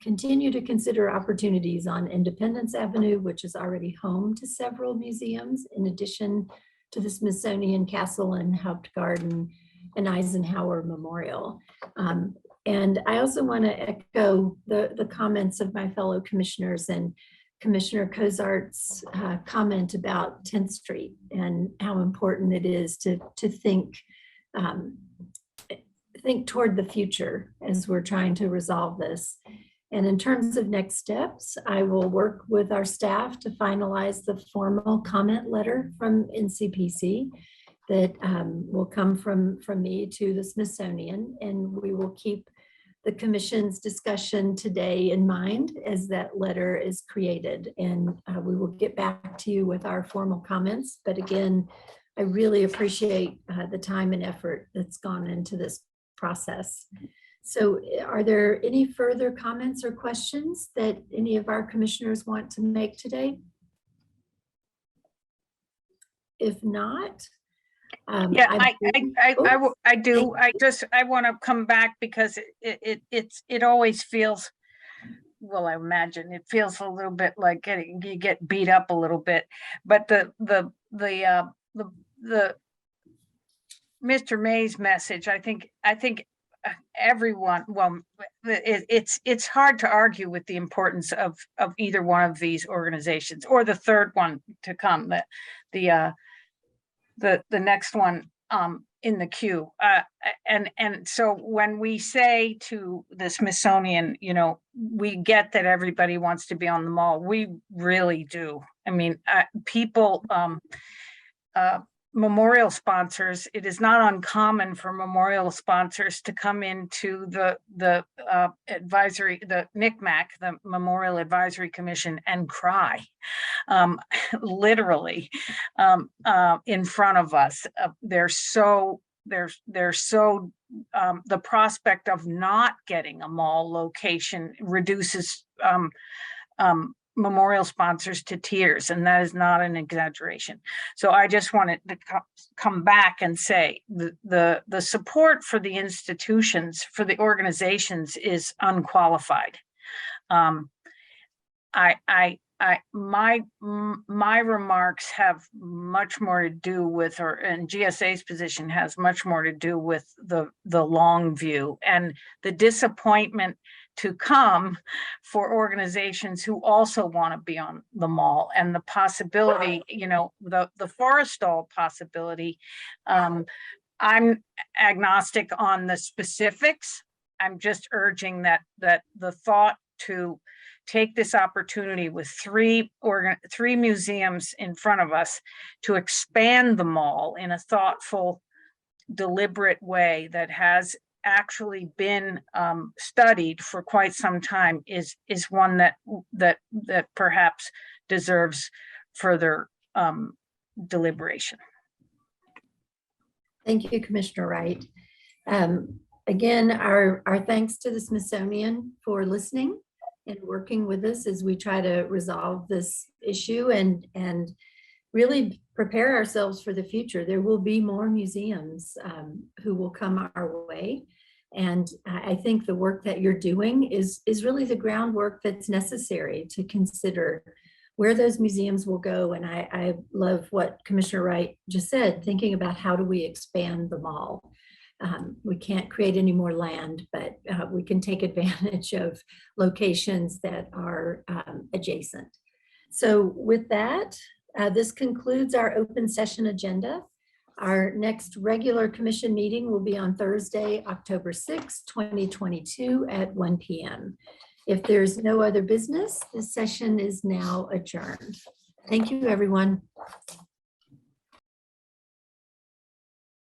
continue to consider opportunities on Independence Avenue, which is already home to several museums, in addition to the Smithsonian Castle and Hauptgarten and Eisenhower Memorial. And I also want to echo the comments of my fellow commissioners and Commissioner Cozart's comment about 10th Street and how important it is to think toward the future as we're trying to resolve this. And in terms of next steps, I will work with our staff to finalize the formal comment letter from NCPC that will come from me to the Smithsonian, and we will keep the Commission's discussion today in mind as that letter is created, and we will get back to you with our formal comments. But again, I really appreciate the time and effort that's gone into this process. So are there any further comments or questions that any of our commissioners want to make today? If not,
Yeah,
I believe-
I do. I want to come back because it always feels, well, I imagine it feels a little bit like you get beat up a little bit, but the Mr. May's message, I think everyone, well, it's hard to argue with the importance of either one of these organizations, or the third one to come, the next one in the queue. And so when we say to the Smithsonian, you know, we get that everybody wants to be on the mall. We really do. I mean, people, memorial sponsors, it is not uncommon for memorial sponsors to come into the advisory, the NICMAC, the Memorial Advisory Commission, and cry, literally, in front of us. They're so the prospect of not getting a mall location reduces memorial sponsors to tears, and that is not an exaggeration. So I just wanted to come back and say the support for the institutions, for the organizations, is unqualified. My remarks have much more to do with, and GSA's position has much more to do with the long view and the disappointment to come for organizations who also want to be on the mall, and the possibility, you know, the Forrestal possibility. I'm agnostic on the specifics. I'm just urging that the thought to take this opportunity with three museums in front of us to expand the mall in a thoughtful, deliberate way that has actually been studied for quite some time is one that perhaps deserves further deliberation.
Thank you, Commissioner Wright. Again, our thanks to the Smithsonian for listening and working with us as we try to resolve this issue and really prepare ourselves for the future. There will be more museums who will come our way. And I think the work that you're doing is really the groundwork that's necessary to consider where those museums will go. And I love what Commissioner Wright just said, thinking about how do we expand the mall. We can't create any more land, but we can take advantage of locations that are adjacent. So with that, this concludes our open session agenda. Our next regular commission meeting will be on Thursday, October 6, 2022 at 1 p.m. If there's no other business, this session is now adjourned. Thank you, everyone.